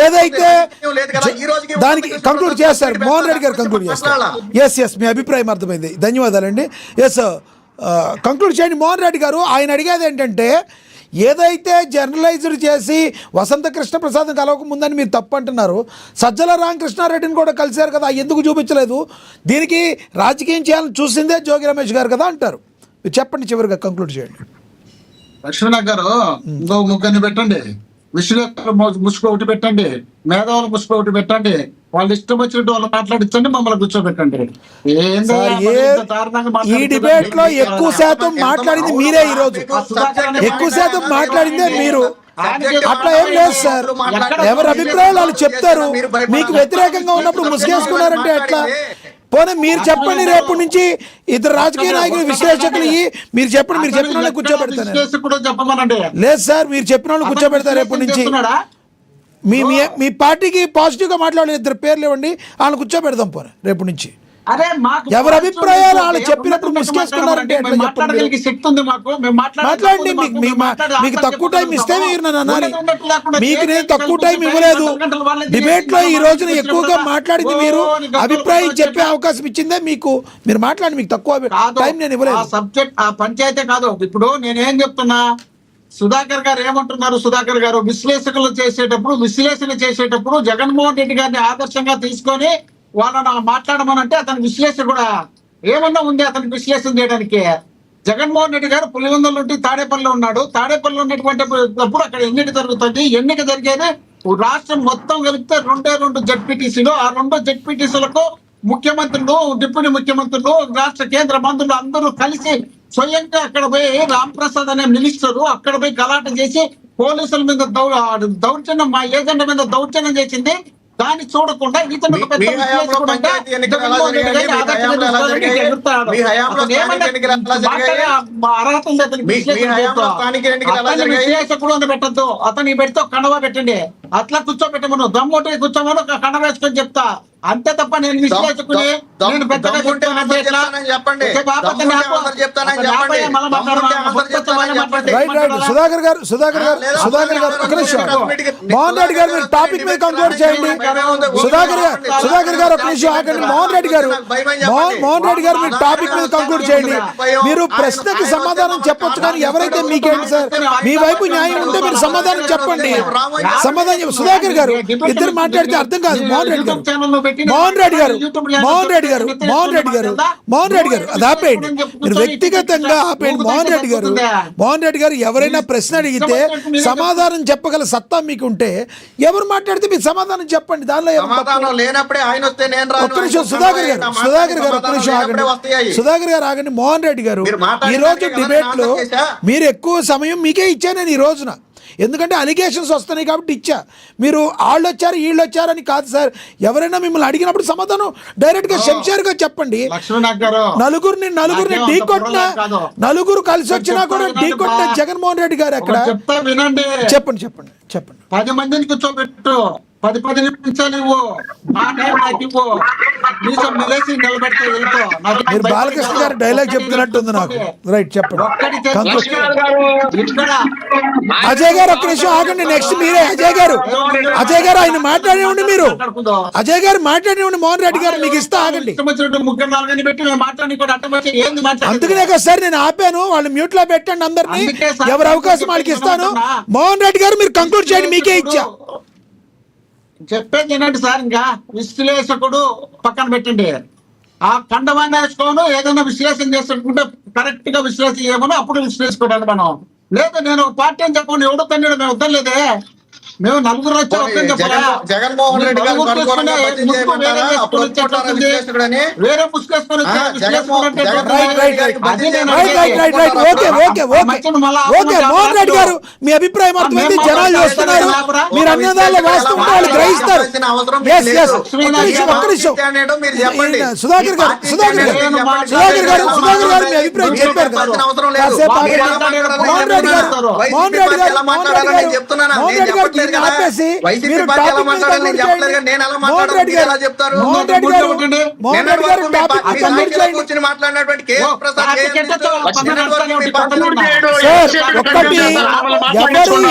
ఏదైతే దానికి కంక్లూడ్ చేస్తారు మోహన్ రెడ్డి గారు, కంక్లూడ్ చేస్తారు. ఎస్ మీ అభిప్రాయం అర్థమైంది, ధన్యవాదాలండి. ఎస్ కంక్లూడ్ చేయండి మోహన్ రెడ్డి గారు. ఆయన అడిగేది ఏంటంటే, ఏదైతే జర్నలైజ్డ్ చేసి వసంత కృష్ణ ప్రసాద్ కలవక ముందని మీరు తప్పు అంటున్నారు, సజ్జల రామకృష్ణారెడ్డిని కూడా కలిశారు కదా, ఎందుకు చూపించలేదు? దీనికి రాజకీయం చేయాలని చూసిందే జోగి రమేష్ గారు కదా అంటారు. మీరు చెప్పండి, చివరిగా కంక్లూడ్ చేయండి. లక్ష్మణ్ గారు ఇంకో ముగ్గురిని పెట్టండి, విశ్లేషకుల ముసుగు ఒకటి పెట్టండి, మేధావుల ముసుగు ఒకటి పెట్టండి, వాళ్ళు ఇష్టం వచ్చినట్టు వాళ్ళు మాట్లాడించండి, మమ్మల్ని కూర్చోబెట్టండి. ఈ డిబేట్ లో ఎక్కువ శాతం మాట్లాడింది మీరే, ఈ రోజు ఎక్కువ శాతం మాట్లాడిందే మీరు. అట్లా ఏం లేదు సార్, ఎవరి అభిప్రాయాలు వాళ్ళు చెప్తారు. మీకు వ్యతిరేకంగా ఉన్నప్పుడు ముసుగేసుకున్నారంటే ఎట్లా? పోనీ మీరు చెప్పండి, రేపు నుంచి ఇద్దరు రాజకీయ నాయకులు విశ్లేషకులు మీరు చెప్పండి, మీరు చెప్పిన వాళ్ళు కూర్చోబెడతాను. లేదు సార్, మీరు చెప్పిన వాళ్ళు కూర్చోబెడతారు రేపు నుంచి. మీ పార్టీకి పాజిటివ్ గా మాట్లాడే ఇద్దరు పేర్లు ఇవ్వండి, వాళ్ళని కూర్చోబెడదాం పోనీ రేపు నుంచి. ఎవరి అభిప్రాయాలు వాళ్ళు చెప్పినప్పుడు ముసుగేసుకున్నారంటే మాట్లాడగలిగే శక్తి ఉంది మాకు. మాట్లాడండి. మీకు తక్కువ టైం ఇస్తే మీరు నన్ను అనాలి. మీకు నేను తక్కువ టైం ఇవ్వలేదు. డిబేట్ లో ఈ రోజున ఎక్కువగా మాట్లాడింది మీరు, అభిప్రాయం చెప్పే అవకాశం ఇచ్చిందే మీకు. మీరు మాట్లాడి, మీకు తక్కువ టైం నేను ఇవ్వలేదు. సబ్జెక్ట్ ఆ పంచాయతీ కాదు. ఇప్పుడు నేనేం చెప్తున్నా, సుధాకర్ గారు ఏమంటున్నారు? సుధాకర్ గారు విశ్లేషణ చేసేటప్పుడు జగన్మోహన్ రెడ్డి గారిని ఆదర్శంగా తీసుకొని వాళ్ళని మాట్లాడమనంటే అతని విశ్లేషణ కూడా ఏమన్నా ఉంది అతనికి విశ్లేషణ చేయడానికి. జగన్మోహన్ రెడ్డి గారు పులివెందుల నుండి తాడేపల్లిలో ఉన్నాడు. తాడేపల్లిలో ఉన్నటువంటి అప్పుడు అక్కడ ఎన్నిక జరుగుతుంది. ఎన్నిక జరిగేది రాష్ట్రం మొత్తం కలిపితే 2 జడ్పీటీసీలు. ఆ 2 జడ్పీటీసీలకు ముఖ్యమంత్రులు, డిప్యూటీ ముఖ్యమంత్రులు, రాష్ట్ర కేంద్ర మంత్రులు అందరూ కలిసి స్వయంగా అక్కడ పోయి రాంప్రసాద్ అనే మినిస్టరు అక్కడ పోయి గలాట చేసి పోలీసుల మీద దౌర్జన్యం, మా ఏజెంట్ మీద దౌర్జన్యం చేసింది. దాన్ని చూడకుండా ఇతను విశ్లేషకుడు అని పెట్టద్దు, అతని పెడితే కండవా పెట్టండి. అట్లా కూర్చోబెట్టమను, దమ్ముంటే కూర్చోమను, కండ వేసుకొని చెప్తా అంతే తప్ప నేను విశ్లేషకుని నేను పెద్దగా చెప్తానంటే ఎట్లా? చెప్పండి. ఓకే బాబా, దమ్ముంటే నాకు ఆన్సర్ చెప్తానని అసలు చెప్పండి. రాబోయే మళ్ళా దమ్ముంటే ఆన్సర్ మాట్లాడమా? చెప్తానని చెప్పండి. రైట్ సుధాకర్ గారు ఒక నిమిషం. మోహన్ రెడ్డి గారు మీరు టాపిక్ మీద కంక్లూడ్ చేయండి. సుధాకర్ గారు ఒక నిమిషం ఆగండి. మోహన్ రెడ్డి గారు మీరు టాపిక్ మీద కంక్లూడ్ చేయండి. మీరు ప్రశ్నకి సమాధానం చెప్పొచ్చు, కానీ ఎవరైతే మీకేంటి సార్, మీ వైపు న్యాయం ఉంటే మీరు సమాధానం చెప్పండి. సమాధానం సుధాకర్ గారు ఇద్దరు మాట్లాడితే అర్థం కాదు. మోహన్ రెడ్డి గారు అది ఆపేయండి. మీరు వ్యక్తిగతంగా ఆపేయండి. మోహన్ రెడ్డి గారు ఎవరైనా ప్రశ్న అడిగితే సమాధానం చెప్పగల సత్తా మీకు ఉంటే ఎవరు మాట్లాడితే మీరు సమాధానం చెప్పండి. దానిలో సమాధానం లేనప్పుడే ఆయన వస్తే నేను రాను. ఒక్క నిమిషం సుధాకర్ గారు ఒక్క నిమిషం ఆగండి. సుధాకర్ గారు ఆగండి. మోహన్ రెడ్డి గారు ఈ రోజు డిబేట్ లో మీరు ఎక్కువ సమయం మీకే ఇచ్చాను నేను ఈ రోజున, ఎందుకంటే అలిగేషన్స్ వస్తున్నాయి కాబట్టి ఇచ్చా. మీరు వాళ్ళు వచ్చారు వీళ్ళు వచ్చారని కాదు సార్. ఎవరైనా మిమ్మల్ని అడిగినప్పుడు సమాధానం డైరెక్ట్ గా శంషేర్ గా చెప్పండి. నలుగురిని నలుగురు కలిసి వచ్చినా కూడా ఢీ కొట్టిన జగన్మోహన్ రెడ్డి గారు ఎక్కడ? వినండి, చెప్పండి 10 మందిని కూర్చోబెట్టు, 10 నిమిషాలు ఇవ్వు, నా టైం నాకు ఇవ్వు, మీసం నిలేసి నిలబెడితే వెళ్ళిపో. మీరు బాలకృష్ణ గారు డైలాగ్ చెప్తున్నట్టుంది నాకు. రైట్ చెప్పండి. అజయ్ గారు ఒక్క నిమిషం ఆగండి. నెక్స్ట్ మీరే అజయ్ గారు ఆయన మాట్లాడేవండి. మీరు అజయ్ గారు మాట్లాడేవండి. మోహన్ రెడ్డి గారు మీకు ఇస్తా ఆగండి. అందుకనే కదా సార్ నేను ఆపాను. వాళ్ళు మ్యూట్ లో పెట్టండి అందరినీ, ఎవరు అవకాశం వాళ్ళకి ఇస్తాను. మోహన్ రెడ్డి గారు మీరు కంక్లూడ్ చేయండి, మీకే ఇచ్చా. చెప్పేది ఏంటంటే సార్, ఇంకా విశ్లేషకుడు పక్కన పెట్టండి, ఆ కండవాన్ని వేసుకోను ఏదైనా విశ్లేషణ చేసుకుంటే కరెక్ట్ గా విశ్లేషణ చేయమని అప్పుడు విశ్లేషించుకోవడానికి మనం లేదు. నేను పార్టీ అని చెప్పండి, ఎవడో తండ్రి మేము వద్దలేదే, మేము నలుగురు వచ్చి వద్దని చెప్పాలా? జగన్మోహన్ రెడ్డి గారు వేరే ముసుకేసుకొని మోహన్ రెడ్డి గారు మీ అభిప్రాయం అర్థమైంది. జనాలు చూస్తున్నారు, మీరు అన్నదాల్లో వాస్తవం వాళ్ళు గ్రహిస్తారు. సుధాకర్ గారు మీ అభిప్రాయం చెప్పారు కదా. మోహన్ రెడ్డి గారు ఆపేసి మీరు టాపిక్ మీద కంక్లూడ్ చేయండి. మోహన్ రెడ్డి గారు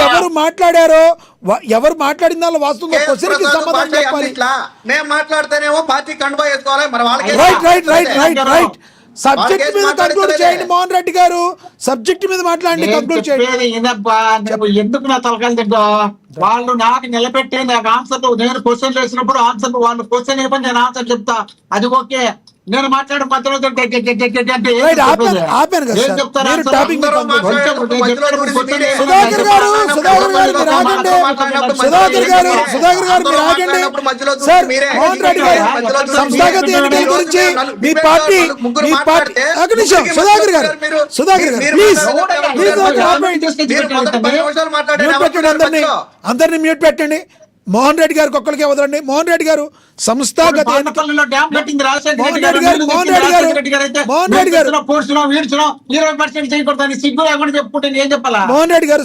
ఎవరు మాట్లాడారో ఎవరు మాట్లాడిన దానిలో వాస్తవంగా క్వశ్చన్ కి సమాధానం చెప్పాలి. నేను మాట్లాడితేనేమో పార్టీ కండువా వేసుకోవాలి. మరి రైట్ సబ్జెక్ట్ మీద కంక్లూడ్ చేయండి. మోహన్ రెడ్డి గారు సబ్జెక్ట్ మీద మాట్లాడండి, కంక్లూడ్ చేయండి. ఎందుకు నా తలకాయలు తింటా? వాళ్ళు నాకు నిలబెట్టి నాకు ఆన్సర్లు, నేను క్వశ్చన్ వేసినప్పుడు ఆన్సర్లు వాళ్ళు క్వశ్చన్ ఇవ్వని నేను ఆన్సర్ చెప్తా, అది ఓకే. నేను మాట్లాడే మధ్యలో సంస్థాగత ఎన్నికల గురించి మీ పార్టీ సుధాకర్ గారు అందరినీ మ్యూట్ పెట్టండి. మోహన్ రెడ్డి గారికి ఒక్కరికే వదలండి. మోహన్ రెడ్డి గారు సంస్థాగత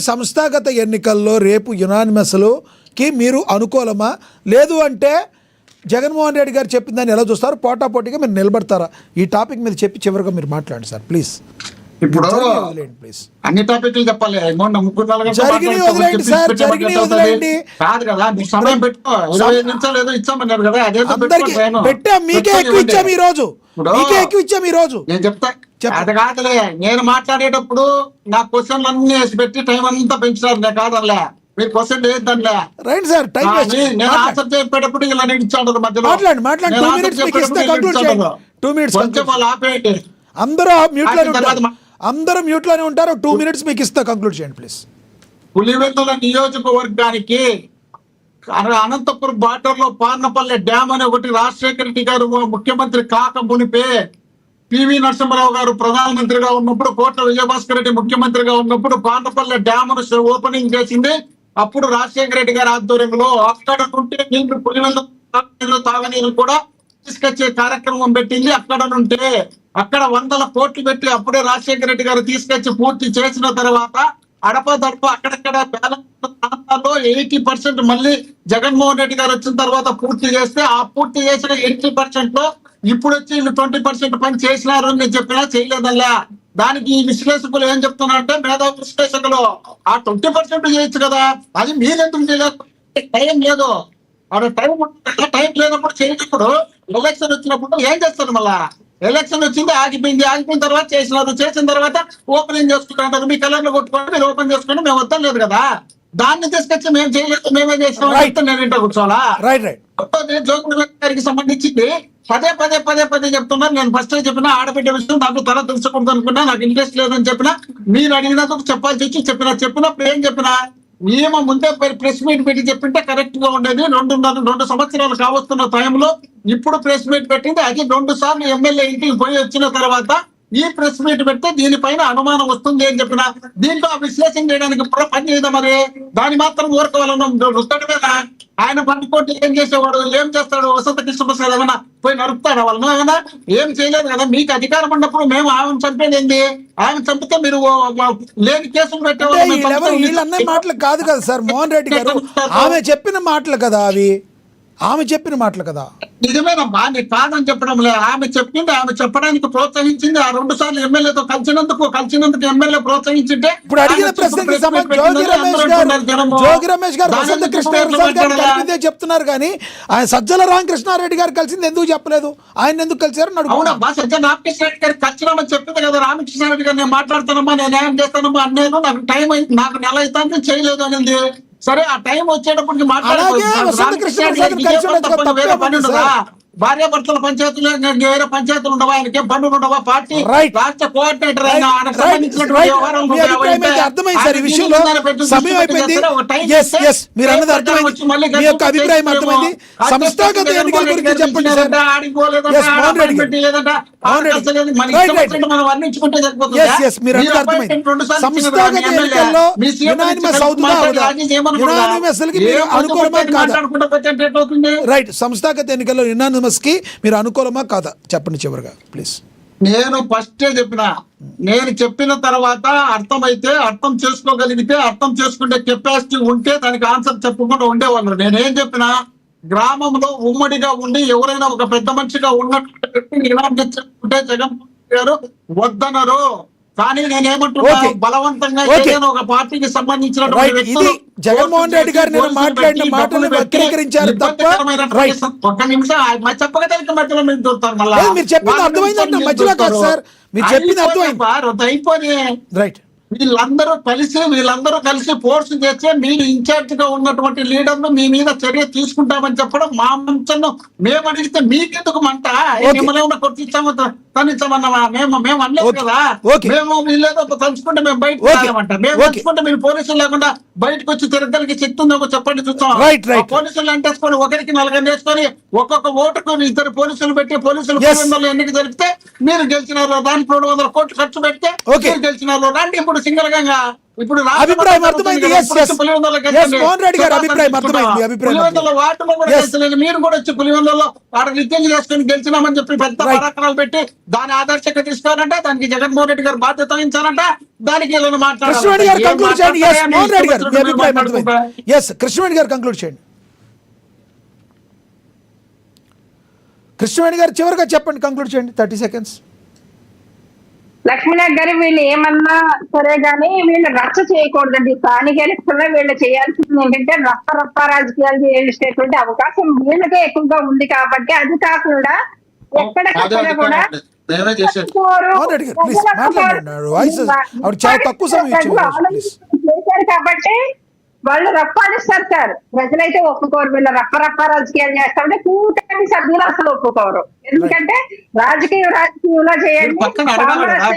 సంస్థాగత ఎన్నికల్లో రేపు యునానిమస్కి మీరు అనుకూలమా, లేదు అంటే జగన్మోహన్ రెడ్డి గారు చెప్పిన దాన్ని ఎలా చూస్తారు? పోటాపోటీగా మీరు నిలబడతారా? ఈ టాపిక్ మీద చెప్పి చివరిగా మీరు మాట్లాడండి సార్ ప్లీజ్. ఇప్పుడు అన్ని టాపిక్లు చెప్పాలి. కాదు కదా, మీరు సమయం పెట్టుకో. 25 నిమిషాలు ఏదో ఇచ్చామన్నారు కదా, నేను చెప్తా. అది కాదులే, నేను మాట్లాడేటప్పుడు నా క్వశ్చన్లు అన్ని వేసి పెట్టి టైం అంతా పెంచుతారు. నేను కాదలే, మీరు క్వశ్చన్ లేదంలే. నేను ఆన్సర్ చెప్పేటప్పుడు ఇలా ఇచ్చాడు మధ్యలో కొంచెం వాళ్ళు ఆపేయండి. అందరూ మ్యూట్ లోనే ఉంటారు. 2 minutes మీకు ఇస్తా, కంక్లూడ్ చేయండి ప్లీజ్. పులివెందుల నియోజకవర్గానికి అనంతపురం బార్డర్ లో పార్నపల్లె డ్యామ్ అనే ఒకటి రాజశేఖర రెడ్డి గారు ముఖ్యమంత్రి కాక మునిపే, పివి నరసింహారావు గారు ప్రధానమంత్రిగా ఉన్నప్పుడు, కోట్ల విజయభాస్కర్ రెడ్డి ముఖ్యమంత్రిగా ఉన్నప్పుడు పార్నపల్లె డ్యామ్ ఓపెనింగ్ చేసింది. అప్పుడు రాజశేఖర రెడ్డి గారి ఆధ్వర్యంలో అక్కడ నుండి నీళ్లు పులివెందుల తాగనీరు కూడా తీసుకొచ్చే కార్యక్రమం పెట్టింది. అక్కడ నుంటే అక్కడ 100 కోట్లు పెట్టి అప్పుడే రాజశేఖర రెడ్డి గారు తీసుకొచ్చి పూర్తి చేసిన తర్వాత అడపదడప అక్కడక్కడ తెలంగాణలో 80% మళ్ళీ జగన్మోహన్ రెడ్డి గారు వచ్చిన తర్వాత పూర్తి చేస్తే, ఆ పూర్తి చేసిన 80% లో ఇప్పుడు వచ్చి వీళ్ళు 20% పని చేసినారు అని నేను చెప్పినా చేయలేదల్లా. దానికి ఈ విశ్లేషకులు ఏం చెప్తున్నారంటే, మేధావి విశ్లేషకులు ఆ 20% చేయొచ్చు కదా, అది మీరెందుకు చేయలేదు? టైం లేదు, టైం లేనప్పుడు చేయనప్పుడు ఎలక్షన్ వచ్చినప్పుడు ఏం చేస్తారు? మళ్ళా ఎలక్షన్ వచ్చింది, ఆగిపోయిన తర్వాత చేసిన తర్వాత ఓపెనింగ్ చేసుకుంటారు. మీ కలర్లు కొట్టుకోండి, మీరు ఓపెన్ చేసుకోండి, మేము వద్దాం లేదు కదా. దాన్ని తీసుకొచ్చి మేము చేయలేదు, మేమే చేసినాం నేను ఇంట్లో కూర్చోవాలా? జోగి గారికి సంబంధించింది పదే చెప్తున్నారు. నేను ఫస్ట్ చెప్పిన ఆడబిడ్డ విషయం నాకు త్వర తెలుసుకుంటా అనుకున్నా, నాకు ఇంట్రెస్ట్ లేదని చెప్పిన. మీరు అడిగినందుకు చెప్పాల్సి వచ్చి చెప్పినప్పుడు ఏం చెప్పినా, ఏమో ముందే ప్రెస్ మీట్ పెట్టి చెప్పింటే కరెక్ట్ గా ఉండేది. 2 సంవత్సరాలు కావస్తున్న టైంలో ఇప్పుడు ప్రెస్ మీట్ పెట్టింది. అది 2 సార్లు ఎమ్మెల్యే ఇంటికి పోయి వచ్చిన తర్వాత ఈ ప్రెస్ మీట్ పెడితే దీనిపైన అనుమానం వస్తుంది అని చెప్పిన. దీంట్లో విశ్లేషణ చేయడానికి పని చేయదా? మరి దాని మాత్రం ఊరకవాలను రుద్దడమేనా? ఆయన పట్టుకోటి ఏం చేసేవాడు, ఏం చేస్తాడు? వసంత కృష్ణప్రసాద్ ఏమైనా పోయి నరుపుతాడు వాళ్ళను? ఏమైనా ఏం చేయలేదు కదా. మీకు అధికారం ఉన్నప్పుడు మేము ఆమెను చంపేది, ఆమె చంపితే మీరు లేని కేసులు పెట్టేవాళ్ళు. వీళ్ళన్న మాటలు కాదు కదా సార్ మోహన్ రెడ్డి గారు, ఆమె చెప్పిన మాటలు కదా అవి, ఆమె చెప్పిన మాటలు కదా. నిజమేనమ్మా, నీకు కాదని చెప్పడం లేదు. ఆమె చెప్పింది, ఆమె చెప్పడానికి ప్రోత్సహించింది. ఆ 2 సార్లు ఎమ్మెల్యేతో కలిసినందుకు ఎమ్మెల్యే ప్రోత్సహించింటే. ఇప్పుడు అడిగిన ప్రశ్నకి జోగి రమేష్ గారు వసంత కృష్ణప్రసాద్ గారు కలిసిందే చెప్తున్నారు, కానీ ఆయన సజ్జల రామకృష్ణారెడ్డి గారు కలిసింది ఎందుకు చెప్పలేదు? ఆయన ఎందుకు కలిసారు? అవునమ్మా, సజ్జల రామకృష్ణారెడ్డి గారు కలిసినామని చెప్పింది కదా. రామకృష్ణారెడ్డి గారు నేను మాట్లాడుతానమ్మా, నేను న్యాయం చేస్తానమ్మా అన్నాను. నాకు టైం అయింది, నాకు నెల అవుతుంది, చేయలేదు అనేది. సరే, ఆ టైం వచ్చేటప్పటికి వేరే పని ఉండదా? భార్యాభర్తల పంచాయతీలు వేరే పంచాయతీలు ఉండవా? ఆయనకే పనులు ఉండవా? పార్టీ రాష్ట్ర కోఆర్డినేటర్ అర్థమైంది సార్ ఈ విషయంలో. సమయం అయిపోయింది. మీ యొక్క అభిప్రాయం అర్థమైంది. సంస్థాగత ఎన్నికల గురించి చెప్పండి సార్. సంస్థాగత ఎన్నికల్లో యునానిమస్ అవుతుందా అవదా? యునానిమస్ కి మీరు అనుకూలమా కాదా? రైట్, సంస్థాగత ఎన్నికల్లో యునానిమస్ కి మీరు అనుకూలమా కాదా చెప్పండి చివరిగా ప్లీజ్. నేను ఫస్ట్ చెప్పిన, నేను చెప్పిన తర్వాత అర్థమైతే, అర్థం చేసుకోగలిగితే, అర్థం చేసుకునే కెపాసిటీ ఉంటే దానికి ఆన్సర్ చెప్పకుండా ఉండేవాళ్ళు. నేనేం చెప్పినా, గ్రామంలో ఉమ్మడిగా ఉండి ఎవరైనా ఒక పెద్ద మనిషిగా ఉన్నట్టు జగన్ గారు వద్దనరు. కానీ నేనేమంటున్నా, బలవంతంగా ఏదైనా ఒక పార్టీకి సంబంధించిన జగన్మోహన్ రెడ్డి గారు నేను మాట్లాడిన మాటలు వక్రీకరించారు తప్ప. ఒక్క నిమిషం చెప్పగలిగిన మధ్యలో మీరు చూస్తారు. మళ్ళీ మీరు చెప్పింది అర్థమైందంటే మధ్యలో కాదు సార్, మీరు చెప్పింది అర్థమైంది. అయిపోయి రైట్, వీళ్ళందరూ కలిసి ఫోర్స్ చేస్తే మీరు ఇన్ఛార్జ్ గా ఉన్నటువంటి లీడర్లు మీ మీద చర్య తీసుకుంటామని చెప్పడం మా మంచను మేము అడిగితే మీకెందుకు మంట? మిమ్మల్ని ఏమన్నా కొట్టించామో తనించామన్నావా? మేము అనలేదు కదా. మేము వీళ్ళేదో తలుచుకుంటే మేము బయటకు రామంట. మేము తలుచుకుంటే మీరు పోలీసులు లేకుండా బయటకు వచ్చి తిరగలికి శక్తి ఉందో చెప్పండి చూస్తాం. పోలీసులు అంటేసుకొని ఒకరికి 4 వేసుకొని ఒక్కొక్క ఓటుకు 2 పోలీసులు పెట్టి పోలీసులు 300 ఎన్నిక జరిపితే మీరు గెలిచినారు. దానికి 200 కోట్లు ఖర్చు పెడితే మీరు గెలిచినారు. రండి ఇప్పుడు సింగల్ గా. ఇప్పుడు అభిప్రాయం అర్థమైంది. మోహన్ రెడ్డి గారు అభిప్రాయం అర్థమైంది. పులివెందుల వార్డులో కూడా గెలిచలేదు. మీరు కూడా వచ్చి పులివెందులో ఆడ నిత్యం చేసుకుని గెలిచినామని చెప్పి పెద్ద పరాక్రమాలు పెట్టి దాని ఆదర్శంగా తీసుకోవాలంటే దానికి జగన్మోహన్ రెడ్డి గారు బాధ్యత వహించాలంట. దానికి కృష్ణవేణి గారు కంక్లూడ్ చేయండి. కృష్ణవేణి గారు కంక్లూడ్ చేయండి. కృష్ణవేణి గారు చివరిగా చెప్పండి, కంక్లూడ్ చేయండి. 30 seconds. లక్ష్మీనాథ్ గారు వీళ్ళు ఏమన్నా సరే గానీ వీళ్ళు రచ్చ చేయకూడదండి. స్థానిక ఎన్నికల్లో వీళ్ళు చేయాల్సింది ఏంటంటే రప్ప రాజకీయాలు చేసేటువంటి అవకాశం వీళ్ళకే ఎక్కువగా ఉంది కాబట్టి, అది కాకుండా ఎక్కడికక్కడ కూడా చేశారు కాబట్టి వాళ్ళు రప్పాడిస్తారు సార్. ప్రజలైతే ఒప్పుకోరు. వీళ్ళు రప్ప రాజకీయాలు చేస్తామంటే కూటమి సభ్యులు అసలు ఒప్పుకోరు. ఎందుకంటే రాజకీయంలో చేయండి.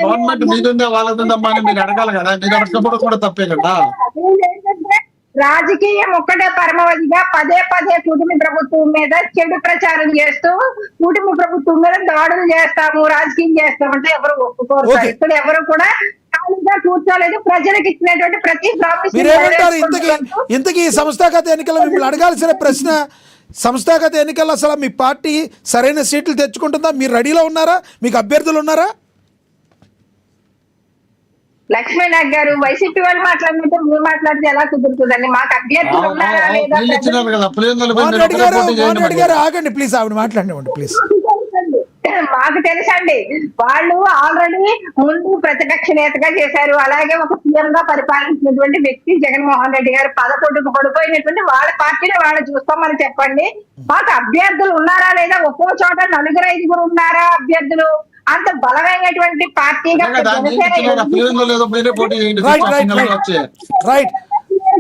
గవర్నమెంట్ మీదుందా వాళ్ళదుందమ్మా అని మీరు అడగాలి కదా. మీరు అడగకపోవడం కూడా తప్పే కదా. ఏంటంటే రాజకీయం ఒక్కటే పరమవధిగా పదే కూటమి ప్రభుత్వం మీద చెడు ప్రచారం చేస్తూ కూటమి ప్రభుత్వం మీద దాడులు చేస్తాము, రాజకీయం చేస్తామంటే ఎవరు ఒప్పుకోరు. ఇక్కడ ఎవరు కూడా కూర్చోలేదు. ప్రజలకు ఇచ్చినటువంటి ప్రతి మీరేమంటారు? ఇంతకీ సంస్థాగత ఎన్నికల్లో మిమ్మల్ని అడగాల్సిన ప్రశ్న, సంస్థాగత ఎన్నికల్లో అసలు మీ పార్టీ సరైన సీట్లు తెచ్చుకుంటుందా? మీరు రెడీలో ఉన్నారా? మీకు అభ్యర్థులు ఉన్నారా? లక్ష్మీనాథ్ గారు వైసీపీ వాళ్ళు మాట్లాడినట్టు మీరు మాట్లాడితే ఎలా కుదురుతుందండి? మాకు అభ్యర్థులు ఉన్నారా లేదా? వీళ్ళు ఇచ్చినారు కదా పులివెందుల మోహన్ రెడ్డి మీద గారు పోటీ చేయండి మోహన్ రెడ్డి మరి. గారు ఆగండి ప్లీజ్, ఆవిడ మాట్లాడివ్వండి ప్లీజ్. మాకు తెలుసండి, వాళ్ళు ఆల్రెడీ ముందు ప్రతిపక్ష నేతగా చేశారు, అలాగే ఒక సీఎం గా పరిపాలించినటువంటి వ్యక్తి జగన్మోహన్ రెడ్డి గారు 11కు పడిపోయినటువంటి వాళ్ళ పార్టీని వాళ్ళు చూస్తామని చెప్పండి. మాకు అభ్యర్థులు ఉన్నారా లేదా? ఒక్కో చోట 4-5 ఉన్నారా అభ్యర్థులు? అంత బలమైనటువంటి పార్టీగా అదే కదా, నీకు ఇచ్చినారు, పులివెందుల ఏదో మీరే పోటీ చేయండి. రైట్ రైట్ రైట్ వచ్చి రైట్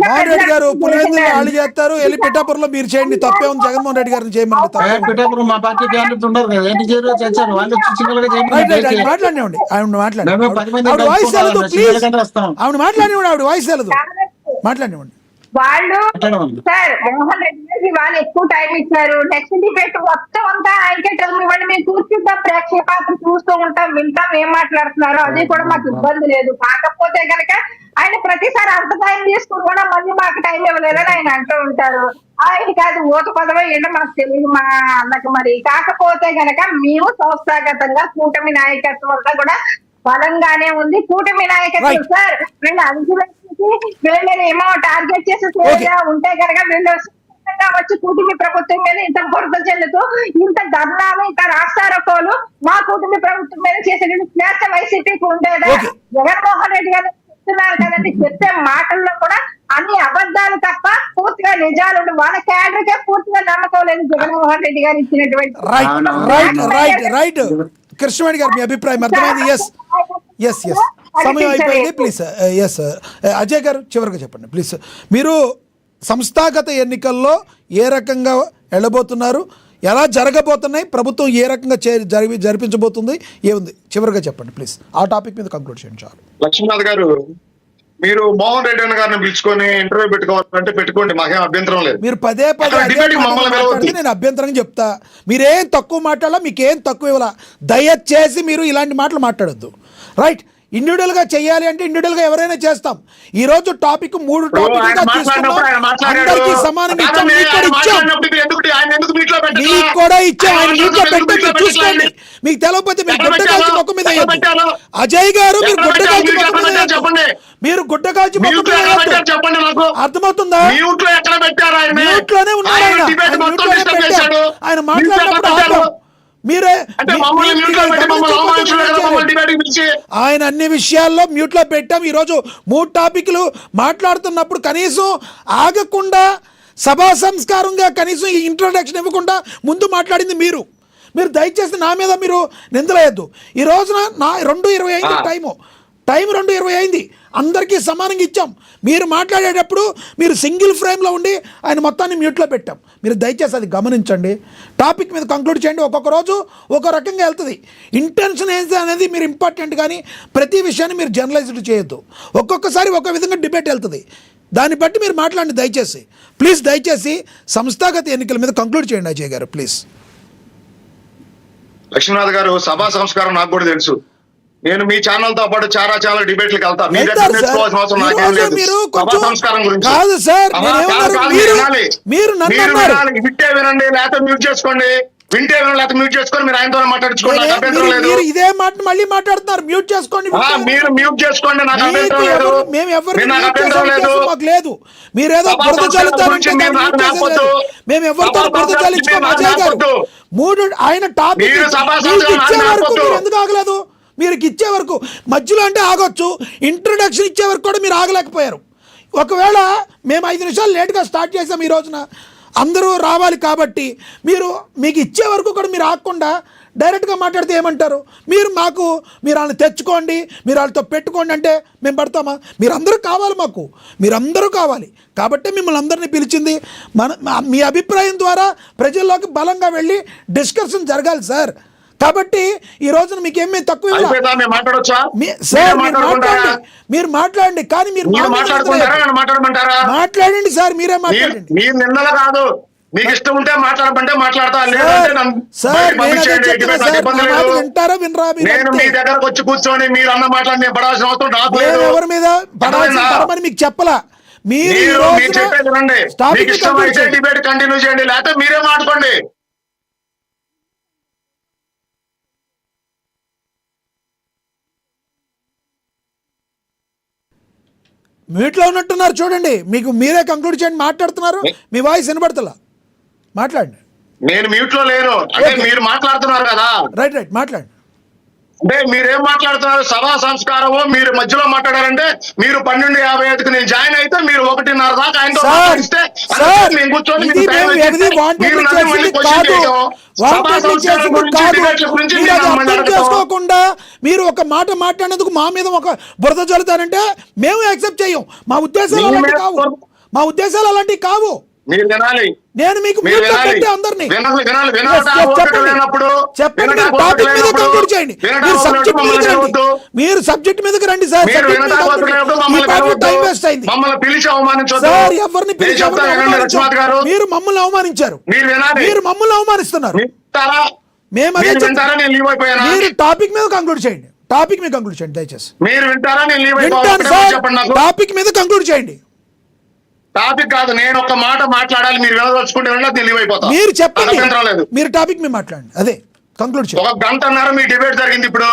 మోహన్ రెడ్డి గారు పులివెందులు వాళ్ళు చేస్తారు, వెళ్ళి పిఠాపురంలో మీరు చేయండి, తప్పే ఉంది. జగన్మోహన్ రెడ్డి గారిని చేయమని తప్పే ఉంది. పిఠాపురం మా పార్టీ క్యాండిడేట్ ఉన్నారు కదా, ఏంటి చేయరు చేశారు వాళ్ళు సింగిల్ గా రైట్ రైట్ చేయమని మాట్లాడినండి, ఆవిడ మాట్లాడి మేము 10 మంది ఆవిడ వాయిస్ వెళ్ళదు ప్లీజ్, సింగిల్ గా వస్తాం. ఆవిడ మాట్లాడివ్వండి, ఆవిడ వాయిస్ వెళ్ళదు, మాట్లాడివ్వండి. వాళ్ళు మాట్లాడమను. సార్ మోహన్ రెడ్డి గారికి వాళ్ళు ఎక్కువ టైం ఇచ్చారు. నెక్స్ట్ డిబేట్ మొత్తం అంతా ఆయనకే టైం ఇవ్వండి, మేము కూర్చుంటాం, ప్రేక్షక పాత్ర చూస్తూ ఉంటాం, వింటాం ఏం మాట్లాడుతున్నారో, అది కూడా మాకు ఇబ్బంది లేదు. కాకపోతే కనుక ఆయన ప్రతిసారి అంత టైం తీసుకుని కూడా మళ్ళీ మాకు టైం ఇవ్వలేదని ఆయన అంటూ ఉంటారు. ఆయనకి అది ఊత పదవి ఏంటో మాకు తెలియదు మా అన్నకి. మరి కాకపోతే గనక మేము సంస్థాగతంగా కూటమి నాయకత్వం అంతా కూడా బలంగానే ఉంది. కూటమి నాయకత్వం సార్ వీళ్ళు అభివృద్ధి వీళ్ళని ఏమో టార్గెట్ చేసి ఉంటే కనుక వీళ్ళు వచ్చి కూటమి ప్రభుత్వం మీద ఇంత బురద చెల్లుతూ ఇంత ధర్నాలు ఇంత రాస్తారోకోలు మా కూటమి ప్రభుత్వం మీద చేసేది స్వేచ్ఛ వైసీపీకి ఉండేదా? జగన్మోహన్ రెడ్డి గారు చెప్తున్నారు కదండి, చెప్పే మాటల్లో కూడా అన్ని అబద్ధాలు తప్ప పూర్తిగా నిజాలు ఉండవు. వాళ్ళ క్యాడర్కే పూర్తిగా నమ్మకం లేదు జగన్మోహన్ రెడ్డి గారు ఇచ్చినటువంటి. Right right right right Krishnaveni గారు మీ అభిప్రాయం అర్థమైంది. ఎస్ ఎస్ ఎస్ సమయం అయిపోయింది ప్లీజ్. ఎస్ అజయ్ గారు చివరిగా చెప్పండి ప్లీజ్. మీరు సంస్థాగత ఎన్నికల్లో ఏ రకంగా వెళ్ళబోతున్నారు, ఎలా జరగబోతున్నాయి, ప్రభుత్వం ఏ రకంగా జరిపించబోతుంది, ఏముంది చివరిగా చెప్పండి ప్లీజ్. ఆ టాపిక్ మీద కంక్లూడ్ చేయండి చాలు. లక్ష్మీనాథ్ గారు, మీరు మోహన్ రెడ్డి అన్న గారిని పిలుచుకొని ఇంటర్వ్యూ పెట్టుకోవాలంటే పెట్టుకోండి, మాకేం అభ్యంతరం లేదు. మీరు పదే అక్కడ అదే డిబేట్ మాట మమ్మల్ని మాట్లాడితే పిలవద్దు. నేను అభ్యంతరం చెప్తా. మీరేం తక్కువ మాట్లాడాలా, మీకేం తక్కువ ఇవ్వాలా, దయచేసి మీరు ఇలాంటి మాటలు మాట్లాడొద్దు. రైట్, ఇండివిజువల్ గా చేయాలి అంటే ఇండివిజువల్ గా ఎవరైనా చేస్తాం. ఈ రోజు టాపిక్ 3 టాపిక్లుగా తీసుకున్నాం, అందరికీ సమానంగా ఇచ్చాం, మీకు కూడా ఇచ్చాం, మీకు కూడా ఇచ్చాం. ఆయన మీట్లో పెట్టండి చూసుకోండి, మీకు తెలియకపోతే మీరు గుడ్డ కాల్చి మొక్క మీద వేయద్దు. అజయ్ గారు మీరు గుడ్డ కాల్చి మొక్క మీద వేయద్దు, మీరు గుడ్డ కాల్చి మొక్క మీద వేయద్దు. అర్థమవుతుందా? మ్యూట్ లోనే ఉన్నారు ఆయన, ఆయన మాట్లాడినప్పుడు ఆపం. మీరే ఆయన అన్ని విషయాల్లో మ్యూట్ లో పెట్టాం. ఈరోజు 3 టాపిక్లు మాట్లాడుతున్నప్పుడు కనీసం ఆగకుండా సభా సంస్కారంగా కనీసం ఈ ఇంట్రొడక్షన్ ఇవ్వకుండా ముందు మాట్లాడింది మీరు. దయచేసి నా మీద మీరు నిందలేయద్దు. ఈ రోజున నా 2:20 అయింది టైం 2:20 అయింది, అందరికీ సమానంగా ఇచ్చాం. మీరు మాట్లాడేటప్పుడు మీరు సింగిల్ ఫ్రేమ్లో ఉండి ఆయన మొత్తాన్ని మ్యూట్లో పెట్టాం. మీరు దయచేసి అది గమనించండి. టాపిక్ మీద కంక్లూడ్ చేయండి. ఒక్కొక్క రోజు ఒక్కో రకంగా వెళ్తుంది. ఇంటెన్షన్ ఏంటి అనేది మీరు ఇంపార్టెంట్, కానీ ప్రతి విషయాన్ని మీరు జర్నలైజ్డ్ చేయొద్దు. ఒక్కొక్కసారి ఒక విధంగా డిబేట్ వెళ్తుంది, దాన్ని బట్టి మీరు మాట్లాడండి దయచేసి. ప్లీజ్ దయచేసి సంస్థాగత ఎన్నికల మీద కంక్లూడ్ చేయండి అజయ్ గారు ప్లీజ్. లక్ష్మీనాథ్ గారు, సభా సంస్కారం నాకు కూడా తెలుసు. నేను మీ ఛానల్ తో పాటు చాలా డిబేట్లకు వెళ్తాను. మీ దగ్గర నేర్చుకోవాల్సిన అవసరం నాకేం లేదు. సభా సంస్కారం గురించి కాదు సార్, మీరు నన్ను అన్నారు వింటే వినండి, లేకపోతే మ్యూట్ చేసుకోండి. వింటే వినండి, లేకపోతే మ్యూట్ చేసుకొని మీరు ఆయనతో మాట్లాడించుకోండి, నాకు అభ్యంతరం లేదు. మీరు ఇదే మాట మళ్ళీ మాట్లాడుతున్నారు, మ్యూట్ చేసుకోండి. మీరు మ్యూట్ చేసుకోండి, నాకు అభ్యంతరం లేదు. మేము ఎవరు నాకు అభ్యంతరం లేదు. మాకు లేదు. మీరేదో బురద చల్లుతారంటే మేము ఎవరితో బురద చల్లించుకోము. అజయ్ గారు 3 ఆయన టాపిక్ ఇచ్చే వరకు మీరు ఎందుకు ఆగలేదు? మీరు ఇచ్చే వరకు మధ్యలో అంటే ఆగొచ్చు, ఇంట్రొడక్షన్ ఇచ్చే వరకు కూడా మీరు ఆగలేకపోయారు. ఒకవేళ మేము 5 నిమిషాలు లేట్గా స్టార్ట్ చేసాం, ఈ రోజున అందరూ రావాలి కాబట్టి మీకు ఇచ్చే వరకు కూడా మీరు ఆగకుండా డైరెక్ట్గా మాట్లాడితే ఏమంటారు? మీరు వాళ్ళని తెచ్చుకోండి, మీరు వాళ్ళతో పెట్టుకోండి అంటే మేము పడతామా? మీరందరూ కావాలి, మీరందరూ కావాలి కాబట్టి మిమ్మల్ని అందరినీ పిలిచింది. మీ అభిప్రాయం ద్వారా ప్రజల్లోకి బలంగా వెళ్ళి డిస్కషన్ జరగాలి సార్. కాబట్టి ఈ రోజున మీకేమీ తక్కువ సార్. మీరు మాట్లాడండి, కానీ మీరు మాట్లాడండి సార్, మీరే మాట్లాడండి. మీరు నిన్నల కాదు, మీకు ఇష్టం ఉంటే మాట్లాడమంటే మాట్లాడతా, వింటారా వినరా? నేను మీ దగ్గరకు వచ్చి కూర్చొని మీరు అన్న మాటలు నేను పడాల్సిన అవసరం నాకు లేదు. ఎవరి మీద పడాల్సిన మీకు చెప్పలా. మీరు చెప్పేది వినండి, మీకు ఇష్టం అయితే డిబేట్ కంటిన్యూ చేయండి, లేకపోతే మీరే మాట్లాడుకోండి. మ్యూట్లో ఉన్నట్టున్నారు చూడండి, మీకు మీరే కంక్లూడ్ చేయండి. మాట్లాడుతున్నారు, మీ వాయిస్ వినబడతలా, మాట్లాడండి. నేను మ్యూట్ లో లేను, అంటే Okay. మీరు మాట్లాడుతున్నారు కదా. రైట్ మాట్లాడండి. అంటే మీరేం మాట్లాడుతున్నారు? సభా సంస్కారము మీరు మధ్యలో మాట్లాడారంటే మీరు 12:55కి నేను జాయిన్ అయితే మీరు 1:30 దాకా ఆయనతో సార్, మాట్లాడిస్తే సార్, మేము కూర్చొని ఇది మీకు టైం మేము ఇచ్చేస్తే ఎవరిది wanted మీరు నన్ను చేసింది మళ్ళీ క్వశ్చన్ కాదు. చేయడం, సభా wanted సంస్కారం చేసింది గురించి కాదు. డిబేట్ల గురించి మీరు మీరు అది నన్ను అర్థం మాట్లాడతాం. చేసుకోకుండా మీరు ఒక మాట మాట్లాడినందుకు మా మీద ఒక బురద చల్లుతారంటే మేము యాక్సెప్ట్ చేయం. మా ఉద్దేశాలు మీ అలాంటివి మీద కావు, మా ఉద్దేశాలు అలాంటివి కావు. మీరు వినాలి, నేను మీకు మీరు మ్యూట్లో వినాలి, పెట్టి అందరినీ వినాలి, Yes, వినడానికి yes, ఓపిక చెప్పండి. లేనప్పుడు, చెప్పండి, మీరు వినడానికి టాపిక్ ఓపిక మీద లేనప్పుడు, కంక్లూడ్ చేయండి. వినడానికి మీరు ఓపిక సబ్జెక్ట్ మమ్మల్ని మీదకి రండి, వినవద్దు. మీరు సబ్జెక్ట్ మీదకి రండి సార్. మీరు సబ్జెక్ట్ మీద వినడానికి ఓపిక కంక్లూడ్ లేనప్పుడు చేయండి. మమ్మల్ని ఈ పాటలో వినవద్దు. టైం వేస్ట్ అయింది మమ్మల్ని పిలిచి అవమానించొద్దు. సార్. ఎవరిని నేను పిలిచి చెప్తాను ఎవరిని వినండి లక్ష్మణ్ గారు, మీరు మమ్మల్ని అవమానించారు, మీరు వినాలి, మీరు మమ్మల్ని అవమానిస్తున్నారు. మీరు వింటారా? మేము అదే మీరు చెప్తాం. వింటారా? నేను లీవ్ అయిపోయానా? మీరు టాపిక్ మీద కంక్లూడ్ చేయండి, టాపిక్ మీద కంక్లూడ్ చేయండి దయచేసి. మీరు వింటారా? నేను లీవ్ వింటాను అయిపోయాను. సార్, చెప్పండి నాకు. టాపిక్ మీద కంక్లూడ్ చేయండి. టాపిక్ కాదు, నేను ఒక మాట మాట్లాడాలి, మీరు వినదలుచుకుంటే వినలేదు, నేను లీవ్ అయిపోతా. మీరు చెప్పండి, నాకు అభ్యంతరం లేదు. మీరు టాపిక్ మీద మాట్లాడండి, అదే కంక్లూడ్ చేయండి. 1 గంటన్నర మీ డిబేట్ జరిగింది. ఇప్పుడు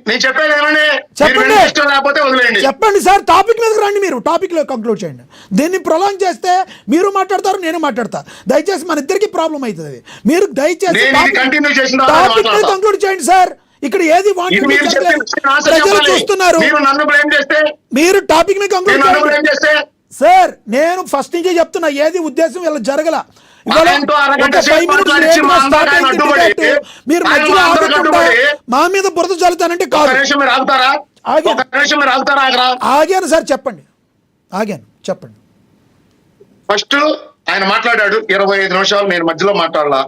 నేను చెప్పేది ఏమండి, చెప్పండి. మీరు ఇష్టం లేకపోతే వదిలేయండి. చెప్పండి సార్, టాపిక్ మీదకి రండి, మీరు టాపిక్ లో కంక్లూడ్ చేయండి. దీన్ని ప్రొలాంగ్ చేస్తే మీరు మాట్లాడతారు, నేను మాట్లాడతా. దయచేసి మన ఇద్దరికి ప్రాబ్లం అవుతుంది అది. మీరు దయచేసి నేను ఇది టాపిక్ కంటిన్యూ చేసిన తర్వాత టాపిక్ మీద మాట్లాడతా. కంక్లూడ్ చేయండి సార్. ఇక్కడ ఏది ఇది వాంటెడ్ మీరు చెప్పిన ఆన్సర్ ప్రజలు చెప్పాలి. చూస్తున్నారు. మీరు నన్ను బ్లేమ్ చేస్తే, మీరు టాపిక్ మీద మీరు కంక్లూడ్ నన్ను చేయండి బ్లేమ్ చేస్తే సార్. నేను ఫస్ట్ నుంచే చెప్తున్నా, ఏది ఉద్దేశం ఇలా జరగల. ఇవాళ ఆయనతో అరగంట ఒక సేపు 5 minutes మాట్లాడించి late గా మా start అందరికీ అయింది అడ్డుపడి, debate. మీరు ఆయన మధ్యలో మా అందరికీ ఆగకుండా అడ్డుపడి, మా మీద బురద చల్లుతానంటే ఒక కాదు. నిమిషం మీరు ఆగుతారా? ఆగాను. ఒక నిమిషం మీరు ఆగుతారా? ఆగరా? ఆగాను సార్, చెప్పండి. ఆగాను, చెప్పండి. ఫస్ట్ ఆయన మాట్లాడాడు 25 నిమిషాలు, నేను మధ్యలో మాట్లాడలా.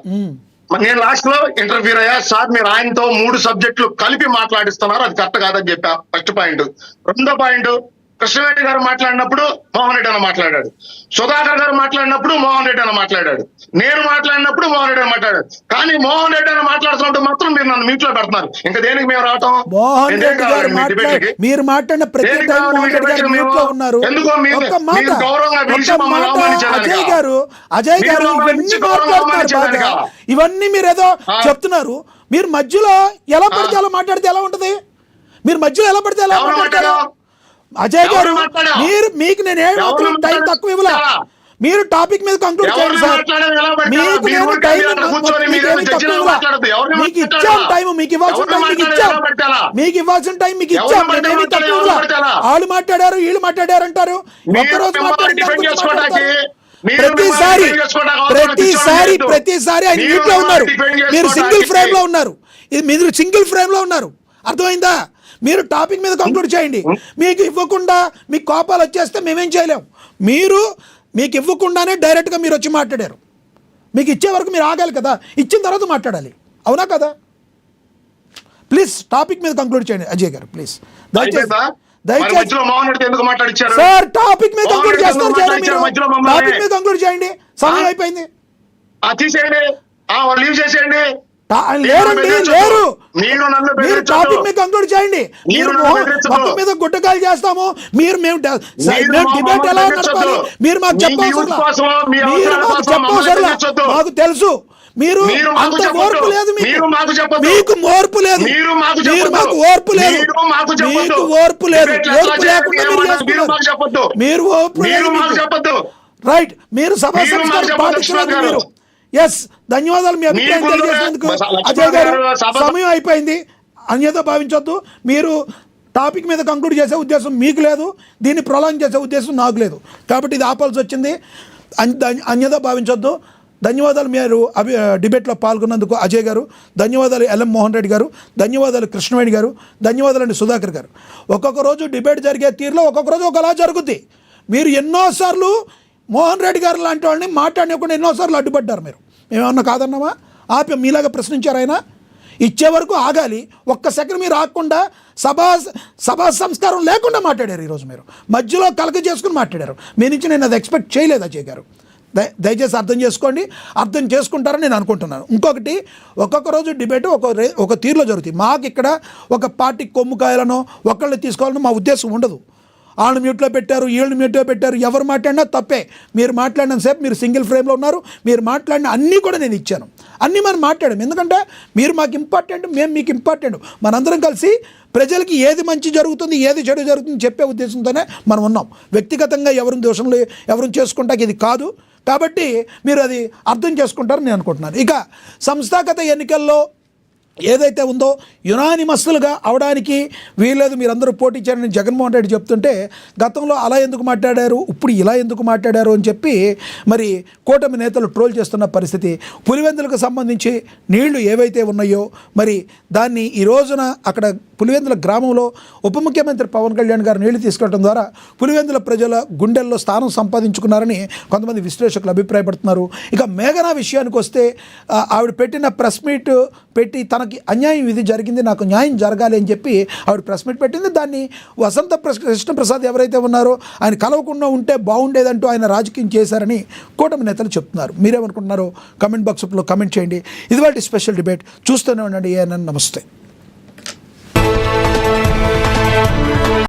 నేను లాస్ట్ లో ఇంటర్వ్యూ అయ్యా సార్, మీరు ఆయనతో 3 సబ్జెక్టులు కలిపి మాట్లాడిస్తున్నారు, అది కరెక్ట్ కాదని చెప్పా. First point. రెండో పాయింట్, కృష్ణవేణి గారు మాట్లాడినప్పుడు మోహన్ రెడ్డి అన్న మాట్లాడాడు, సుధాకర్ గారు మాట్లాడినప్పుడు మోహన్ రెడ్డి అన్న మాట్లాడాడు, నేను మాట్లాడినప్పుడు మోహన్ రెడ్డి అన్న మాట్లాడాడు. కానీ మోహన్ రెడ్డి అన్న మాట్లాడుతున్నట్టు మాత్రం మీరు నన్ను మీట్లో పెడతారు. ఇంకా దేనికి మేము రావటం? మోహన్ ఎందుకు రెడ్డి గారు కావాలి మీ డిబేట్కి? మీరు మాట్లాడిన ప్రతి దేనికి టైం కావాలి మీ మోహన్ రెడ్డి గారు డిబేట్కి? మ్యూట్ లో ఉన్నారు. ఎందుకో ఒక్క మాట, మీరు గౌరవంగా పిలిచి ఒక్క మమ్మల్ని మాట. అవమానించేదానికా? అజయ్ గారు మీరు మమ్మల్ని ఇవన్నీ పిలిచి గౌరవంగా మాట్లాడుతున్నారు బాగా. అవమానించేదానికా? ఇవన్నీ మీరు ఏదో చెప్తున్నారు. మీరు మధ్యలో ఎలా పడితే అలా మాట్లాడితే ఎలా ఉంటది? మీరు మధ్యలో ఎలా పడితే ఎలా ఎవరు మాట్లాడతారు? మాట్లాడారు? అజయ్ గారు, ఎవరు మాట్లాడారు? మీకు నేను ఎవరు మాత్రం టైం మాట్లాడారు? తక్కువ ఇవ్వలే. మీరు టాపిక్ మీద కంక్లూడ్ చేయండి సార్. మీకు నేను టైం మీకు ఇచ్చాం టైం, మీకు ఇవ్వాల్సిన టైం మీకు ఇచ్చాం, మీకు ఇవ్వాల్సిన టైం మీకు ఇచ్చాం. నేనేమి తక్కువ ఇవ్వలే. వాళ్ళు మాట్లాడారు, వీళ్ళు మాట్లాడారు అంటారు. ఒక్కరోజు ప్రతిసారి ఆయన మ్యూట్ లో ఉన్నారు, మీరు సింగిల్ ఫ్రేమ్ లో ఉన్నారు. ఇది మీరు సింగిల్ ఫ్రేమ్ లో ఉన్నారు, అర్థమైందా? మీరు టాపిక్ మీద కంక్లూడ్ చేయండి. మీకు ఇవ్వకుండా మీకు కోపాలు వచ్చేస్తే మేమేం చేయలేం. మీరు మీకు ఇవ్వకుండానే డైరెక్ట్గా మీరు వచ్చి మాట్లాడారు. మీకు ఇచ్చే వరకు మీరు ఆగాలి కదా, ఇచ్చిన తర్వాత మాట్లాడాలి, అవునా కదా? ప్లీజ్ టాపిక్ మీద కంక్లూడ్ చేయండి అజయ్ గారు, ప్లీజ్ దయచేసి. సార్ టాపిక్ మీద కంక్లూడ్ చేస్తారు చేయరా మీరు? టాపిక్ మీద కంక్లూడ్ చేయండి, సమయం అయిపోయింది. లేరండి, లేరు. మీరు టాపిక్ మీద కంక్లూడ్ చేయండి. మీరు మొక్క మీద గుట్టకాయలు చేస్తాము, మీరు మేము డిబేట్ ఎలా నడపాలి మీరు మాకు చెప్పవసరం, మాకు తెలుసు. మీరు అంత ఓర్పు లేదు, మీకు ఓర్పు లేదు, మీరు మాకు ఓర్పు లేదు, మీకు ఓర్పు లేదు. ఓర్పు లేకుండా మీరు చేసుకున్నారు, మీరు ఓర్పు లేదు. రైట్, మీరు సభా సంస్కారం పాటించలేదు మీరు. ఎస్, ధన్యవాదాలు మీ అభిప్రాయం తెలియజేసినందుకు. అజయ్ గారు, సమయం అయిపోయింది, అన్యతో భావించొద్దు. మీరు టాపిక్ మీద కంక్లూడ్ చేసే ఉద్దేశం మీకు లేదు, దీన్ని ప్రొలాంగ్ చేసే ఉద్దేశం నాకు లేదు, కాబట్టి ఇది ఆపాల్సి వచ్చింది. అన్యతో భావించొద్దు. ధన్యవాదాలు మీరు డిబేట్లో పాల్గొన్నందుకు అజయ్ గారు, ధన్యవాదాలు ఎల్ఎం మోహన్ రెడ్డి గారు, ధన్యవాదాలు కృష్ణవేణి గారు, ధన్యవాదాలండి సుధాకర్ గారు. ఒక్కొక్క రోజు డిబేట్ జరిగే తీరులో ఒక్కొక్క రోజు ఒకలా జరుగుద్ది. మీరు ఎన్నోసార్లు మోహన్ రెడ్డి గారు లాంటి వాళ్ళని మాట్లాడకుండా ఎన్నోసార్లు అడ్డుపడ్డారు. మీరు మేమేమన్నా కాదన్నామా? ఆపి మీలాగా ప్రశ్నించారు ఆయన. ఇచ్చే వరకు ఆగాలి. ఒక్క సెకండ్ మీరు ఆగకుండా సభా సంస్కారం లేకుండా మాట్లాడారు. ఈరోజు మీరు మధ్యలో కలక చేసుకుని మాట్లాడారు. మీ నుంచి నేను అది ఎక్స్పెక్ట్ చేయలేదు అజయ్ గారు. దయచేసి అర్థం చేసుకోండి, అర్థం చేసుకుంటారని నేను అనుకుంటున్నాను. ఇంకొకటి, ఒక్కొక్క రోజు డిబేట్ ఒక తీరులో జరుగుతుంది. మాకు ఇక్కడ ఒక పార్టీ కొమ్ము కాయాలనో ఒకళ్ళని తీసుకోవాలనో మా ఉద్దేశం ఉండదు. వాళ్ళని మ్యూట్లో పెట్టారు, వీళ్ళని మ్యూట్లో పెట్టారు, ఎవరు మాట్లాడినా తప్పే. మీరు మాట్లాడిన సేపు మీరు సింగిల్ ఫ్రేమ్లో ఉన్నారు, మీరు మాట్లాడిన అన్నీ కూడా నేను ఇచ్చాను, అన్నీ మనం మాట్లాడాం. ఎందుకంటే మీరు మాకు ఇంపార్టెంట్, మేము మీకు ఇంపార్టెంట్. మనందరం కలిసి ప్రజలకి ఏది మంచి జరుగుతుంది, ఏది చెడు జరుగుతుంది చెప్పే ఉద్దేశంతోనే మనం ఉన్నాం. వ్యక్తిగతంగా ఎవరిని దోషంలో ఎవరిని చేసుకుంటాకి ఇది కాదు. కాబట్టి మీరు అది అర్థం చేసుకుంటారని నేను అనుకుంటున్నాను. ఇక సంస్థాగత ఎన్నికల్లో ఏదైతే ఉందో యునానిమస్లుగా అవడానికి వీలేదు, మీరందరూ పోటీ చేయాలని జగన్మోహన్ రెడ్డి చెప్తుంటే గతంలో అలా ఎందుకు మాట్లాడారు, ఇప్పుడు ఇలా ఎందుకు మాట్లాడారు అని చెప్పి మరి కూటమి నేతలు ట్రోల్ చేస్తున్న పరిస్థితి. పులివెందులకు సంబంధించి నీళ్లు ఏవైతే ఉన్నాయో మరి దాన్ని ఈ రోజున అక్కడ పులివెందుల గ్రామంలో ఉప ముఖ్యమంత్రి పవన్ కళ్యాణ్ గారు నీళ్లు తీసుకెళ్ళడం ద్వారా పులివెందుల ప్రజల గుండెల్లో స్థానం సంపాదించుకున్నారని కొంతమంది విశ్లేషకులు అభిప్రాయపడుతున్నారు. ఇక మేఘనా విషయానికి వస్తే ఆవిడ పెట్టిన ప్రెస్ మీట్ పెట్టి తనకి అన్యాయం ఇది జరిగింది, నాకు న్యాయం జరగాలి అని చెప్పి ఆవిడ ప్రెస్ మీట్ పెట్టింది. దాన్ని వసంత కృష్ణప్రసాద్ ఎవరైతే ఉన్నారో ఆయన కలవకుండా ఉంటే బాగుండేదంటూ ఆయన రాజకీయం చేశారని కూటమి నేతలు చెప్తున్నారు. మీరేమనుకుంటున్నారో కమెంట్ బాక్స్లో కమెంట్ చేయండి. ఇది వాటి స్పెషల్ డిబేట్. చూస్తూనే ఉండండి. ఏఎన్ఎన్. నమస్తే.